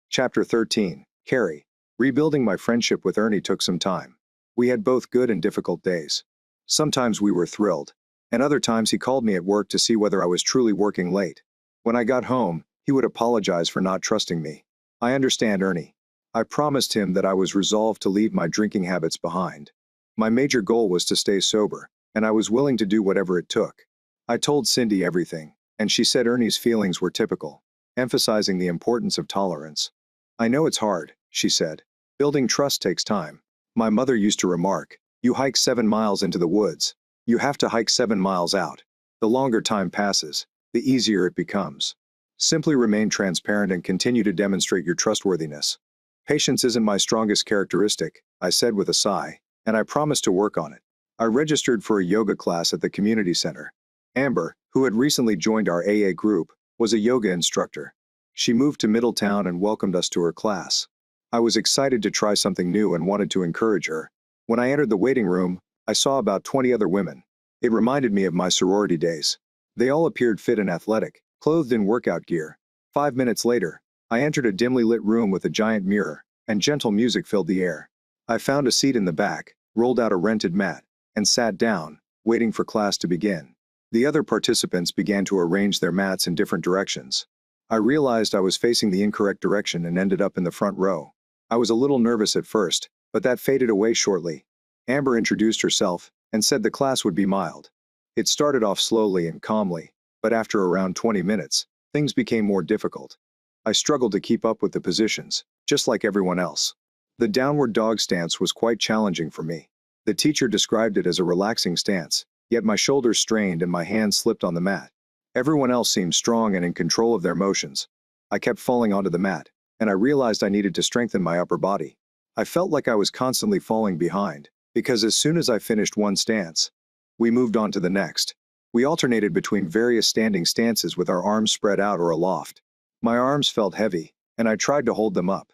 Speaker 1: Chapter 13. Carrie. Rebuilding my friendship with Ernie took some time. We had both good and difficult days. Sometimes we were thrilled, and other times he called me at work to see whether I was truly working late. When I got home, he would apologize for not trusting me. I understand, Ernie. I promised him that I was resolved to leave my drinking habits behind. My major goal was to stay sober, and I was willing to do whatever it took. I told Cindy everything, and she said Ernie's feelings were typical, emphasizing the importance of tolerance. I know it's hard, she said. Building trust takes time. My mother used to remark, you hike 7 miles into the woods. You have to hike 7 miles out. The longer time passes, the easier it becomes. Simply remain transparent and continue to demonstrate your trustworthiness. Patience isn't my strongest characteristic, I said with a sigh, and I promised to work on it. I registered for a yoga class at the community center. Amber, who had recently joined our AA group, was a yoga instructor. She moved to Middletown and welcomed us to her class. I was excited to try something new and wanted to encourage her. When I entered the waiting room, I saw about 20 other women. It reminded me of my sorority days. They all appeared fit and athletic, clothed in workout gear. 5 minutes later, I entered a dimly lit room with a giant mirror, and gentle music filled the air. I found a seat in the back, rolled out a rented mat, and sat down, waiting for class to begin. The other participants began to arrange their mats in different directions. I realized I was facing the incorrect direction and ended up in the front row. I was a little nervous at first, but that faded away shortly. Amber introduced herself and said the class would be mild. It started off slowly and calmly, but after around 20 minutes, things became more difficult. I struggled to keep up with the positions, just like everyone else. The downward dog stance was quite challenging for me. The teacher described it as a relaxing stance, yet my shoulders strained and my hands slipped on the mat. Everyone else seemed strong and in control of their motions. I kept falling onto the mat, and I realized I needed to strengthen my upper body. I felt like I was constantly falling behind, because as soon as I finished one stance, we moved on to the next. We alternated between various standing stances with our arms spread out or aloft. My arms felt heavy, and I tried to hold them up.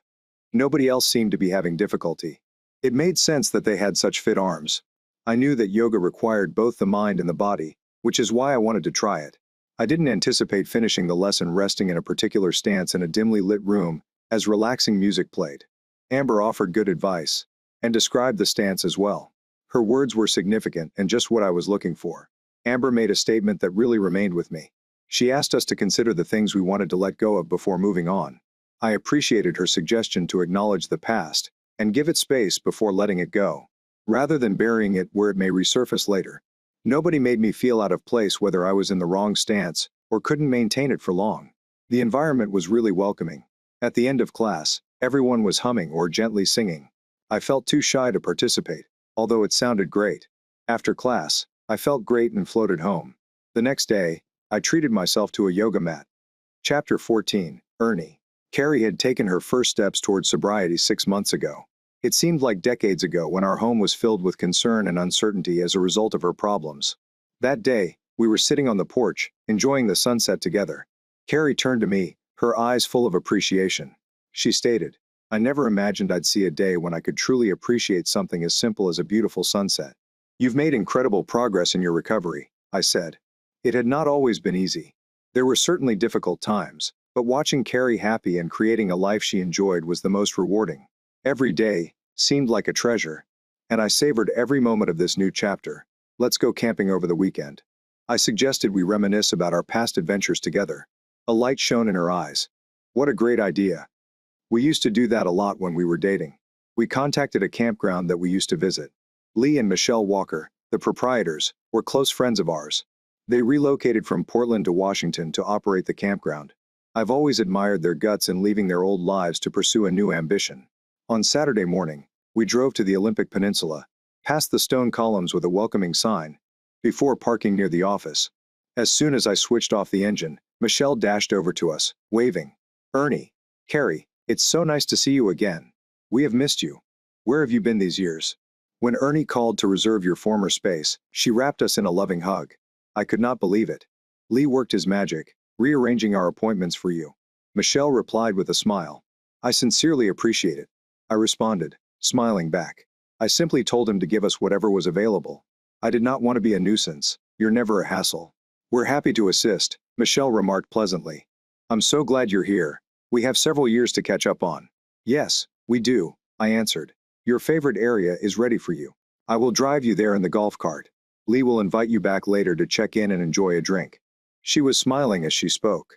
Speaker 1: Nobody else seemed to be having difficulty. It made sense that they had such fit arms. I knew that yoga required both the mind and the body, which is why I wanted to try it. I didn't anticipate finishing the lesson resting in a particular stance in a dimly lit room, as relaxing music played. Amber offered good advice, and described the stance as well. Her words were significant and just what I was looking for. Amber made a statement that really remained with me. She asked us to consider the things we wanted to let go of before moving on. I appreciated her suggestion to acknowledge the past and give it space before letting it go, rather than burying it where it may resurface later. Nobody made me feel out of place whether I was in the wrong stance or couldn't maintain it for long. The environment was really welcoming. At the end of class, everyone was humming or gently singing. I felt too shy to participate, although it sounded great. After class, I felt great and floated home. The next day, I treated myself to a yoga mat. Chapter 14. Ernie. Carrie had taken her first steps toward sobriety 6 months ago. It seemed like decades ago when our home was filled with concern and uncertainty as a result of her problems. That day, we were sitting on the porch, enjoying the sunset together. Carrie turned to me, her eyes full of appreciation. She stated, "I never imagined I'd see a day when I could truly appreciate something as simple as a beautiful sunset." "You've made incredible progress in your recovery," I said. It had not always been easy. There were certainly difficult times, but watching Carrie happy and creating a life she enjoyed was the most rewarding. Every day seemed like a treasure, and I savored every moment of this new chapter. "Let's go camping over the weekend." I suggested we reminisce about our past adventures together. A light shone in her eyes. "What a great idea. We used to do that a lot when we were dating." We contacted a campground that we used to visit. Lee and Michelle Walker, the proprietors, were close friends of ours. They relocated from Portland to Washington to operate the campground. I've always admired their guts in leaving their old lives to pursue a new ambition. On Saturday morning, we drove to the Olympic Peninsula, past the stone columns with a welcoming sign, before parking near the office. As soon as I switched off the engine, Michelle dashed over to us, waving. "Ernie, Carrie, it's so nice to see you again. We have missed you. Where have you been these years?" When Ernie called to reserve your former space, she wrapped us in a loving hug. I could not believe it. "Lee worked his magic, rearranging our appointments for you." Michelle replied with a smile. "I sincerely appreciate it," I responded, smiling back. I simply told him to give us whatever was available. I did not want to be a nuisance. You're never a hassle. We're happy to assist, Michelle remarked pleasantly. I'm so glad you're here. We have several years to catch up on. Yes, we do, I answered. Your favorite area is ready for you. I will drive you there in the golf cart. Lee will invite you back later to check in and enjoy a drink. She was smiling as she spoke.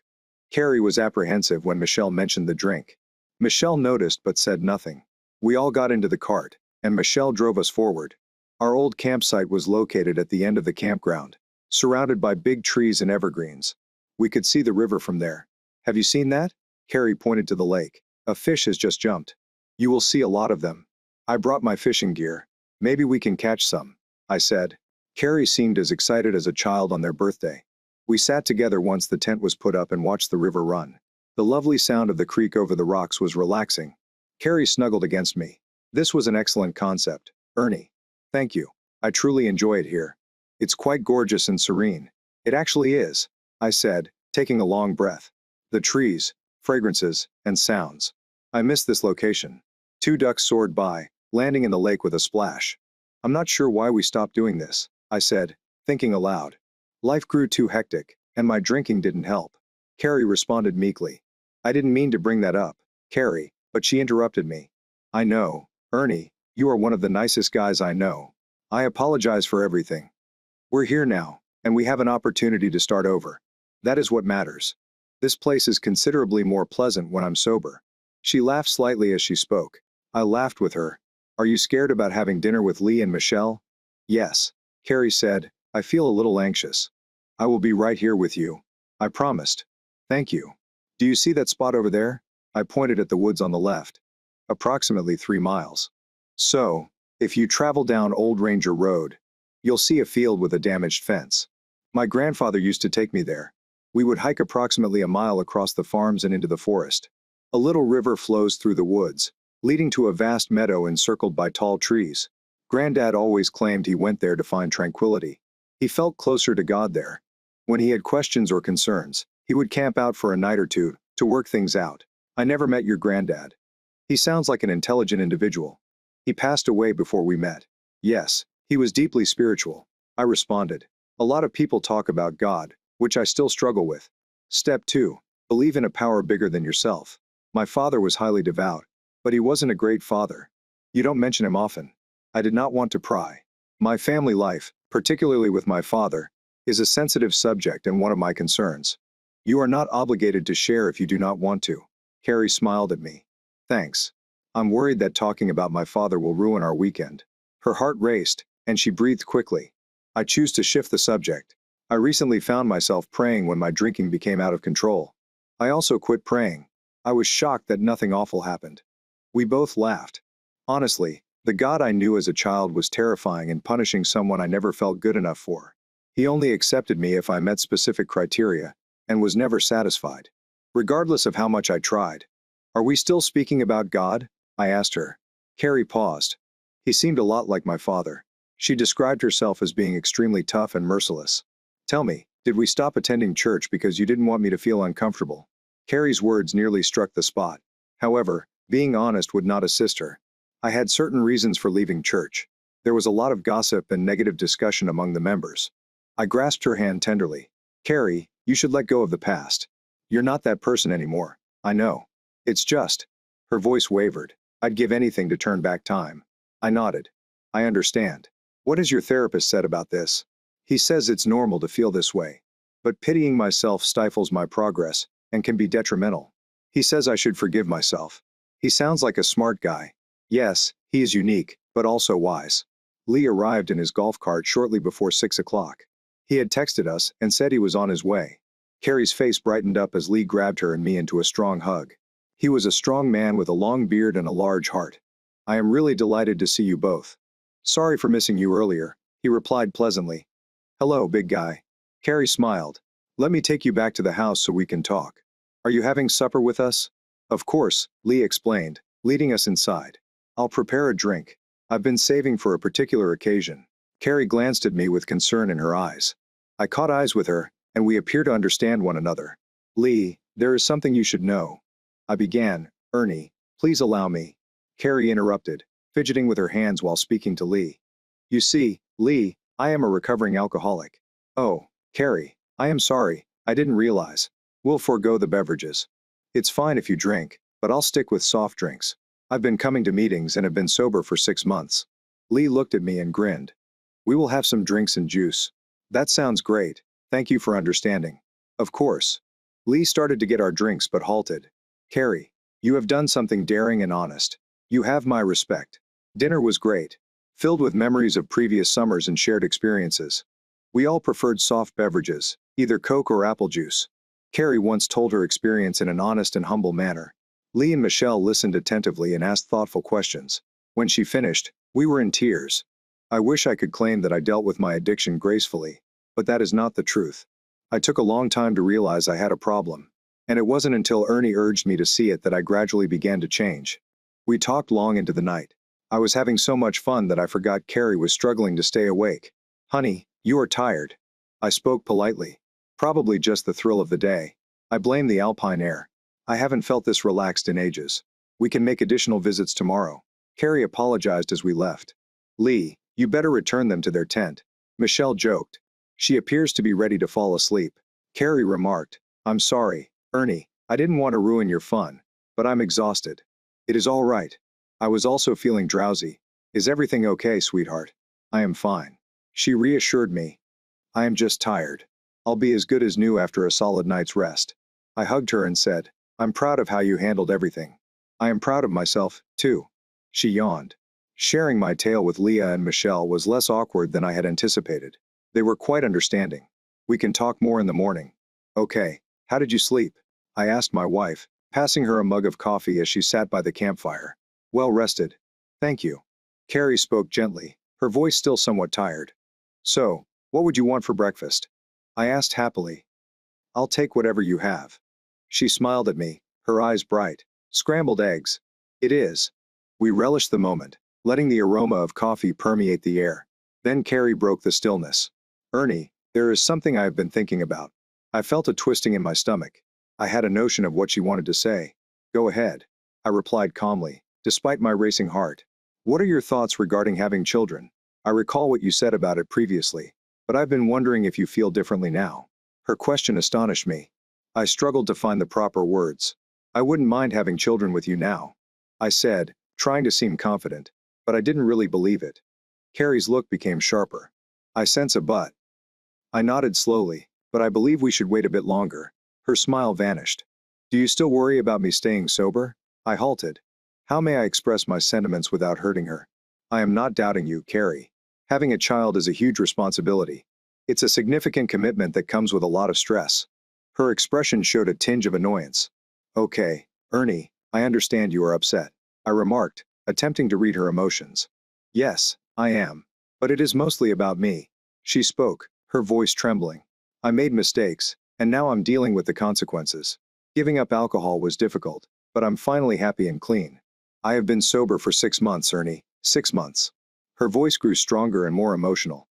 Speaker 1: Carrie was apprehensive when Michelle mentioned the drink. Michelle noticed but said nothing. We all got into the cart, and Michelle drove us forward. Our old campsite was located at the end of the campground, surrounded by big trees and evergreens. We could see the river from there. Have you seen that? Carrie pointed to the lake. A fish has just jumped. You will see a lot of them. I brought my fishing gear. Maybe we can catch some, I said. Carrie seemed as excited as a child on their birthday. We sat together once the tent was put up and watched the river run. The lovely sound of the creek over the rocks was relaxing. Carrie snuggled against me. This was an excellent concept, Ernie. Thank you. I truly enjoy it here. It's quite gorgeous and serene. It actually is, I said, taking a long breath. The trees, fragrances, and sounds. I miss this location. 2 ducks soared by, landing in the lake with a splash. I'm not sure why we stopped doing this, I said, thinking aloud. Life grew too hectic, and my drinking didn't help. Carrie responded meekly. I didn't mean to bring that up, Carrie, but she interrupted me. I know, Ernie, you are one of the nicest guys I know. I apologize for everything. We're here now, and we have an opportunity to start over. That is what matters. This place is considerably more pleasant when I'm sober. She laughed slightly as she spoke. I laughed with her. Are you scared about having dinner with Lee and Michelle? Yes, Carrie said. I feel a little anxious. I will be right here with you. I promised. Thank you. Do you see that spot over there? I pointed at the woods on the left. Approximately 3 miles. So, if you travel down Old Ranger Road, you'll see a field with a damaged fence. My grandfather used to take me there. We would hike approximately a mile across the farms and into the forest. A little river flows through the woods, leading to a vast meadow encircled by tall trees. Granddad always claimed he went there to find tranquility. He felt closer to God there. When he had questions or concerns, he would camp out for a night or two to work things out. I never met your granddad. He sounds like an intelligent individual. He passed away before we met. Yes, he was deeply spiritual, I responded. A lot of people talk about God, which I still struggle with. Step 2. Believe in a power bigger than yourself. My father was highly devout, but he wasn't a great father. You don't mention him often. I did not want to pry. My family life, particularly with my father, is a sensitive subject and one of my concerns. You are not obligated to share if you do not want to. Carrie smiled at me. Thanks. I'm worried that talking about my father will ruin our weekend. Her heart raced, and she breathed quickly. I choose to shift the subject. I recently found myself praying when my drinking became out of control. I also quit praying. I was shocked that nothing awful happened. We both laughed. Honestly, the God I knew as a child was terrifying and punishing someone I never felt good enough for. He only accepted me if I met specific criteria, and was never satisfied, regardless of how much I tried. Are we still speaking about God? I asked her. Carrie paused. He seemed a lot like my father. She described herself as being extremely tough and merciless. Tell me, did we stop attending church because you didn't want me to feel uncomfortable? Carrie's words nearly struck the spot. However, being honest would not assist her. I had certain reasons for leaving church. There was a lot of gossip and negative discussion among the members. I grasped her hand tenderly. Carrie, you should let go of the past. You're not that person anymore. I know. It's just. Her voice wavered. I'd give anything to turn back time. I nodded. I understand. What has your therapist said about this? He says it's normal to feel this way. But pitying myself stifles my progress and can be detrimental. He says I should forgive myself. He sounds like a smart guy. Yes, he is unique, but also wise. Lee arrived in his golf cart shortly before 6 o'clock. He had texted us and said he was on his way. Carrie's face brightened up as Lee grabbed her and me into a strong hug. He was a strong man with a long beard and a large heart. I am really delighted to see you both. Sorry for missing you earlier, he replied pleasantly. Hello, big guy. Carrie smiled. Let me take you back to the house so we can talk. Are you having supper with us? Of course, Lee explained, leading us inside. I'll prepare a drink. I've been saving for a particular occasion. Carrie glanced at me with concern in her eyes. I caught eyes with her, and we appear to understand one another. Lee, there is something you should know. I began. Ernie, please allow me. Carrie interrupted. fidgeting with her hands while speaking to Lee. You see, Lee, I am a recovering alcoholic. Oh, Carrie, I am sorry, I didn't realize. We'll forego the beverages. It's fine if you drink, but I'll stick with soft drinks. I've been coming to meetings and have been sober for 6 months. Lee looked at me and grinned. We will have some drinks and juice. That sounds great. Thank you for understanding. Of course. Lee started to get our drinks but halted. Carrie, you have done something daring and honest. You have my respect. Dinner was great, filled with memories of previous summers and shared experiences. We all preferred soft beverages, either Coke or apple juice. Carrie once told her experience in an honest and humble manner. Lee and Michelle listened attentively and asked thoughtful questions. When she finished, we were in tears. I wish I could claim that I dealt with my addiction gracefully, but that is not the truth. I took a long time to realize I had a problem, and it wasn't until Ernie urged me to see it that I gradually began to change. We talked long into the night. I was having so much fun that I forgot Carrie was struggling to stay awake. Honey, you are tired. I spoke politely. Probably just the thrill of the day. I blame the alpine air. I haven't felt this relaxed in ages. We can make additional visits tomorrow. Carrie apologized as we left. Lee, you better return them to their tent. Michelle joked. She appears to be ready to fall asleep. Carrie remarked, I'm sorry, Ernie, I didn't want to ruin your fun, but I'm exhausted. It is all right. I was also feeling drowsy. Is everything okay, sweetheart? I am fine. She reassured me. I am just tired. I'll be as good as new after a solid night's rest. I hugged her and said, I'm proud of how you handled everything. I am proud of myself, too. She yawned. Sharing my tale with Leah and Michelle was less awkward than I had anticipated. They were quite understanding. We can talk more in the morning. Okay, how did you sleep? I asked my wife, passing her a mug of coffee as she sat by the campfire. Well rested. Thank you. Carrie spoke gently, her voice still somewhat tired. So, what would you want for breakfast? I asked happily. I'll take whatever you have. She smiled at me, her eyes bright. Scrambled eggs. It is. We relished the moment, letting the aroma of coffee permeate the air. Then Carrie broke the stillness. Ernie, there is something I have been thinking about. I felt a twisting in my stomach. I had a notion of what she wanted to say. Go ahead. I replied calmly, despite my racing heart. What are your thoughts regarding having children? I recall what you said about it previously, but I've been wondering if you feel differently now. Her question astonished me. I struggled to find the proper words. I wouldn't mind having children with you now, I said, trying to seem confident, but I didn't really believe it. Carrie's look became sharper. I sense a but. I nodded slowly, but I believe we should wait a bit longer. Her smile vanished. Do you still worry about me staying sober? I halted. How may I express my sentiments without hurting her? I am not doubting you, Carrie. Having a child is a huge responsibility. It's a significant commitment that comes with a lot of stress. Her expression showed a tinge of annoyance. Okay, Ernie, I understand you are upset, I remarked, attempting to read her emotions. Yes, I am. But it is mostly about me. She spoke, her voice trembling. I made mistakes, and now I'm dealing with the consequences. Giving up alcohol was difficult, but I'm finally happy and clean. I have been sober for 6 months, Ernie, 6 months. Her voice grew stronger and more emotional.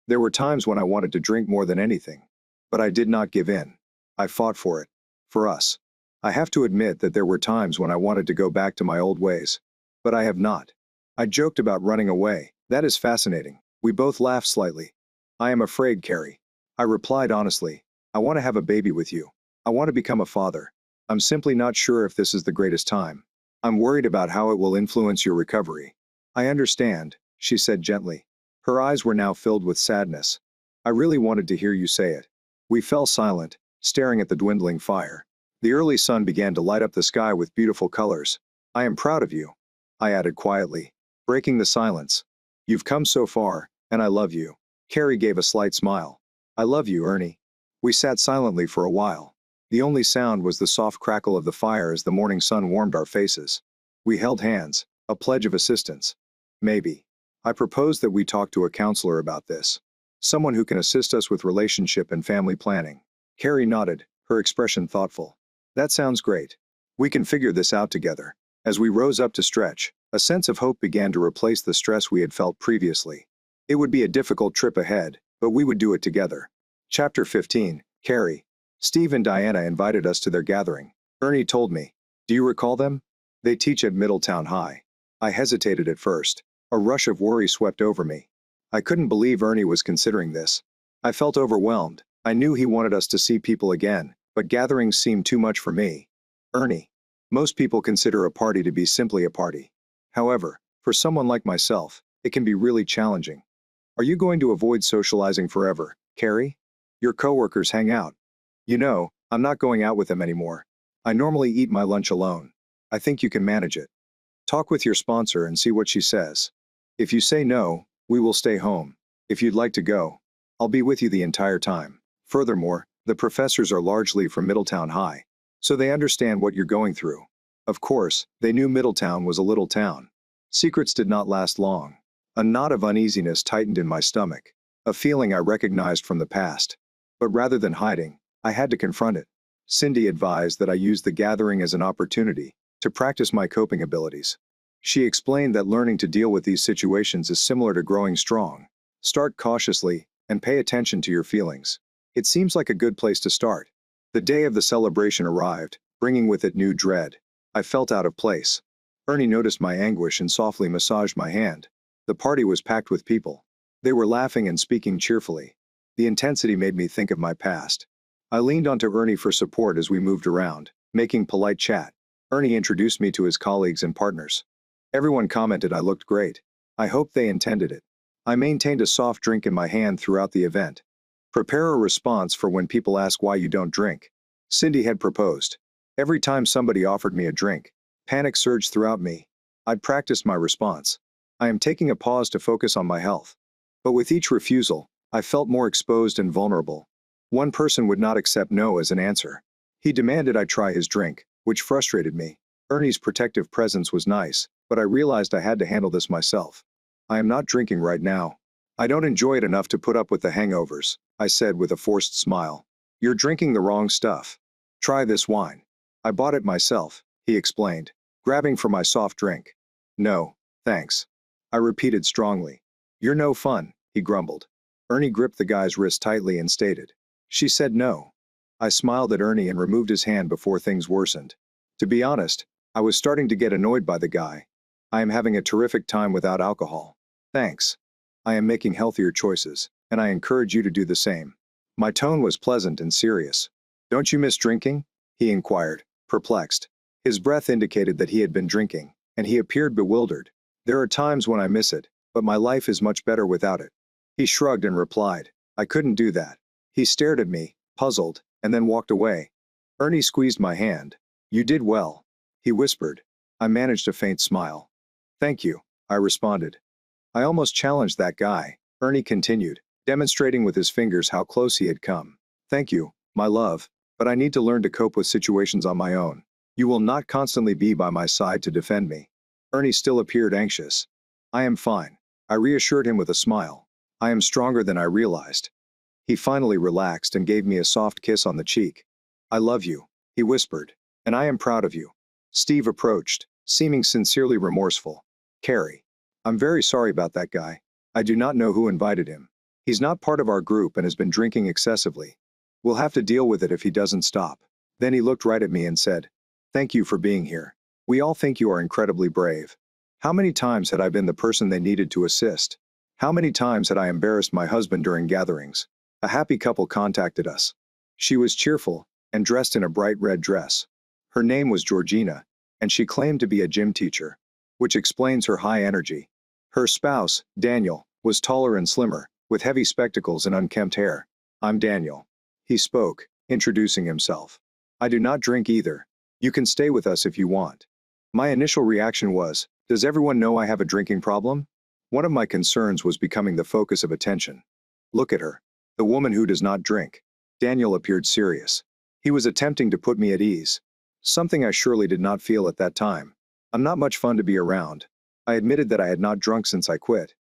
Speaker 1: There were times when I wanted to drink more than anything. But I did not give in. I fought for it. For us. I have to admit that there were times when I wanted to go back to my old ways. But I have not. I joked about running away. That is fascinating. We both laughed slightly. I am afraid, Carrie. I replied honestly. I want to have a baby with you. I want to become a father. I'm simply not sure if this is the greatest time. I'm worried about how it will influence your recovery. I understand, she said gently. Her eyes were now filled with sadness. I really wanted to hear you say it. We fell silent, staring at the dwindling fire. The early sun began to light up the sky with beautiful colors. I am proud of you, I added quietly, breaking the silence. You've come so far, and I love you. Carrie gave a slight smile. I love you, Ernie. We sat silently for a while. The only sound was the soft crackle of the fire as the morning sun warmed our faces. We held hands, a pledge of assistance. Maybe. I proposed that we talk to a counselor about this. Someone who can assist us with relationship and family planning. Carrie nodded, her expression thoughtful. That sounds great. We can figure this out together. As we rose up to stretch, a sense of hope began to replace the stress we had felt previously. It would be a difficult trip ahead, but we would do it together. Chapter 15, Carrie. Steve and Diana invited us to their gathering. Ernie told me. Do you recall them? They teach at Middletown High. I hesitated at first. A rush of worry swept over me. I couldn't believe Ernie was considering this. I felt overwhelmed. I knew he wanted us to see people again, but gatherings seemed too much for me. Ernie. Most people consider a party to be simply a party. However, for someone like myself, it can be really challenging. Are you going to avoid socializing forever, Carrie? Your coworkers hang out. You know, I'm not going out with them anymore. I normally eat my lunch alone. I think you can manage it. Talk with your sponsor and see what she says. If you say no, we will stay home. If you'd like to go, I'll be with you the entire time. Furthermore, the professors are largely from Middletown High, so they understand what you're going through. Of course, they knew Middletown was a little town. Secrets did not last long. A knot of uneasiness tightened in my stomach, a feeling I recognized from the past. But rather than hiding, I had to confront it. Cindy advised that I use the gathering as an opportunity to practice my coping abilities. She explained that learning to deal with these situations is similar to growing strong. Start cautiously and pay attention to your feelings. It seems like a good place to start. The day of the celebration arrived, bringing with it new dread. I felt out of place. Ernie noticed my anguish and softly massaged my hand. The party was packed with people. They were laughing and speaking cheerfully. The intensity made me think of my past. I leaned onto Ernie for support as we moved around, making polite chat. Ernie introduced me to his colleagues and partners. Everyone commented I looked great. I hoped they intended it. I maintained a soft drink in my hand throughout the event. Prepare a response for when people ask why you don't drink. Cindy had proposed. Every time somebody offered me a drink, panic surged throughout me. I'd practiced my response. I am taking a pause to focus on my health. But with each refusal, I felt more exposed and vulnerable. One person would not accept no as an answer. He demanded I try his drink, which frustrated me. Ernie's protective presence was nice, but I realized I had to handle this myself. I am not drinking right now. I don't enjoy it enough to put up with the hangovers, I said with a forced smile. You're drinking the wrong stuff. Try this wine. I bought it myself, he explained, grabbing for my soft drink. No, thanks. I repeated strongly. You're no fun, he grumbled. Ernie gripped the guy's wrist tightly and stated. She said no. I smiled at Ernie and removed his hand before things worsened. To be honest, I was starting to get annoyed by the guy. I am having a terrific time without alcohol. Thanks. I am making healthier choices, and I encourage you to do the same. My tone was pleasant and serious. Don't you miss drinking? He inquired, perplexed. His breath indicated that he had been drinking, and he appeared bewildered. There are times when I miss it, but my life is much better without it. He shrugged and replied, I couldn't do that. He stared at me, puzzled, and then walked away. Ernie squeezed my hand. You did well, he whispered. I managed a faint smile. Thank you, I responded. I almost challenged that guy, Ernie continued, demonstrating with his fingers how close he had come. Thank you, my love, but I need to learn to cope with situations on my own. You will not constantly be by my side to defend me. Ernie still appeared anxious. I am fine, I reassured him with a smile. I am stronger than I realized. He finally relaxed and gave me a soft kiss on the cheek. I love you, he whispered, and I am proud of you. Steve approached, seeming sincerely remorseful. Carrie. I'm very sorry about that guy. I do not know who invited him. He's not part of our group and has been drinking excessively. We'll have to deal with it if he doesn't stop. Then he looked right at me and said, Thank you for being here. We all think you are incredibly brave. How many times had I been the person they needed to assist? How many times had I embarrassed my husband during gatherings? A happy couple contacted us. She was cheerful and dressed in a bright red dress. Her name was Georgina, and she claimed to be a gym teacher, which explains her high energy. Her spouse, Daniel, was taller and slimmer, with heavy spectacles and unkempt hair. I'm Daniel. He spoke, introducing himself. I do not drink either. You can stay with us if you want. My initial reaction was, does everyone know I have a drinking problem? One of my concerns was becoming the focus of attention. Look at her. The woman who does not drink. Daniel appeared serious. He was attempting to put me at ease. Something I surely did not feel at that time. I'm not much fun to be around. I admitted that I had not drunk since I quit.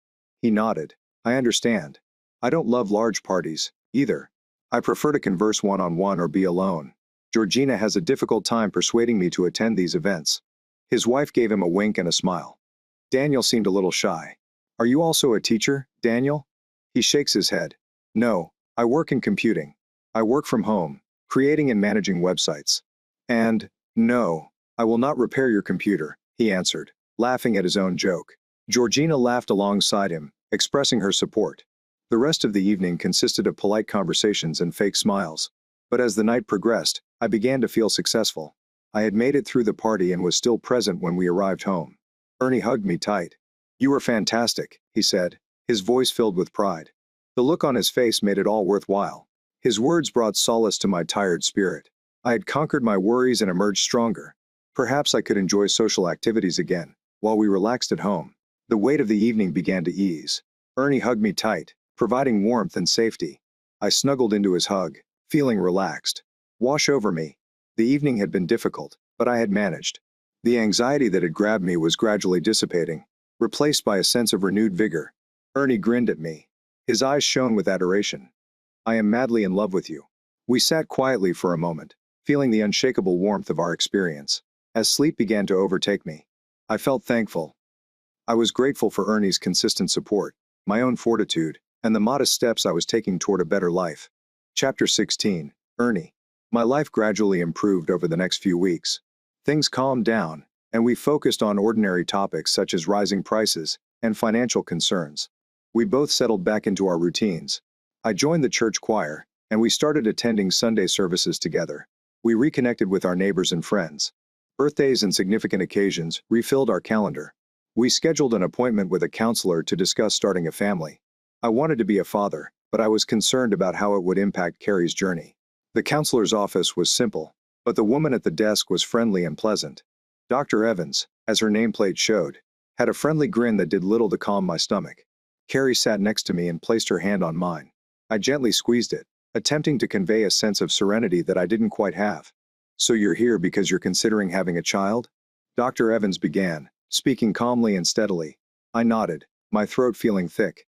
Speaker 1: He nodded. I understand. I don't love large parties, either. I prefer to converse one-on-one or be alone. Georgina has a difficult time persuading me to attend these events. His wife gave him a wink and a smile. Daniel seemed a little shy. Are you also a teacher, Daniel? He shakes his head. No, I work in computing. I work from home, creating and managing websites. And, no, I will not repair your computer, he answered. laughing at his own joke. Georgina laughed alongside him, expressing her support. The rest of the evening consisted of polite conversations and fake smiles. But as the night progressed, I began to feel successful. I had made it through the party and was still present when we arrived home. Ernie hugged me tight. "You were fantastic," he said, his voice filled with pride. The look on his face made it all worthwhile. His words brought solace to my tired spirit. I had conquered my worries and emerged stronger. Perhaps I could enjoy social activities again, while we relaxed at home. The weight of the evening began to ease. Ernie hugged me tight, providing warmth and safety. I snuggled into his hug, feeling relaxed. Wash over me. The evening had been difficult, but I had managed. The anxiety that had grabbed me was gradually dissipating, replaced by a sense of renewed vigor. Ernie grinned at me. His eyes shone with adoration. "I am madly in love with you." We sat quietly for a moment, feeling the unshakable warmth of our experience. As sleep began to overtake me, I felt thankful. I was grateful for Ernie's consistent support, my own fortitude, and the modest steps I was taking toward a better life. Chapter 16. Ernie. My life gradually improved over the next few weeks. Things calmed down, and we focused on ordinary topics such as rising prices and financial concerns. We both settled back into our routines. I joined the church choir, and we started attending Sunday services together. We reconnected with our neighbors and friends. Birthdays and significant occasions refilled our calendar. We scheduled an appointment with a counselor to discuss starting a family. I wanted to be a father, but I was concerned about how it would impact Carrie's journey. The counselor's office was simple, but the woman at the desk was friendly and pleasant. Dr. Evans, as her nameplate showed, had a friendly grin that did little to calm my stomach. Carrie sat next to me and placed her hand on mine. I gently squeezed it, attempting to convey a sense of serenity that I didn't quite have. "So you're here because you're considering having a child?" Dr. Evans began, speaking calmly and steadily. I nodded, my throat feeling thick.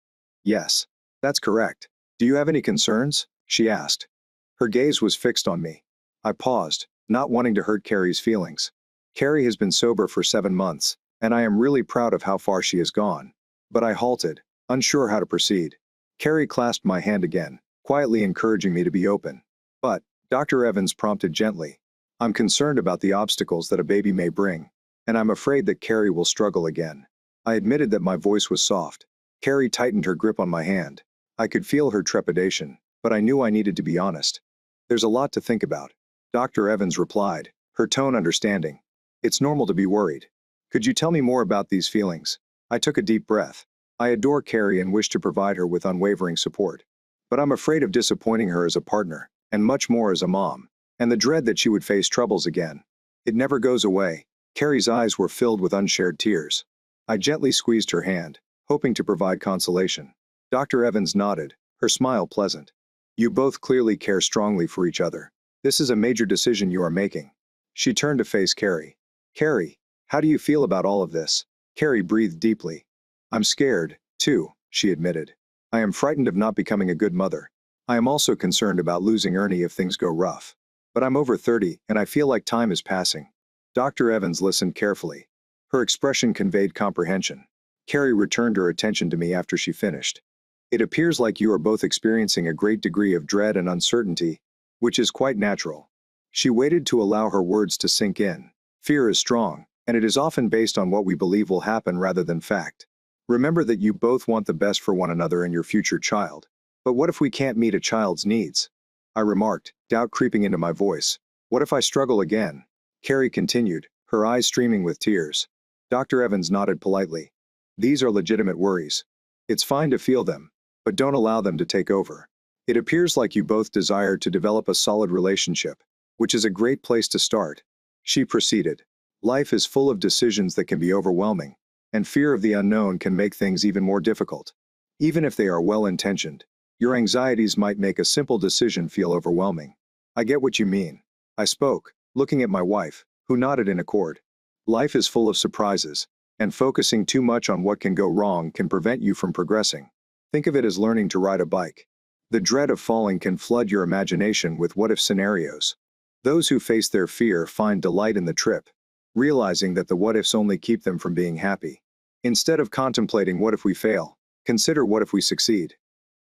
Speaker 1: "Yes, that's correct. Do you have any concerns?" she asked. Her gaze was fixed on me. I paused, not wanting to hurt Carrie's feelings. Carrie has been sober for 7 months, and I am really proud of how far she has gone. But I halted, unsure how to proceed. Carrie clasped my hand again, quietly encouraging me to be open. "But," Dr. Evans prompted gently, "I'm concerned about the obstacles that a baby may bring, and I'm afraid that Carrie will struggle again." I admitted that my voice was soft. Carrie tightened her grip on my hand. I could feel her trepidation, but I knew I needed to be honest. "There's a lot to think about," Dr. Evans replied, her tone understanding. "It's normal to be worried. Could you tell me more about these feelings?" I took a deep breath. I adore Carrie and wish to provide her with unwavering support. But I'm afraid of disappointing her as a partner, and much more as a mom, and the dread that she would face troubles again. It never goes away. Carrie's eyes were filled with unshared tears. I gently squeezed her hand, hoping to provide consolation. Dr. Evans nodded, her smile pleasant. "You both clearly care strongly for each other. This is a major decision you are making." She turned to face Carrie. "Carrie, how do you feel about all of this?" Carrie breathed deeply. "I'm scared, too," she admitted. "I am frightened of not becoming a good mother. I am also concerned about losing Ernie if things go rough. But I'm over 30, and I feel like time is passing." Dr. Evans listened carefully. Her expression conveyed comprehension. Carrie returned her attention to me after she finished. "It appears like you are both experiencing a great degree of dread and uncertainty, which is quite natural." She waited to allow her words to sink in. "Fear is strong, and it is often based on what we believe will happen rather than fact. Remember that you both want the best for one another and your future child. But what if we can't meet a child's needs?" I remarked, doubt creeping into my voice. "What if I struggle again?" Carrie continued, her eyes streaming with tears. Dr. Evans nodded politely. "These are legitimate worries. It's fine to feel them, but don't allow them to take over. It appears like you both desire to develop a solid relationship, which is a great place to start." She proceeded. "Life is full of decisions that can be overwhelming, and fear of the unknown can make things even more difficult. Even if they are well-intentioned, your anxieties might make a simple decision feel overwhelming." "I get what you mean," I spoke, looking at my wife, who nodded in accord. "Life is full of surprises, and focusing too much on what can go wrong can prevent you from progressing. Think of it as learning to ride a bike. The dread of falling can flood your imagination with what-if scenarios. Those who face their fear find delight in the trip, realizing that the what-ifs only keep them from being happy. Instead of contemplating what if we fail, consider what if we succeed."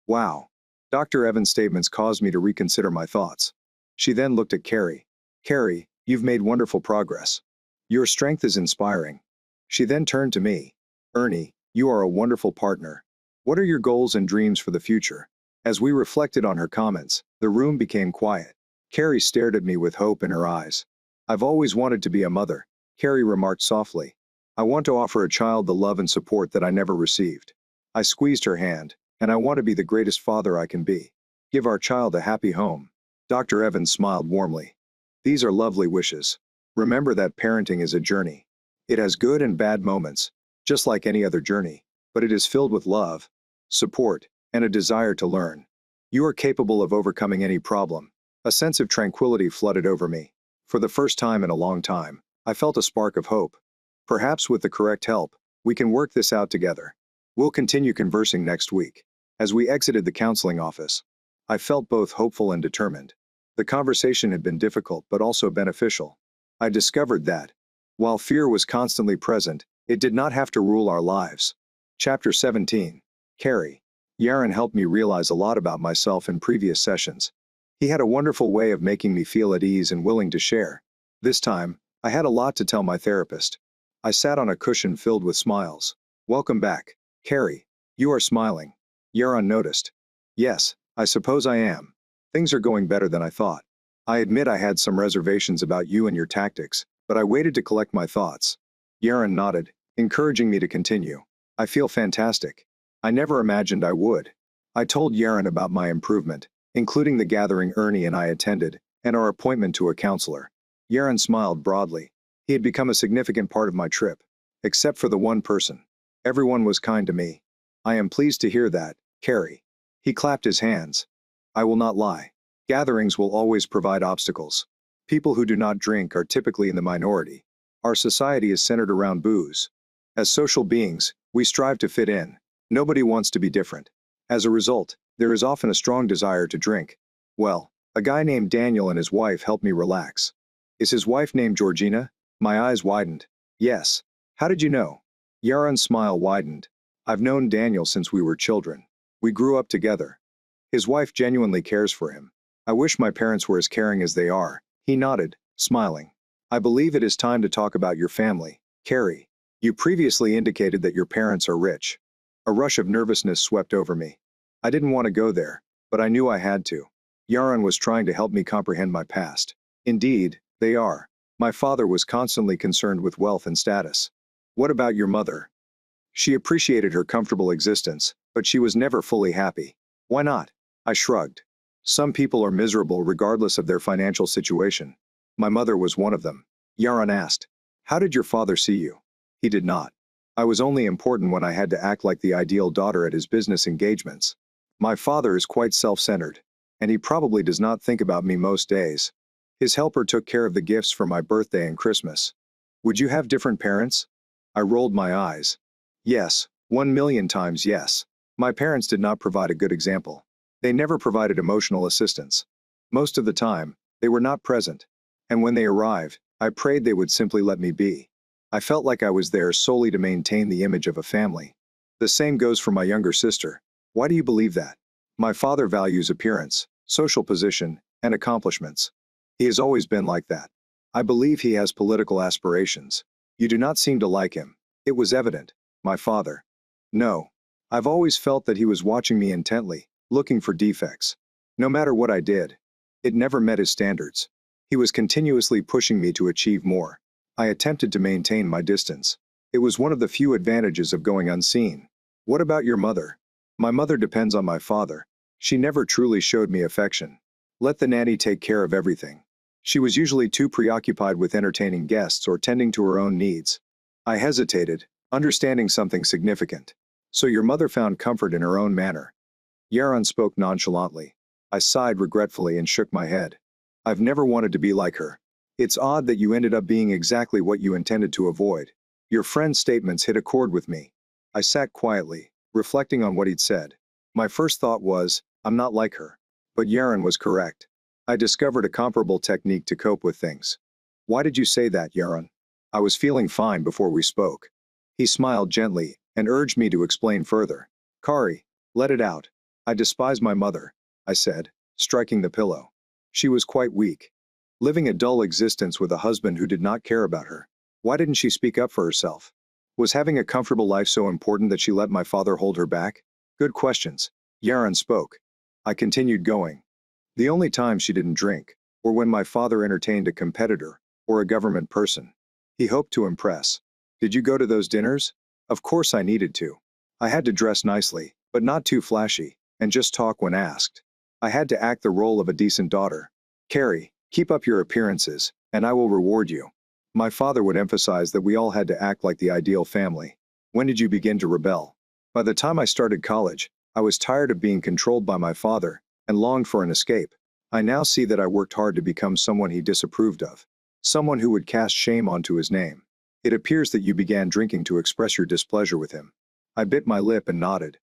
Speaker 1: Wow. Dr. Evans' statements caused me to reconsider my thoughts. She then looked at Carrie. "Carrie, you've made wonderful progress. Your strength is inspiring." She then turned to me. Ernie, you are a wonderful partner. What are your goals and dreams for the future? As we reflected on her comments, the room became quiet. Carrie stared at me with hope in her eyes. I've always wanted to be a mother, Carrie remarked softly. I want to offer a child the love and support that I never received. I squeezed her hand, and I want to be the greatest father I can be. Give our child a happy home. Dr. Evans smiled warmly. These are lovely wishes. Remember that parenting is a journey. It has good and bad moments, just like any other journey, but it is filled with love, support, and a desire to learn. You are capable of overcoming any problem. A sense of tranquility flooded over me. For the first time in a long time, I felt a spark of hope. Perhaps with the correct help, we can work this out together. We'll continue conversing next week. As we exited the counseling office, I felt both hopeful and determined. The conversation had been difficult but also beneficial. I discovered that, while fear was constantly present, it did not have to rule our lives. Chapter 17. Carrie. Yaron helped me realize a lot about myself in previous sessions. He had a wonderful way of making me feel at ease and willing to share. This time, I had a lot to tell my therapist. I sat on a cushion filled with smiles. Welcome back, Carrie. You are smiling. Yaron noticed. Yes, I suppose I am. Things are going better than I thought. I admit I had some reservations about you and your tactics, but I waited to collect my thoughts. Yaron nodded, encouraging me to continue. I feel fantastic. I never imagined I would. I told Yaron about my improvement, including the gathering Ernie and I attended, and our appointment to a counselor. Yaron smiled broadly. He had become a significant part of my trip. Except for the one person. Everyone was kind to me. I am pleased to hear that, Carrie. He clapped his hands. I will not lie. Gatherings will always provide obstacles. People who do not drink are typically in the minority. Our society is centered around booze. As social beings, we strive to fit in. Nobody wants to be different. As a result, there is often a strong desire to drink. Well, a guy named Daniel and his wife helped me relax. Is his wife named Georgina? My eyes widened. Yes. How did you know? Yaron's smile widened. I've known Daniel since we were children. We grew up together. His wife genuinely cares for him. I wish my parents were as caring as they are. He nodded, smiling. I believe it is time to talk about your family, Carrie. You previously indicated that your parents are rich. A rush of nervousness swept over me. I didn't want to go there, but I knew I had to. Yaron was trying to help me comprehend my past. Indeed, they are. My father was constantly concerned with wealth and status. What about your mother? She appreciated her comfortable existence, but she was never fully happy. Why not? I shrugged. Some people are miserable regardless of their financial situation. My mother was one of them. Yaron asked, how did your father see you? He did not. I was only important when I had to act like the ideal daughter at his business engagements. My father is quite self-centered, and he probably does not think about me most days. His helper took care of the gifts for my birthday and Christmas. Would you have different parents? I rolled my eyes. Yes, 1,000,000 times yes. My parents did not provide a good example. They never provided emotional assistance. Most of the time, they were not present. And when they arrived, I prayed they would simply let me be. I felt like I was there solely to maintain the image of a family. The same goes for my younger sister. Why do you believe that? My father values appearance, social position, and accomplishments. He has always been like that. I believe he has political aspirations. You do not seem to like him. It was evident. My father. No. I've always felt that he was watching me intently, looking for defects. No matter what I did, it never met his standards. He was continuously pushing me to achieve more. I attempted to maintain my distance. It was one of the few advantages of going unseen. What about your mother? My mother depends on my father. She never truly showed me affection. Let the nanny take care of everything. She was usually too preoccupied with entertaining guests or tending to her own needs. I hesitated, understanding something significant. So your mother found comfort in her own manner. Yaron spoke nonchalantly. I sighed regretfully and shook my head. I've never wanted to be like her. It's odd that you ended up being exactly what you intended to avoid. Your friend's statements hit a chord with me. I sat quietly, reflecting on what he'd said. My first thought was, I'm not like her. But Yaron was correct. I discovered a comparable technique to cope with things. Why did you say that, Yaron? I was feeling fine before we spoke. He smiled gently and urged me to explain further. Kari, let it out. I despise my mother, I said, striking the pillow. She was quite weak. Living a dull existence with a husband who did not care about her. Why didn't she speak up for herself? Was having a comfortable life so important that she let my father hold her back? Good questions. Yaron spoke. I continued going. The only time she didn't drink, or when my father entertained a competitor, or a government person. He hoped to impress. Did you go to those dinners? Of course I needed to. I had to dress nicely, but not too flashy, and just talk when asked. I had to act the role of a decent daughter. Carrie, keep up your appearances, and I will reward you. My father would emphasize that we all had to act like the ideal family. When did you begin to rebel? By the time I started college, I was tired of being controlled by my father, and longed for an escape. I now see that I worked hard to become someone he disapproved of. Someone who would cast shame onto his name. It appears that you began drinking to express your displeasure with him. I bit my lip and nodded.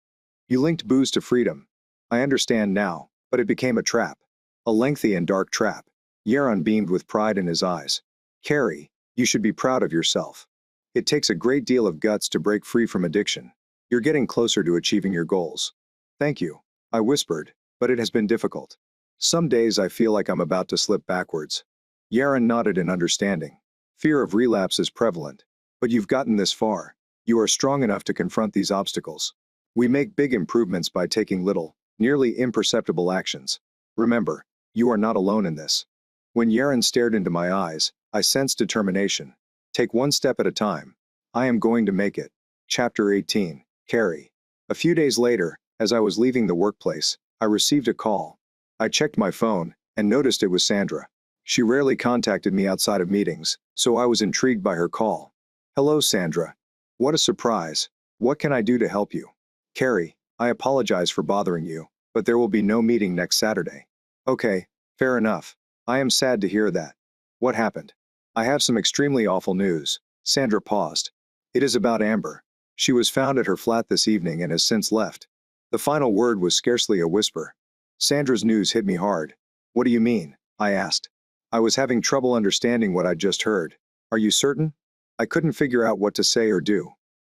Speaker 1: You linked booze to freedom. I understand now, but it became a trap. A lengthy and dark trap. Yaron beamed with pride in his eyes. Carrie, you should be proud of yourself. It takes a great deal of guts to break free from addiction. You're getting closer to achieving your goals. Thank you, I whispered, but it has been difficult. Some days I feel like I'm about to slip backwards. Yaron nodded in understanding. Fear of relapse is prevalent. But you've gotten this far. You are strong enough to confront these obstacles. We make big improvements by taking little, nearly imperceptible actions. Remember, you are not alone in this. When Yaron stared into my eyes, I sensed determination. Take one step at a time. I am going to make it. Chapter 18, Carrie. A few days later, as I was leaving the workplace, I received a call. I checked my phone, and noticed it was Sandra. She rarely contacted me outside of meetings, so I was intrigued by her call. Hello, Sandra. What a surprise. What can I do to help you? Carrie, I apologize for bothering you, but there will be no meeting next Saturday. Okay, fair enough. I am sad to hear that. What happened? I have some extremely awful news. Sandra paused. It is about Amber. She was found at her flat this evening and has since left. The final word was scarcely a whisper. Sandra's news hit me hard. What do you mean? I asked. I was having trouble understanding what I'd just heard. Are you certain? I couldn't figure out what to say or do.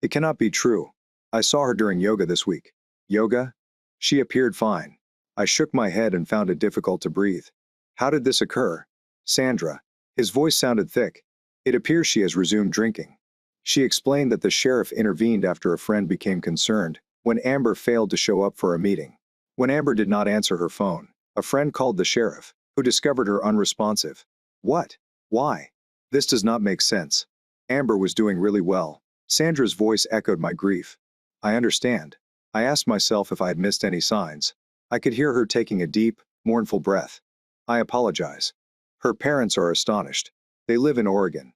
Speaker 1: It cannot be true. I saw her during yoga this week. Yoga? She appeared fine. I shook my head and found it difficult to breathe. How did this occur? Sandra. His voice sounded thick. It appears she has resumed drinking. She explained that the sheriff intervened after a friend became concerned when Amber failed to show up for a meeting. When Amber did not answer her phone, a friend called the sheriff, who discovered her unresponsive. What? Why? This does not make sense. Amber was doing really well. Sandra's voice echoed my grief. I understand. I asked myself if I had missed any signs. I could hear her taking a deep, mournful breath. I apologize. Her parents are astonished. They live in Oregon.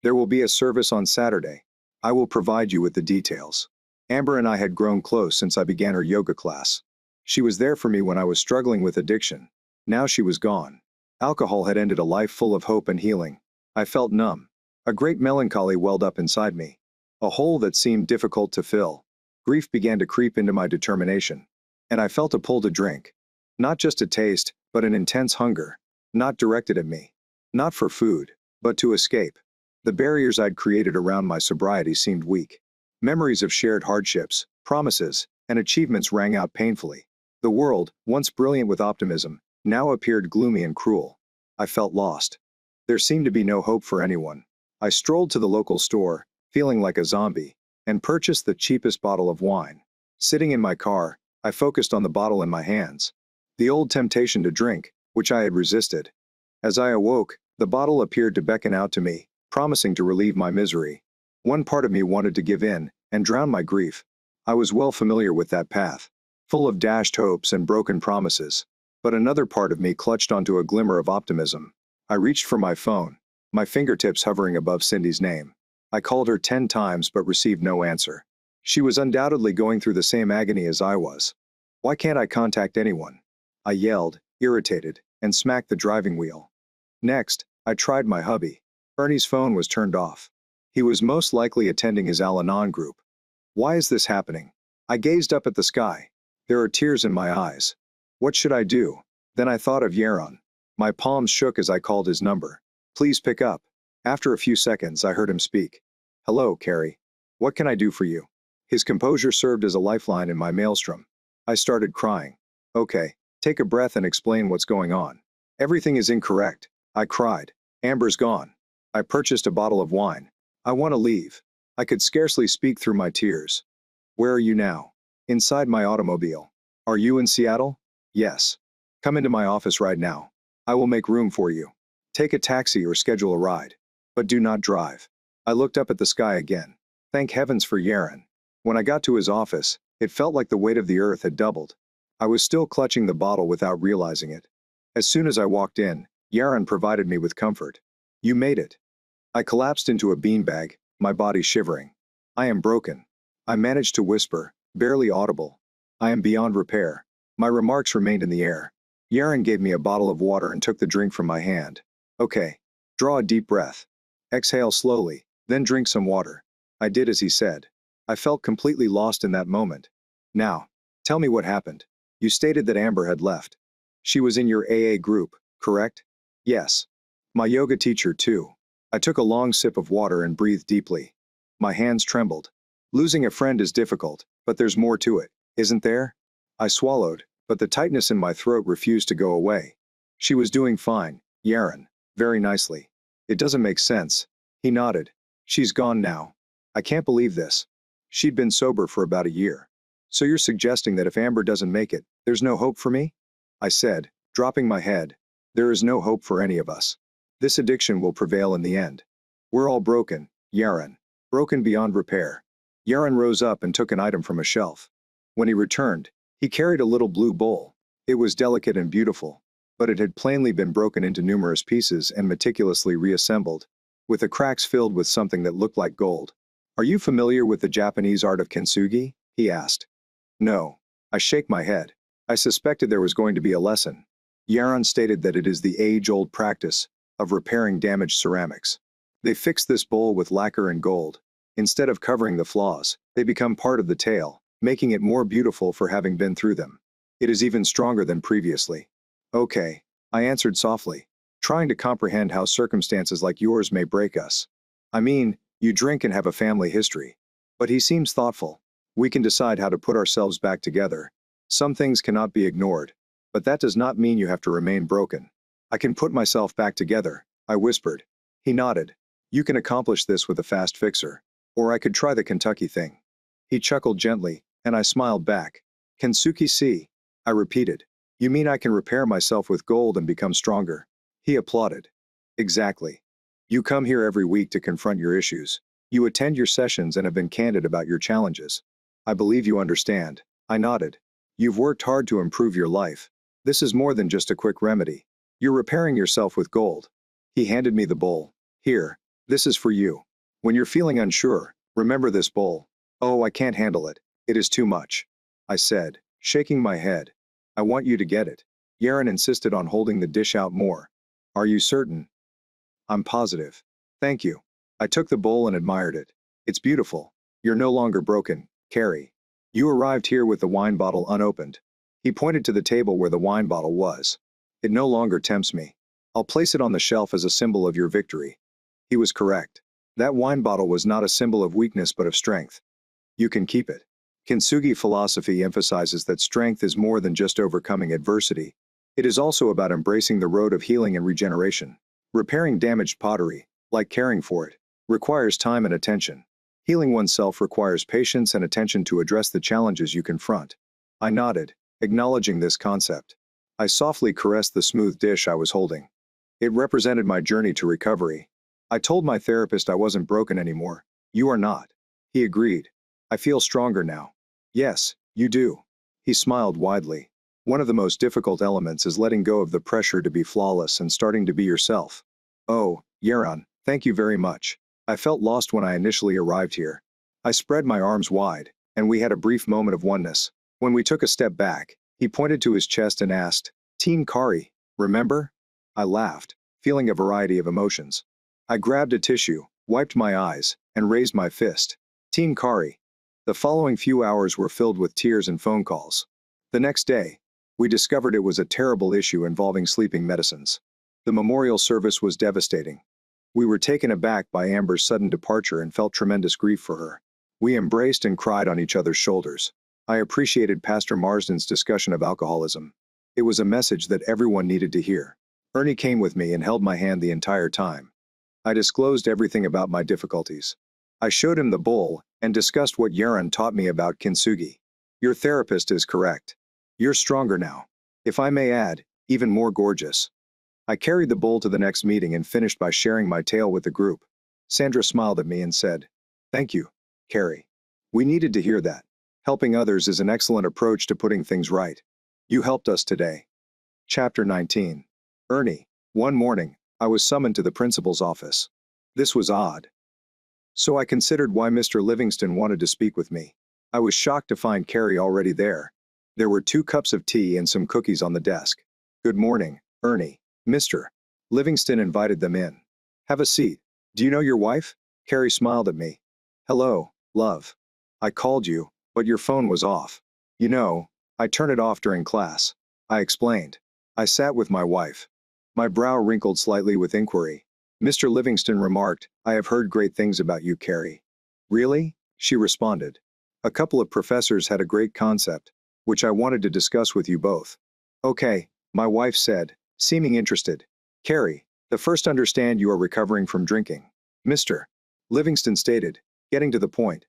Speaker 1: There will be a service on Saturday. I will provide you with the details. Amber and I had grown close since I began her yoga class. She was there for me when I was struggling with addiction. Now she was gone. Alcohol had ended a life full of hope and healing. I felt numb. A great melancholy welled up inside me. A hole that seemed difficult to fill. Grief began to creep into my determination. And I felt a pull to drink. Not just a taste, but an intense hunger. Not directed at me. Not for food, but to escape. The barriers I'd created around my sobriety seemed weak. Memories of shared hardships, promises, and achievements rang out painfully. The world, once brilliant with optimism, now appeared gloomy and cruel. I felt lost. There seemed to be no hope for anyone. I strolled to the local store, feeling like a zombie, and purchased the cheapest bottle of wine. Sitting in my car, I focused on the bottle in my hands. The old temptation to drink, which I had resisted. As I awoke, the bottle appeared to beckon out to me, promising to relieve my misery. One part of me wanted to give in and drown my grief. I was well familiar with that path, full of dashed hopes and broken promises. But another part of me clutched onto a glimmer of optimism. I reached for my phone, my fingertips hovering above Cindy's name. I called her 10 times but received no answer. She was undoubtedly going through the same agony as I was. Why can't I contact anyone? I yelled, irritated, and smacked the driving wheel. Next, I tried my hubby. Ernie's phone was turned off. He was most likely attending his Al-Anon group. Why is this happening? I gazed up at the sky. There are tears in my eyes. What should I do? Then I thought of Yaron. My palms shook as I called his number. Please pick up. After a few seconds, I heard him speak. Hello, Carrie. What can I do for you? His composure served as a lifeline in my maelstrom. I started crying. Okay, take a breath and explain what's going on. Everything is incorrect. I cried. Amber's gone. I purchased a bottle of wine. I want to leave. I could scarcely speak through my tears. Where are you now? Inside my automobile. Are you in Seattle? Yes. Come into my office right now. I will make room for you. Take a taxi or schedule a ride. But do not drive. I looked up at the sky again. Thank heavens for Yaron. When I got to his office, it felt like the weight of the earth had doubled. I was still clutching the bottle without realizing it. As soon as I walked in, Yaron provided me with comfort. You made it. I collapsed into a beanbag, my body shivering. I am broken. I managed to whisper, barely audible. I am beyond repair. My remarks remained in the air. Yaron gave me a bottle of water and took the drink from my hand. Okay. Draw a deep breath. Exhale slowly, then drink some water. I did as he said. I felt completely lost in that moment. Now, tell me what happened. You stated that Amber had left. She was in your AA group, correct? Yes. My yoga teacher too. I took a long sip of water and breathed deeply. My hands trembled. Losing a friend is difficult, but there's more to it, isn't there? I swallowed, but the tightness in my throat refused to go away. She was doing fine, Yaron. Very nicely. It doesn't make sense. He nodded. She's gone now. I can't believe this. She'd been sober for about a year. So you're suggesting that if Amber doesn't make it, there's no hope for me? I said, dropping my head. There is no hope for any of us. This addiction will prevail in the end. We're all broken, Yaron. Broken beyond repair. Yaron rose up and took an item from a shelf. When he returned, he carried a little blue bowl. It was delicate and beautiful, but it had plainly been broken into numerous pieces and meticulously reassembled, with the cracks filled with something that looked like gold. Are you familiar with the Japanese art of kintsugi? He asked. No. I shake my head. I suspected there was going to be a lesson. Yaron stated that it is the age-old practice of repairing damaged ceramics. They fix this bowl with lacquer and gold. Instead of covering the flaws, they become part of the tale, making it more beautiful for having been through them. It is even stronger than previously. Okay, I answered softly, trying to comprehend how circumstances like yours may break us. I mean, you drink and have a family history. But he seems thoughtful. We can decide how to put ourselves back together. Some things cannot be ignored. But that does not mean you have to remain broken. I can put myself back together, I whispered. He nodded. You can accomplish this with a fast fixer. Or I could try the Kentucky thing. He chuckled gently, and I smiled back. Kensuke-see, I repeated. You mean I can repair myself with gold and become stronger? He applauded. Exactly. You come here every week to confront your issues. You attend your sessions and have been candid about your challenges. I believe you understand. I nodded. You've worked hard to improve your life. This is more than just a quick remedy. You're repairing yourself with gold. He handed me the bowl. Here, this is for you. When you're feeling unsure, remember this bowl. Oh, I can't handle it. It is too much. I said, shaking my head. I want you to get it. Yaron insisted on holding the dish out more. Are you certain? I'm positive. Thank you. I took the bowl and admired it. It's beautiful. You're no longer broken, Carrie. You arrived here with the wine bottle unopened. He pointed to the table where the wine bottle was. It no longer tempts me. I'll place it on the shelf as a symbol of your victory. He was correct. That wine bottle was not a symbol of weakness but of strength. You can keep it. Kintsugi philosophy emphasizes that strength is more than just overcoming adversity. It is also about embracing the road of healing and regeneration. Repairing damaged pottery, like caring for it, requires time and attention. Healing oneself requires patience and attention to address the challenges you confront. I nodded, acknowledging this concept. I softly caressed the smooth dish I was holding. It represented my journey to recovery. I told my therapist I wasn't broken anymore. You are not. He agreed. I feel stronger now. Yes, you do. He smiled widely. One of the most difficult elements is letting go of the pressure to be flawless and starting to be yourself. Oh, Yaron, thank you very much. I felt lost when I initially arrived here. I spread my arms wide, and we had a brief moment of oneness. When we took a step back, he pointed to his chest and asked, Team Kari, remember? I laughed, feeling a variety of emotions. I grabbed a tissue, wiped my eyes, and raised my fist. Team Kari. The following few hours were filled with tears and phone calls. The next day, we discovered it was a terrible issue involving sleeping medicines. The memorial service was devastating. We were taken aback by Amber's sudden departure and felt tremendous grief for her. We embraced and cried on each other's shoulders. I appreciated Pastor Marsden's discussion of alcoholism. It was a message that everyone needed to hear. Ernie came with me and held my hand the entire time. I disclosed everything about my difficulties. I showed him the bowl and discussed what Yaron taught me about kintsugi. Your therapist is correct. You're stronger now. If I may add, even more gorgeous. I carried the bowl to the next meeting and finished by sharing my tale with the group. Sandra smiled at me and said, "Thank you, Carrie. We needed to hear that. Helping others is an excellent approach to putting things right. You helped us today." Chapter 19. Ernie. One morning, I was summoned to the principal's office. This was odd. So I considered why Mr. Livingston wanted to speak with me. I was shocked to find Carrie already there. There were 2 cups of tea and some cookies on the desk. "Good morning, Ernie." Mr. Livingston invited them in. "Have a seat. Do you know your wife?" Carrie smiled at me. "Hello, love. I called you, but your phone was off. You know, I turn it off during class," I explained. I sat with my wife. My brow wrinkled slightly with inquiry. Mr. Livingston remarked, "I have heard great things about you, Carrie." "Really?" she responded. "A couple of professors had a great concept, which I wanted to discuss with you both." "Okay," my wife said, seeming interested. "Carrie, the first understand you are recovering from drinking." Mr. Livingston stated, getting to the point.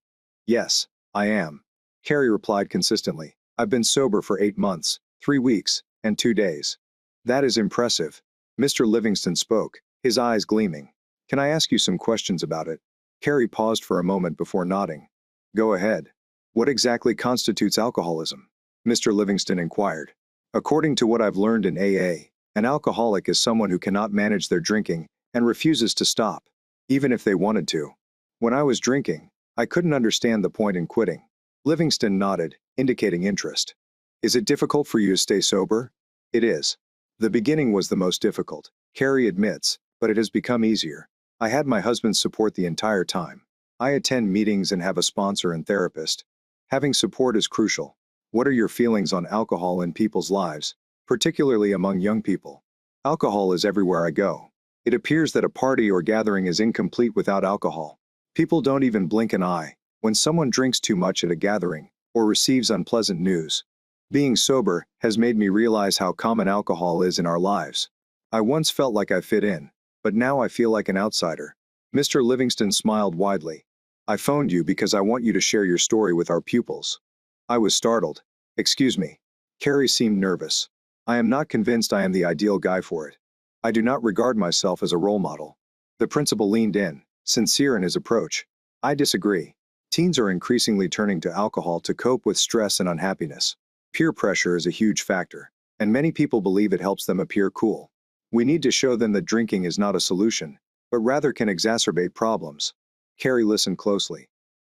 Speaker 1: "Yes, I am." Carrie replied consistently. "I've been sober for 8 months, 3 weeks, and 2 days." "That is impressive." Mr. Livingston spoke, his eyes gleaming. "Can I ask you some questions about it?" Carrie paused for a moment before nodding. "Go ahead. What exactly constitutes alcoholism?" Mr. Livingston inquired. "According to what I've learned in AA, an alcoholic is someone who cannot manage their drinking and refuses to stop, even if they wanted to. When I was drinking, I couldn't understand the point in quitting." Livingston nodded, indicating interest. "Is it difficult for you to stay sober?" "It is. The beginning was the most difficult," Carrie admits, "but it has become easier. I had my husband's support the entire time. I attend meetings and have a sponsor and therapist. Having support is crucial." "What are your feelings on alcohol in people's lives, particularly among young people?" "Alcohol is everywhere I go. It appears that a party or gathering is incomplete without alcohol. People don't even blink an eye when someone drinks too much at a gathering or receives unpleasant news. Being sober has made me realize how common alcohol is in our lives. I once felt like I fit in, but now I feel like an outsider." Mr. Livingston smiled widely. "I phoned you because I want you to share your story with our pupils." I was startled. "Excuse me." Carrie seemed nervous. "I am not convinced I am the ideal guy for it. I do not regard myself as a role model." The principal leaned in, sincere in his approach. "I disagree. Teens are increasingly turning to alcohol to cope with stress and unhappiness. Peer pressure is a huge factor, and many people believe it helps them appear cool. We need to show them that drinking is not a solution, but rather can exacerbate problems." Carrie listened closely.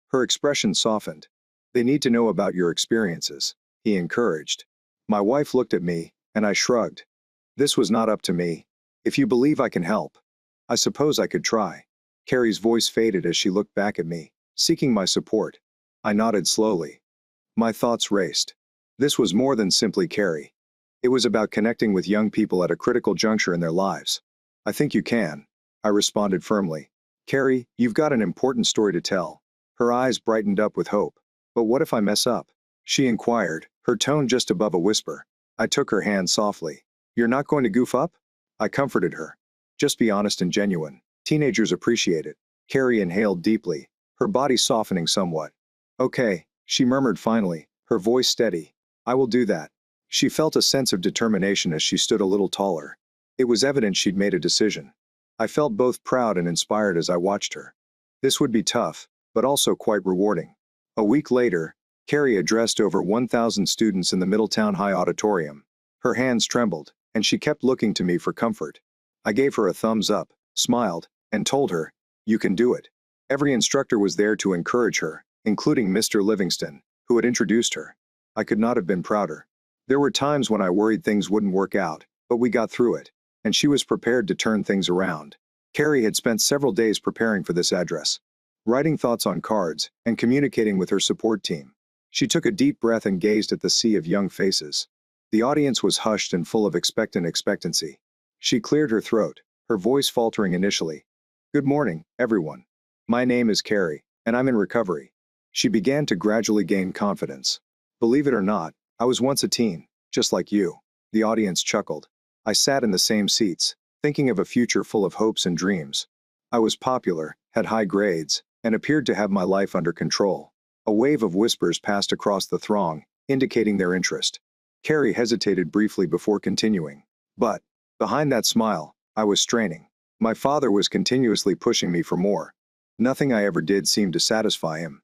Speaker 1: Her expression softened. "They need to know about your experiences," he encouraged. My wife looked at me, and I shrugged. This was not up to me. "If you believe I can help, I suppose I could try." Carrie's voice faded as she looked back at me, seeking my support. I nodded slowly. My thoughts raced. This was more than simply Carrie. It was about connecting with young people at a critical juncture in their lives. "I think you can," I responded firmly. "Carrie, you've got an important story to tell." Her eyes brightened up with hope. "But what if I mess up?" she inquired, her tone just above a whisper. I took her hand softly. "You're not going to goof up?" I comforted her. "Just be honest and genuine. Teenagers appreciate it." Carrie inhaled deeply, her body softening somewhat. "Okay," she murmured finally, her voice steady. "I will do that." She felt a sense of determination as she stood a little taller. It was evident she'd made a decision. I felt both proud and inspired as I watched her. This would be tough, but also quite rewarding. A week later, Carrie addressed over 1,000 students in the Middletown High Auditorium. Her hands trembled, and she kept looking to me for comfort. I gave her a thumbs up, smiled, and told her, "You can do it." Every instructor was there to encourage her, including Mr. Livingston, who had introduced her. I could not have been prouder. There were times when I worried things wouldn't work out, but we got through it, and she was prepared to turn things around. Carrie had spent several days preparing for this address, writing thoughts on cards and communicating with her support team. She took a deep breath and gazed at the sea of young faces. The audience was hushed and full of expectancy. She cleared her throat, her voice faltering initially. "Good morning, everyone. My name is Carrie, and I'm in recovery." She began to gradually gain confidence. "Believe it or not, I was once a teen, just like you." The audience chuckled. I sat in the same seats, thinking of a future full of hopes and dreams. I was popular, had high grades, and appeared to have my life under control. A wave of whispers passed across the throng, indicating their interest. Carrie hesitated briefly before continuing. But, behind that smile, I was straining. My father was continuously pushing me for more. Nothing I ever did seemed to satisfy him.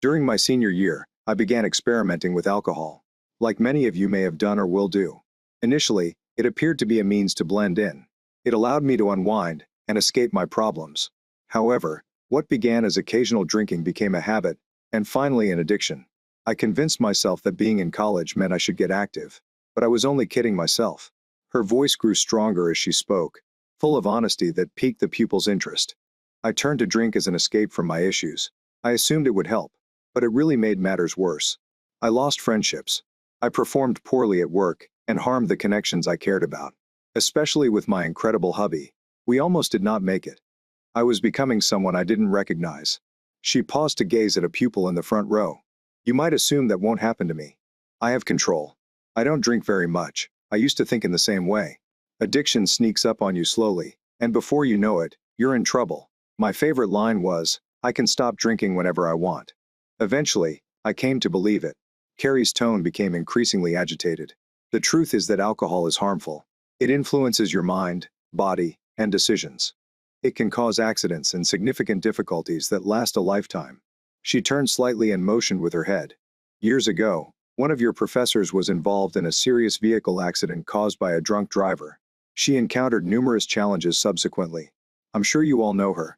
Speaker 1: During my senior year, I began experimenting with alcohol. Like many of you may have done or will do. Initially, it appeared to be a means to blend in. It allowed me to unwind and escape my problems. However, what began as occasional drinking became a habit, and finally an addiction. I convinced myself that being in college meant I should get active, but I was only kidding myself. Her voice grew stronger as she spoke, full of honesty that piqued the pupil's interest. I turned to drink as an escape from my issues. I assumed it would help, but it really made matters worse. I lost friendships. I performed poorly at work and harmed the connections I cared about. Especially with my incredible hubby, we almost did not make it. I was becoming someone I didn't recognize. She paused to gaze at a pupil in the front row. You might assume that won't happen to me. I have control. I don't drink very much. I used to think in the same way. Addiction sneaks up on you slowly, and before you know it, you're in trouble. My favorite line was, I can stop drinking whenever I want. Eventually, I came to believe it. Carrie's tone became increasingly agitated. The truth is that alcohol is harmful. It influences your mind, body, and decisions. It can cause accidents and significant difficulties that last a lifetime. She turned slightly and motioned with her head. Years ago, one of your professors was involved in a serious vehicle accident caused by a drunk driver. She encountered numerous challenges subsequently. I'm sure you all know her.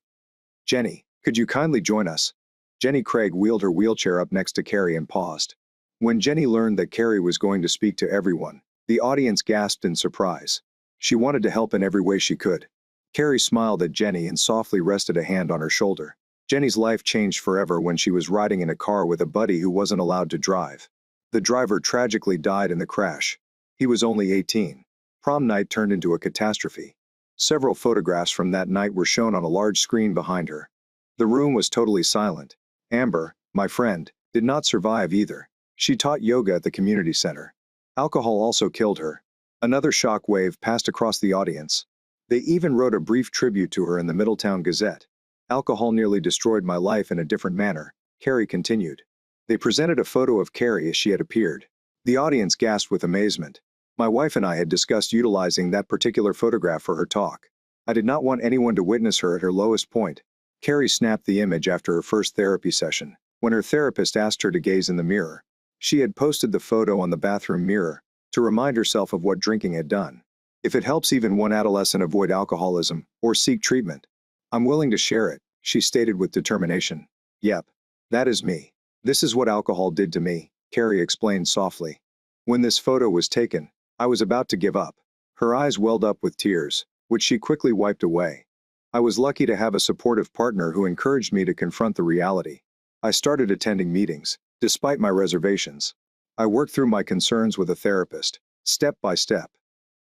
Speaker 1: Jenny, could you kindly join us? Jenny Craig wheeled her wheelchair up next to Carrie and paused. When Jenny learned that Carrie was going to speak to everyone, the audience gasped in surprise. She wanted to help in every way she could. Carrie smiled at Jenny and softly rested a hand on her shoulder. Jenny's life changed forever when she was riding in a car with a buddy who wasn't allowed to drive. The driver tragically died in the crash. He was only 18. Prom night turned into a catastrophe. Several photographs from that night were shown on a large screen behind her. The room was totally silent. Amber, my friend, did not survive either. She taught yoga at the community center. Alcohol also killed her. Another shock wave passed across the audience. They even wrote a brief tribute to her in the Middletown Gazette. Alcohol nearly destroyed my life in a different manner, Carrie continued. They presented a photo of Carrie as she had appeared. The audience gasped with amazement. My wife and I had discussed utilizing that particular photograph for her talk. I did not want anyone to witness her at her lowest point. Carrie snapped the image after her first therapy session, when her therapist asked her to gaze in the mirror. She had posted the photo on the bathroom mirror to remind herself of what drinking had done. If it helps even one adolescent avoid alcoholism or seek treatment, I'm willing to share it, she stated with determination. Yep, that is me. This is what alcohol did to me, Carrie explained softly. When this photo was taken, I was about to give up. Her eyes welled up with tears, which she quickly wiped away. I was lucky to have a supportive partner who encouraged me to confront the reality. I started attending meetings, despite my reservations. I worked through my concerns with a therapist, step by step.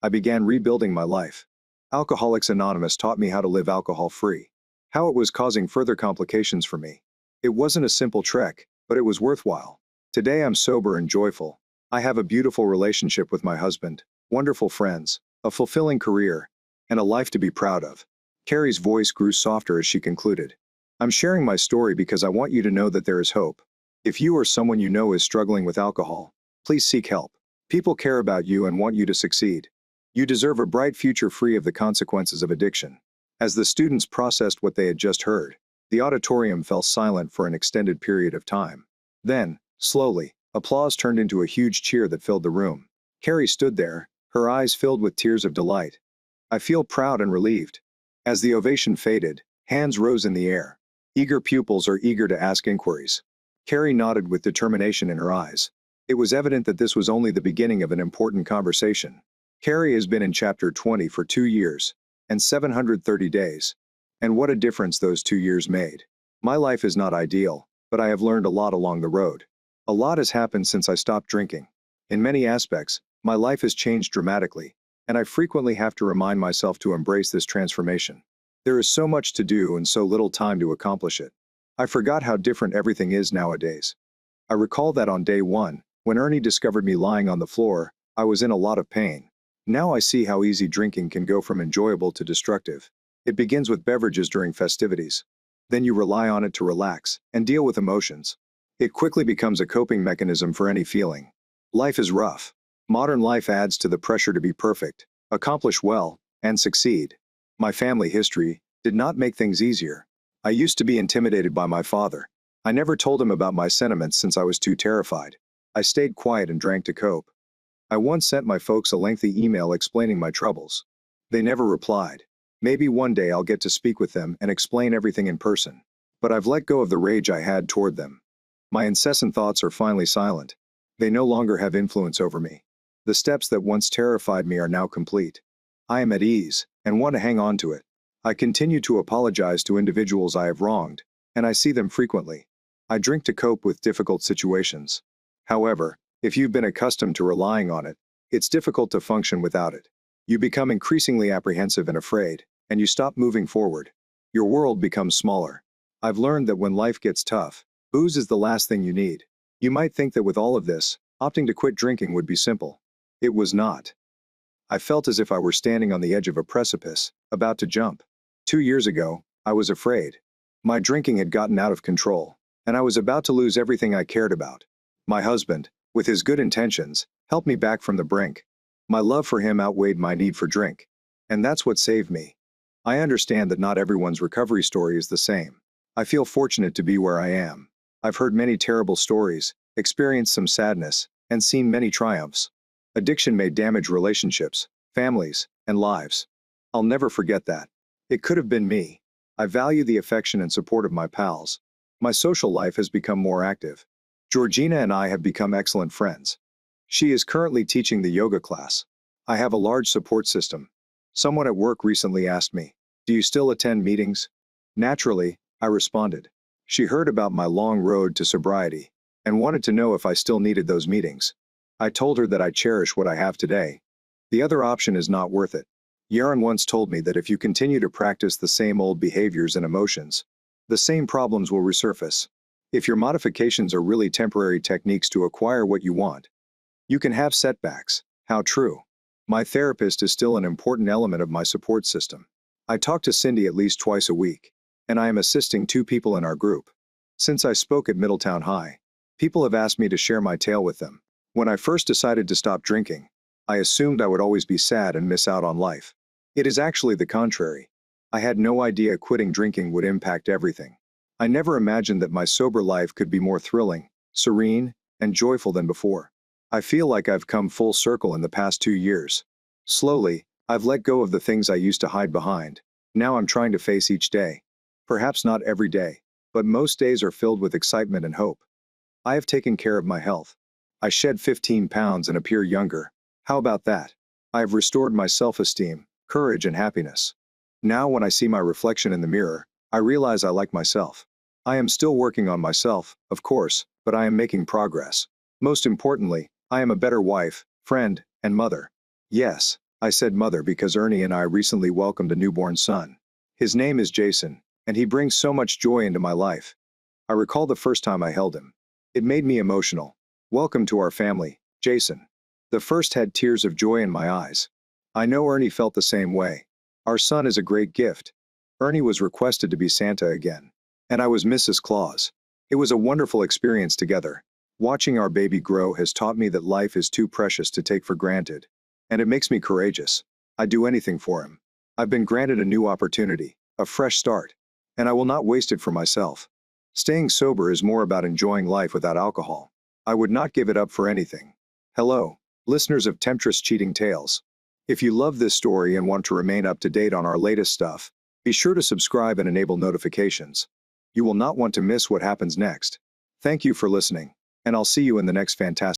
Speaker 1: I began rebuilding my life. Alcoholics Anonymous taught me how to live alcohol-free, how it was causing further complications for me. It wasn't a simple trek, but it was worthwhile. Today I'm sober and joyful. I have a beautiful relationship with my husband, wonderful friends, a fulfilling career, and a life to be proud of. Carrie's voice grew softer as she concluded. I'm sharing my story because I want you to know that there is hope. If you or someone you know is struggling with alcohol, please seek help. People care about you and want you to succeed. You deserve a bright future free of the consequences of addiction. As the students processed what they had just heard, the auditorium fell silent for an extended period of time. Then, slowly, applause turned into a huge cheer that filled the room. Carrie stood there, her eyes filled with tears of delight. I feel proud and relieved. As the ovation faded, hands rose in the air. Eager pupils are eager to ask inquiries. Carrie nodded with determination in her eyes. It was evident that this was only the beginning of an important conversation. Carrie has been in chapter 20 for 2 years and 730 days. And what a difference those 2 years made. My life is not ideal, but I have learned a lot along the road. A lot has happened since I stopped drinking. In many aspects, my life has changed dramatically, and I frequently have to remind myself to embrace this transformation. There is so much to do and so little time to accomplish it. I forgot how different everything is nowadays. I recall that on day 1, when Ernie discovered me lying on the floor, I was in a lot of pain. Now I see how easy drinking can go from enjoyable to destructive. It begins with beverages during festivities. Then you rely on it to relax and deal with emotions. It quickly becomes a coping mechanism for any feeling. Life is rough. Modern life adds to the pressure to be perfect, accomplish well, and succeed. My family history did not make things easier. I used to be intimidated by my father. I never told him about my sentiments since I was too terrified. I stayed quiet and drank to cope. I once sent my folks a lengthy email explaining my troubles. They never replied. Maybe one day I'll get to speak with them and explain everything in person. But I've let go of the rage I had toward them. My incessant thoughts are finally silent. They no longer have influence over me. The steps that once terrified me are now complete. I am at ease and want to hang on to it. I continue to apologize to individuals I have wronged, and I see them frequently. I drink to cope with difficult situations. However, if you've been accustomed to relying on it, it's difficult to function without it. You become increasingly apprehensive and afraid, and you stop moving forward. Your world becomes smaller. I've learned that when life gets tough, booze is the last thing you need. You might think that with all of this, opting to quit drinking would be simple. It was not. I felt as if I were standing on the edge of a precipice, about to jump. 2 years ago, I was afraid. My drinking had gotten out of control, and I was about to lose everything I cared about. My husband, with his good intentions, helped me back from the brink. My love for him outweighed my need for drink. And that's what saved me. I understand that not everyone's recovery story is the same. I feel fortunate to be where I am. I've heard many terrible stories, experienced some sadness, and seen many triumphs. Addiction may damage relationships, families, and lives. I'll never forget that. It could have been me. I value the affection and support of my pals. My social life has become more active. Georgina and I have become excellent friends. She is currently teaching the yoga class. I have a large support system. Someone at work recently asked me, "Do you still attend meetings?" Naturally, I responded. She heard about my long road to sobriety and wanted to know if I still needed those meetings. I told her that I cherish what I have today. The other option is not worth it. Yaron once told me that if you continue to practice the same old behaviors and emotions, the same problems will resurface. If your modifications are really temporary techniques to acquire what you want, you can have setbacks. How true. My therapist is still an important element of my support system. I talk to Cindy at least twice a week, and I am assisting 2 people in our group. Since I spoke at Middletown High, people have asked me to share my tale with them. When I first decided to stop drinking, I assumed I would always be sad and miss out on life. It is actually the contrary. I had no idea quitting drinking would impact everything. I never imagined that my sober life could be more thrilling, serene, and joyful than before. I feel like I've come full circle in the past 2 years. Slowly, I've let go of the things I used to hide behind. Now I'm trying to face each day. Perhaps not every day, but most days are filled with excitement and hope. I have taken care of my health. I shed 15 pounds and appear younger. How about that? I have restored my self-esteem, courage, and happiness. Now when I see my reflection in the mirror, I realize I like myself. I am still working on myself, of course, but I am making progress. Most importantly, I am a better wife, friend, and mother. Yes, I said mother because Ernie and I recently welcomed a newborn son. His name is Jason, and he brings so much joy into my life. I recall the first time I held him. It made me emotional. Welcome to our family, Jason. The first had tears of joy in my eyes. I know Ernie felt the same way. Our son is a great gift. Ernie was requested to be Santa again, and I was Mrs. Claus. It was a wonderful experience together. Watching our baby grow has taught me that life is too precious to take for granted, and it makes me courageous. I'd do anything for him. I've been granted a new opportunity, a fresh start, and I will not waste it for myself. Staying sober is more about enjoying life without alcohol. I would not give it up for anything. Hello, listeners of Temptress Cheating Tales. If you love this story and want to remain up to date on our latest stuff, be sure to subscribe and enable notifications. You will not want to miss what happens next. Thank you for listening, and I'll see you in the next fantastic